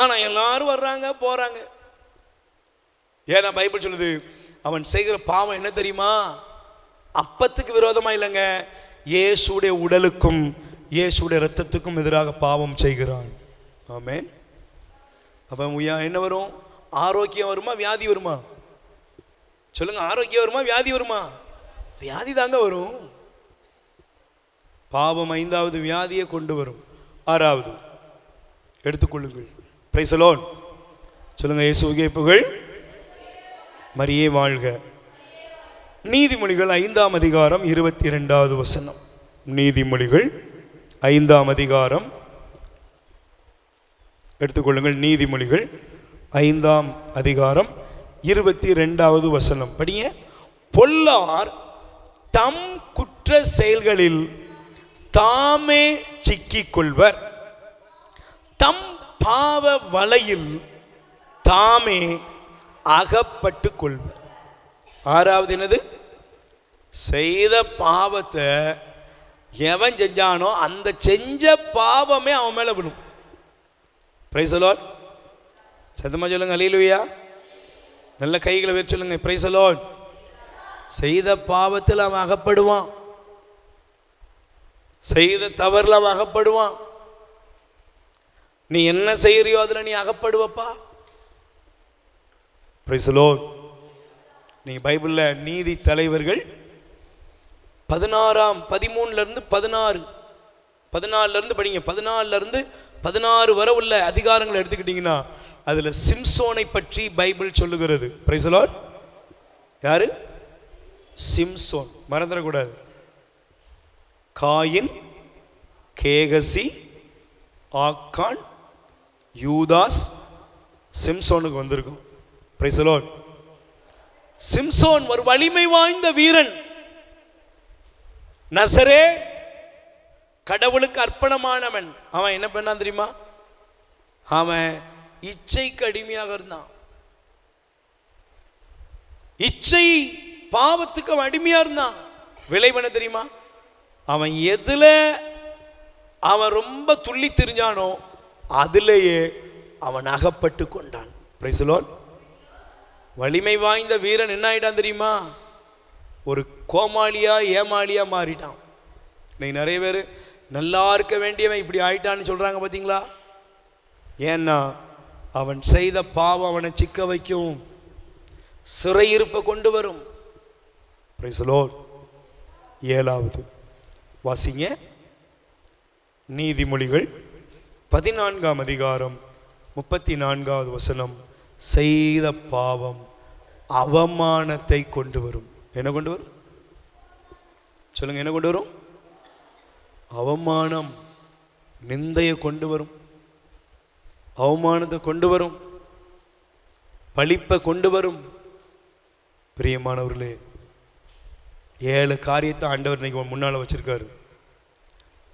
ஆனா எல்லாரும் வர்றாங்க போறாங்க. ஏன்னா பைபிள் சொல்லுது, அவன் செய்கிற பாவம் என்ன தெரியுமா? அப்பத்துக்கு விரோதமா இல்லைங்க, இயேசுடைய உடலுக்கும் இயேசுடைய இரத்தத்துக்கும் எதிராக பாவம் செய்கிறான். ஆமென். அப்ப என்ன வரும்? ஆரோக்கியம் வருமா வியாதி வருமா? சொல்லுங்க, ஆரோக்கியம் வருமா வியாதி வருமா? வியாதி தாங்க வரும். பாவம் 5வது வியாதியை கொண்டு வரும். 6வது எடுத்துக்கொள்ளுங்கள். Price the lord. சொல்லுங்க, இயேசுவுக்கே புகழ், மரியே வாழ்க. நீதிமொழிகள் 5ஆம் அதிகாரம் 22வது வசனம். நீதிமொழிகள் 5ஆம் அதிகாரம் எடுத்துக்கொள்ளுங்கள். நீதிமொழிகள் 5ஆம் அதிகாரம் 22வது வசனம் படிங்க. பொல்லார் தம் குற்ற செயல்களில் தாமே சிக்கிக் கொள்வர், தம் பாவ வலையில் தாமே அகப்பட்டு கொள்வர். 6வது என்னது? செய்த பாவத்தை எவன் செஞ்சானோ அந்த செஞ்ச பாவமே அவன் மேல விடும். Price the Lord. சத்தமா சொல்லுங்க அல்லேலூயா. நல்ல கைகளை வச்சு சொல்லுங்க பிரைஸ் தி லார்ட். செய்த பாவத்தில் அவன் அகப்படுவான், செய்த தவறுல அவன் அகப்படுவான். நீ என்ன செய்யறியோ அதுல நீ அகப்படுவப்பா. Price the Lord. நீங்க பைபிள்ல நீதி தலைவர்கள் 13ல இருந்து 14ல இருந்து படிங்க. 14ல இருந்து 16 வரை உள்ள அதிகாரங்களை எடுத்துக்கிட்டீங்கன்னா அதுல சிம்சோனை பற்றி பைபிள் சொல்லுகிறது. Price the Lord. யாரு? சிம்சோன். மறந்துடக்கூடாது. காயின், கேகசி, ஆக்கான், யூதாஸ், சிம்சோனுக்கு வந்திருக்கும். Price the Lord. சிம்சோன் ஒரு வலிமை வாய்ந்த வீரன். நசரே கடவுளுக்கு அர்ப்பணமானவன். அவன் என்ன பண்ணான் தெரியுமா? அவன் இச்சைக்கு அடிமையாக இருந்தான். இச்சை பாவத்துக்கு அவன் அடிமையா இருந்தான். விளைவு என்ன தெரியுமா? அவன் எதுல அவன் ரொம்ப துள்ளி திரிஞ்சானோ அதிலேயே அவன் அகப்பட்டு கொண்டான். Price the Lord. வலிமை வாய்ந்த வீரன் என்ன ஆயிட்டான் தெரியுமா? ஒரு கோமாளியா ஏமாளியா மாறிட்டான். இன்னைக்கு நிறைய பேர் நல்லா இருக்க வேண்டியவன் இப்படி ஆயிட்டான்னு சொல்றாங்க பார்த்தீங்களா? ஏன்னா அவன் செய்த பாவம் அவனை சிக்க வைக்கும், சிறையிருப்பை கொண்டு வரும். Price the Lord. 7வது வாசிங்க. நீதிமொழிகள் 14ஆம் அதிகாரம் 34வது வசனம். செய்த பாவம் அவமானத்தை கொண்டு வரும். என்ன கொண்டு வரும்? சொல்லுங்க, என்ன கொண்டு வரும்? அவமானம், நிந்தையை கொண்டு வரும். அவமானத்தை கொண்டு வரும், பழிப்பை கொண்டு வரும். பிரியமானவர்களே, 7 காரியத்தை ஆண்டவர் இன்னைக்கு முன்னால் வச்சிருக்காரு.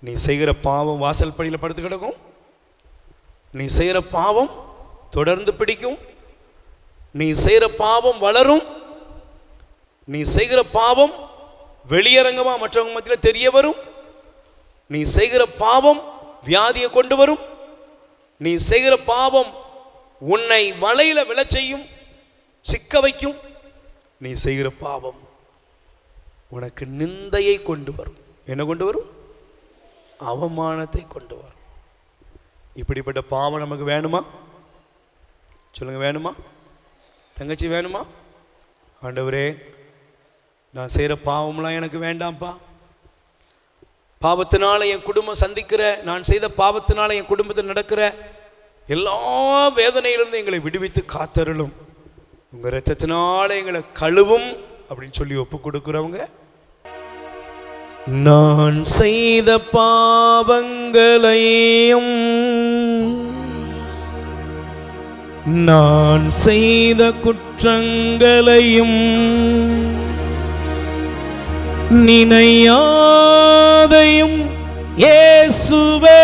நீ செய்கிற பாவம் வாசல் படியில் படுத்து கிடக்கும், நீ செய்கிற பாவம் தொடர்ந்து பிடிக்கும், நீ செய்கிற பாவம் வளரும், நீ செய்கிற பாவம் வெளியரங்கமாக மற்றவங்க மத்தியில் தெரிய வரும், நீ செய்கிற பாவம் வியாதியை கொண்டு வரும், நீ செய்கிற பாவம் உன்னை வலையில விழச் செய்யும், சிக்க வைக்கும், நீ செய்கிற பாவம் உனக்கு நிந்தையை கொண்டு வரும். என்ன கொண்டு வரும்? அவமானத்தை கொண்டு வரும். இப்படிப்பட்ட பாவம் நமக்கு வேணுமா? சொல்லுங்க, வேணுமா? தங்கச்சி வேணுமா? ஆண்டவரே, நான் செய்கிற பாவம்லாம் எனக்கு வேண்டாம்ப்பா. பாவத்தினால என் குடும்பம் சந்திக்கிற, நான் செய்த பாவத்தினால என் குடும்பத்தில் நடக்கிற எல்லா வேதனையிலிருந்து எங்களை விடுவித்து காத்தருளும், உங்கள் இரத்தத்தினால எங்களை கழுவும் அப்படின்னு சொல்லி ஒப்பு கொடுக்குறவங்க, நான் செய்த பாவங்களையும் நான் செய்த குற்றங்களையும் நினையாதையும் இயேசுவே,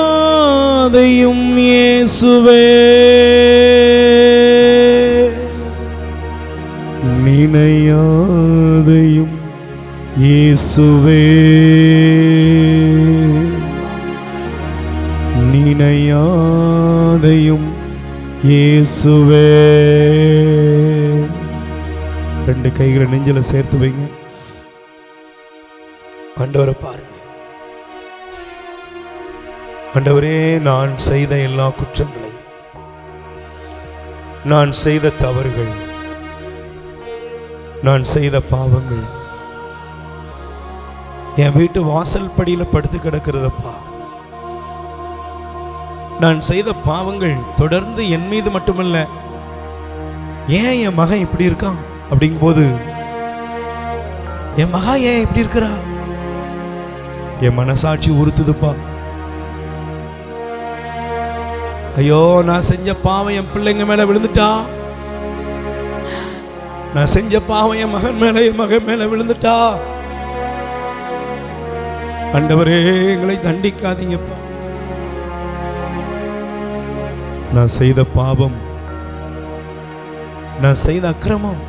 நினையாதையும் இயேசுவே, நினையாதையும் இயேசுவே, நினையாதையும் இயேசுவே. 2 கைகளை நெஞ்சில சேர்த்து வைங்க. ஆண்டவரை பாருங்க. ஆண்டவரே, நான் செய்த எல்லா குற்றங்களையும், நான் செய்த தவறுகள், நான் செய்த பாவங்கள் என் வீட்டு வாசல் படியில் படுத்து கிடக்கிறதப்பா. நான் செய்த பாவங்கள் தொடர்ந்து என் மீது மட்டுமல்ல, ஏன் என் மகன் இப்படி இருக்கான் அப்படிங்கும்போது, என் மகன் ஏன் இப்படி இருக்கிறா, என் மனசாட்சி உறுத்துதுப்பா. ஐயோ, நான் செஞ்ச பாவம் என் பிள்ளைங்க மேல விழுந்துட்டா, நான் செஞ்ச பாவம் என் மகன் மேல, என் மகன் மேல விழுந்துட்டா. ஆண்டவரே, எங்களை தண்டிக்காதீங்கப்பா. நான் செய்த பாவம், நான் செய்த அக்கிரமம்,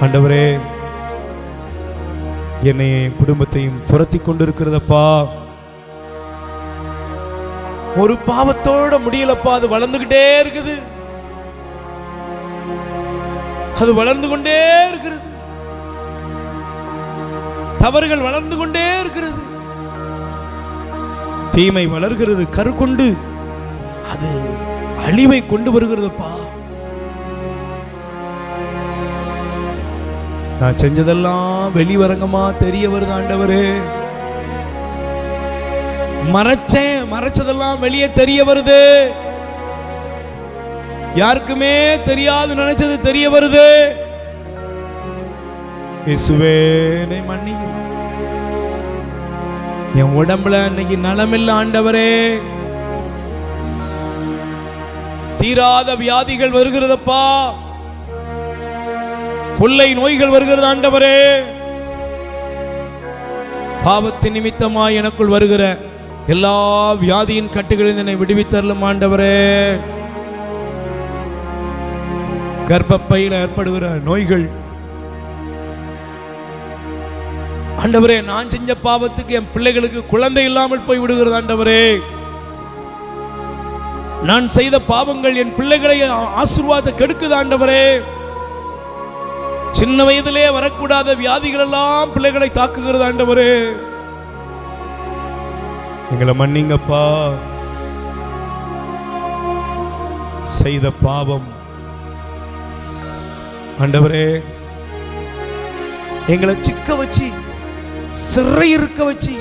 ஆண்டவரே என்னை என் குடும்பத்தையும் துரத்தி கொண்டிருக்கிறதப்பா. ஒரு பாவத்தோட முடியலப்பா, அது வளர்ந்துகிட்டே இருக்குது, அது வளர்ந்து கொண்டே இருக்கிறது, தவறுகள் வளர்ந்து கொண்டே இருக்கிறது, தீமை வளர்கிறது, கரு கொண்டு அது அழிவை கொண்டு வருகிறதுப்பா. நான் செஞ்சதெல்லாம் வெளிவரங்கமா தெரிய வருது ஆண்டவரே. மறைச்சதெல்லாம் வெளியே தெரிய வருது, யாருக்குமே தெரியாது நினைச்சது தெரிய வருது. இயேசுவே, என்னை மன்னியும். என் உடம்புல இன்னைக்கு நலமில்லை ஆண்டவரே, தீராத வியாதிகள் வருகிறதப்பா, கொள்ளை நோய்கள் வருகிறது ஆண்டவரே. பாவத்தின் நிமித்தமாய் எனக்குள் வருகிற எல்லா வியாதியின் கட்டுகளில் என்னை விடுவித்தரலும் ஆண்டவரே. கர்ப்பப்பையில் ஏற்படுகிற நோய்கள் ஆண்டவரே, நான் செஞ்ச பாவத்துக்கு என் பிள்ளைகளுக்கு குழந்தை இல்லாமல் போய் விடுகிறது ஆண்டவரே. நான் செய்த பாவங்கள் என் பிள்ளைகளை ஆசீர்வாதத்தை கெடுக்குது ஆண்டவரே. சின்ன வயதிலே வரக்கூடாத வியாதிகள் எல்லாம் பிள்ளைகளை தாக்குகிறது ஆண்டவரே. எங்களை மன்னிங்கப்பா. செய்த பாவம் ஆண்டவரே எங்களை சிக்க வச்சு, சிறை இருக்க வச்சு,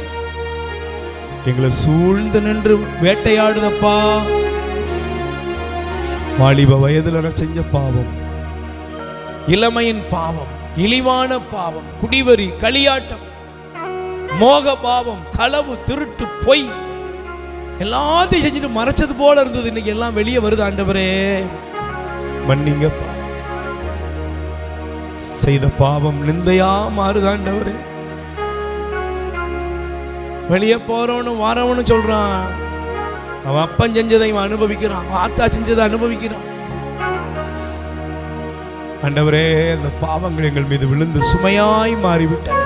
எங்களை சூழ்ந்து நின்று வேட்டையாடுதப்பா. வாலிப வயதுல நான் செஞ்ச பாவம், இளமையின் பாவம், இழிவான பாவம், குடிவெறி, களியாட்டம், மோக பாவம், களவு, திருட்டு, பொய் எல்லாத்தையும் செஞ்சுட்டு மறைச்சது போல இருந்தது. இன்னைக்கு எல்லாம் வெளியே வருது. ஆண்டவரே மன்னிங்கப்பா, செய்த பாவம் நிந்தையா மாறுது. ஆண்டவரே வெளியே போறவனு வாரவனு சொல்றான், அவன் அப்பன் செஞ்சதை இவன் அனுபவிக்கிறான், அவன் ஆத்தா செஞ்சதை அனுபவிக்கிறான். ஆண்டவரே அந்த பாவங்கள் எங்கள் மீது விழுந்து சுமையாய் மாறிவிட்டன.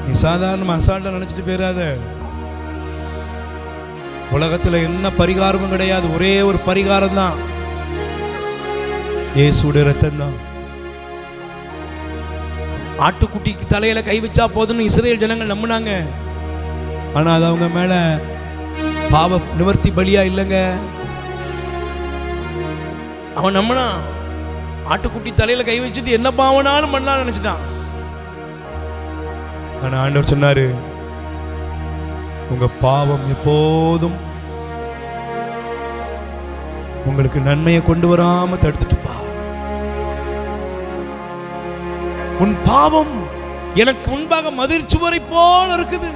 நீ சாதாரண அசால்ட்டா நினைச்சிட்டு போயிடாத. உலகத்துல என்ன பரிகாரமும் கிடையாது. ஒரே ஒரு பரிகாரம் தான், இயேசுடைய ரத்தம் தான். ஆட்டுக்குட்டிக்கு தலையில கை வச்சா போதும்னு இஸ்ரேல் ஜனங்கள் நம்பினாங்க. ஆனா அது அவங்க மேல பாவ நிவர்த்தி பலியா இல்லைங்க. அவன் நம்பினா ஆட்டுக்குட்டி தலையில கை வச்சுட்டு என்ன பாவனாலும் பண்ணலாம் நினைச்சிட்டான். ஆனா ஆண்டவர் சொன்னாரு, உங்க பாவம் எப்போதும் உங்களுக்கு நன்மையை கொண்டு வராம தடுத்துட்டுப்பா. உன் பாவம் எனக்கு முன்பாக மதிர் சுவரை போல இருக்குது.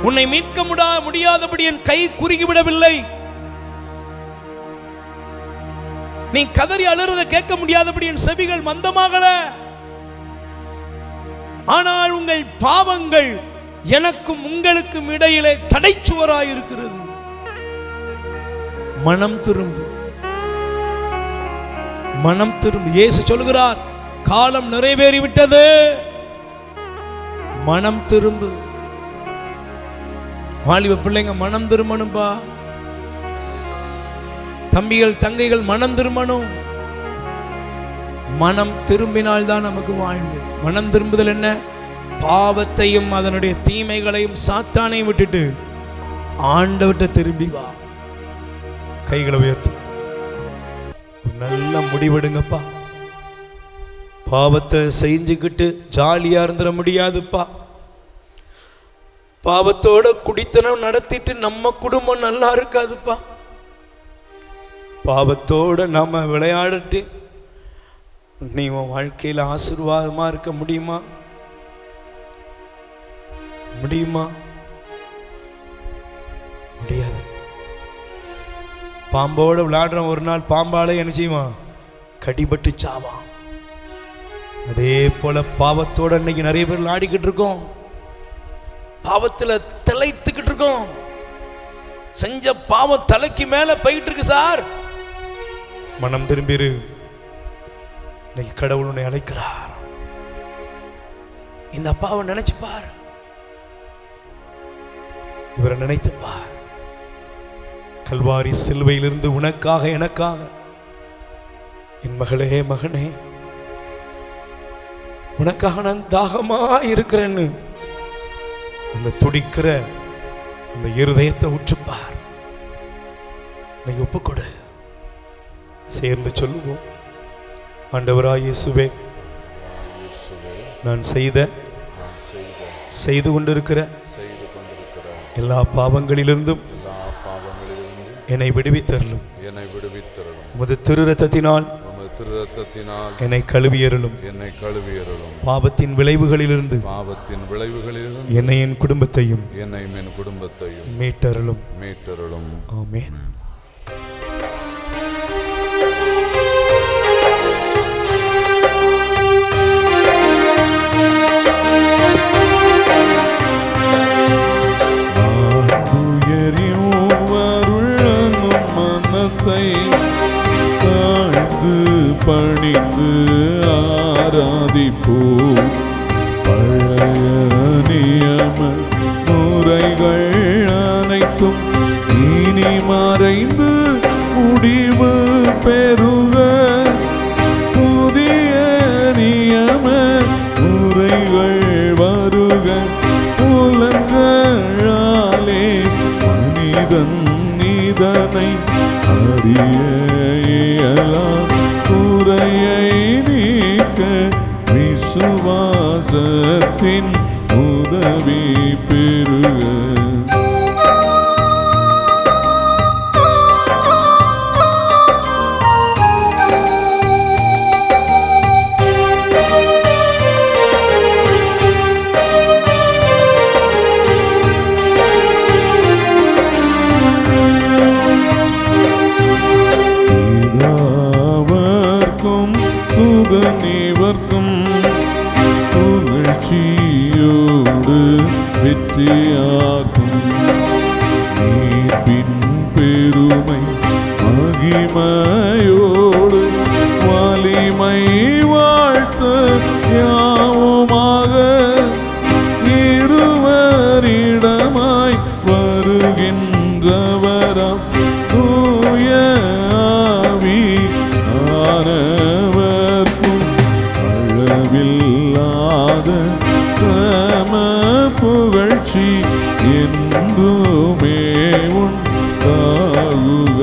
உன்னை மீட்க முடியாதபடி என் கை குறுகிவிடவில்லை. நீ கதறி அழுறதை கேட்க முடியாதபடி என் செவிகள் மந்தமாகல. ஆனால் உங்கள் பாவங்கள் எனக்கும் உங்களுக்கும் இடையிலே தடைச்சுவராய் இருக்கிறது. மனம் திரும்பு, மனம் திரும்பு. இயேசு சொல்கிறார், காலம் நிறைவேறிவிட்டது, மனம் திரும்பு. வாலிப பிள்ளைங்க மனம் திரும்பணும்பா. தம்பிகள் தங்கைகள் மனம் திரும்பணும். மனம் திரும்பினால் தான் நமக்கு வாழ்வு. மனம் திரும்புதல் என்ன? பாவத்தையும் அதனுடைய தீமைகளையும் சாத்தானையும் விட்டுட்டு ஆண்டவர்கிட்ட திரும்பி வா. கைகளை உயர்த்து, நல்ல முடிவெடுங்கப்பா. பாவத்தை செஞ்சுக்கிட்டு ஜாலியா இருந்துட முடியாதுப்பா. பாவத்தோட குடித்தனம் நடத்திட்டு நம்ம குடும்பம் நல்லா இருக்காதுப்பா. பாவத்தோட நாம விளையாடிட்டு நீ உன் வாழ்க்கையில் ஆசீர்வாதமா இருக்க முடியுமா? முடியுமா? முடியாது. பாம்போட விளையாடுற ஒரு நாள் பாம்பால என்ன செய்வான்? கடிபட்டு சாவான். அதே போல பாவத்தோட இன்னைக்கு நிறைய பேர் விளையாடிக்கிட்டு இருக்கோம். பாவத்துல திளைத்துக்கிட்டு இருக்கோம். செஞ்ச பாவம் தலைக்கு மேல போயிட்டு இருக்கு சார். மனம் திரும்பிரு. இன்னைக்கு கடவுள் உன்னை அழைக்கிறார். இந்த அப்பாவை நினைச்சு பார், இவரை நினைத்து பார். கல்வாரி சிலுவையிலிருந்து உனக்காக எனக்காக, என் மகளே மகனே உனக்காக நான் தாகமா இருக்கிறேன்னு அந்த துடிக்கிற அந்த இருதயத்தை உற்றுப்பார். நீ ஒப்புக்கொடு. சேர்ந்து சொல்லுவோம், ஆண்டவராய் இயேசுவே, நான் செய்து கொண்டிருக்கிற எல்லா பாவங்களிலிருந்தும் என்னை விடுவித்தருளும். உமது திரு இரத்தத்தினால் என்னை கழுவியருளும். பாவத்தின் விளைவுகளிலிருந்து என்னை என் குடும்பத்தையும் மீட்டருளும். ஆமென். பணிந்து ஆராதிப்போ. பழைய நியம முறைகள் அனைத்தும் இனி மறைந்து முடிவு பெறுக. புதிய நியம முறைகள் வருக. புலன்களாலே மனிதன் இதனை அறிய இயலாம். குறையை நீக்க விசுவாசத்தின் உதவி பெறுக. வெற்றியாக்கும். மீட்பின் பெருமை மகிமையோடு வலிமை வாழ்த்து யாவுமாக இருவரிடமாய் வருகின்றவராம் தூய ஆவியானவர்க்கும் அளவில்லாத சம புகழ்ச்சி என்றுமே உண்டாகுக.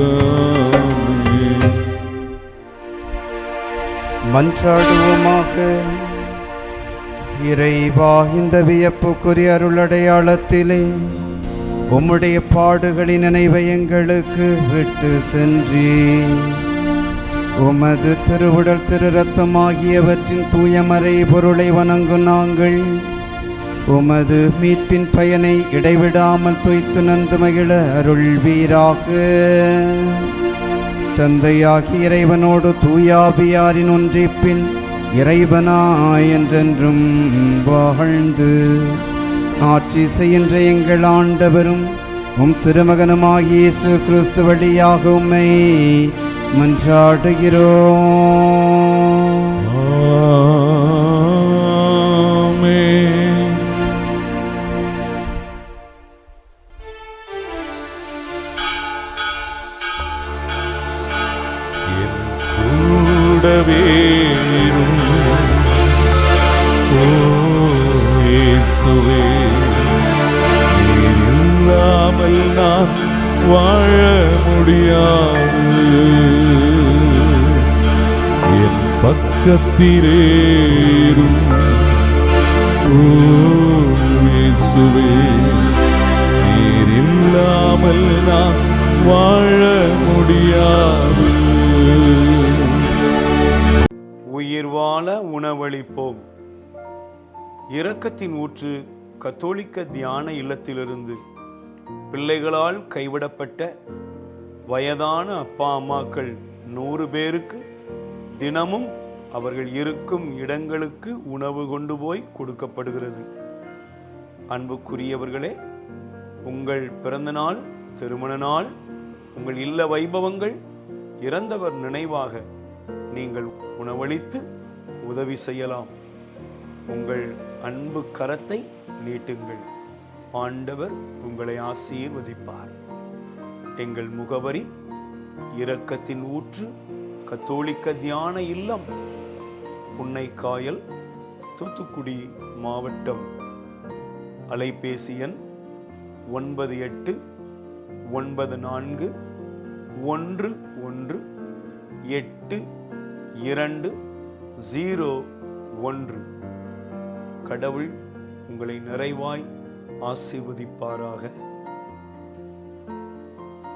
மன்றாடுவோமாக. இறைவா, இந்த வியப்புக்குரிய அருளடையாளத்திலே உம்முடைய பாடுகளின் நினைவை எங்களுக்கு விட்டு சென்றி உமது திருவுடல் திரு ரத்தம் ஆகியவற்றின் தூயமறை பொருளை வணங்கும் நாங்கள் உமது மீட்பின் பயனை இடைவிடாமல் துய்த்து நந்து மகிழ அருள்வீராக. தந்தையாகி இறைவனோடு தூயாபியாரின் ஒன்றிப்பின் இறைவனாய் என்றென்றும் வாழ்ந்து ஆட்சி செய்கின்ற எங்கள் ஆண்டவரும் உம் திருமகனுமாகிய இயேசு கிறிஸ்து வழியாக உம்மை மன்றாடுகிறோம். ஆமென். என் கூடவே இரும் ஓ இயேசுவே, நீர் இல்லாமல் நான் வாழ முடியாது. என் பக்கத்திலே இரும் ஓ இயேசுவே, நீர் இல்லாமல் நான் வாழ முடியாது. உயிர் வாழ உணவளிப்போம். இரக்கத்தின் ஊற்று கத்தோலிக்க தியான இல்லத்திலிருந்து பிள்ளைகளால் கைவிடப்பட்ட வயதான அப்பா அம்மாக்கள் 100 பேருக்கு தினமும் அவர்கள் இருக்கும் இடங்களுக்கு உணவு கொண்டு போய் கொடுக்கப்படுகிறது. அன்புக்குரியவர்களே, உங்கள் பிறந்த நாள், திருமண நாள், உங்கள் இல்ல வைபவங்கள், இறந்தவர் நினைவாக நீங்கள் உணவளித்து உதவி செய்யலாம். உங்கள் அன்பு கரத்தை நீட்டுங்கள். ஆண்டவர் உங்களை ஆசீர்வதிப்பார். எங்கள் முகவரி: இரக்கத்தின் ஊற்று கத்தோலிக்க தியான இல்லம், புன்னைக்காயல், தூத்துக்குடி மாவட்டம். அலைபேசி எண் 9894118201. கடவுள் உங்களை நிறைவாய் ஆசீர்வதிப்பாராக.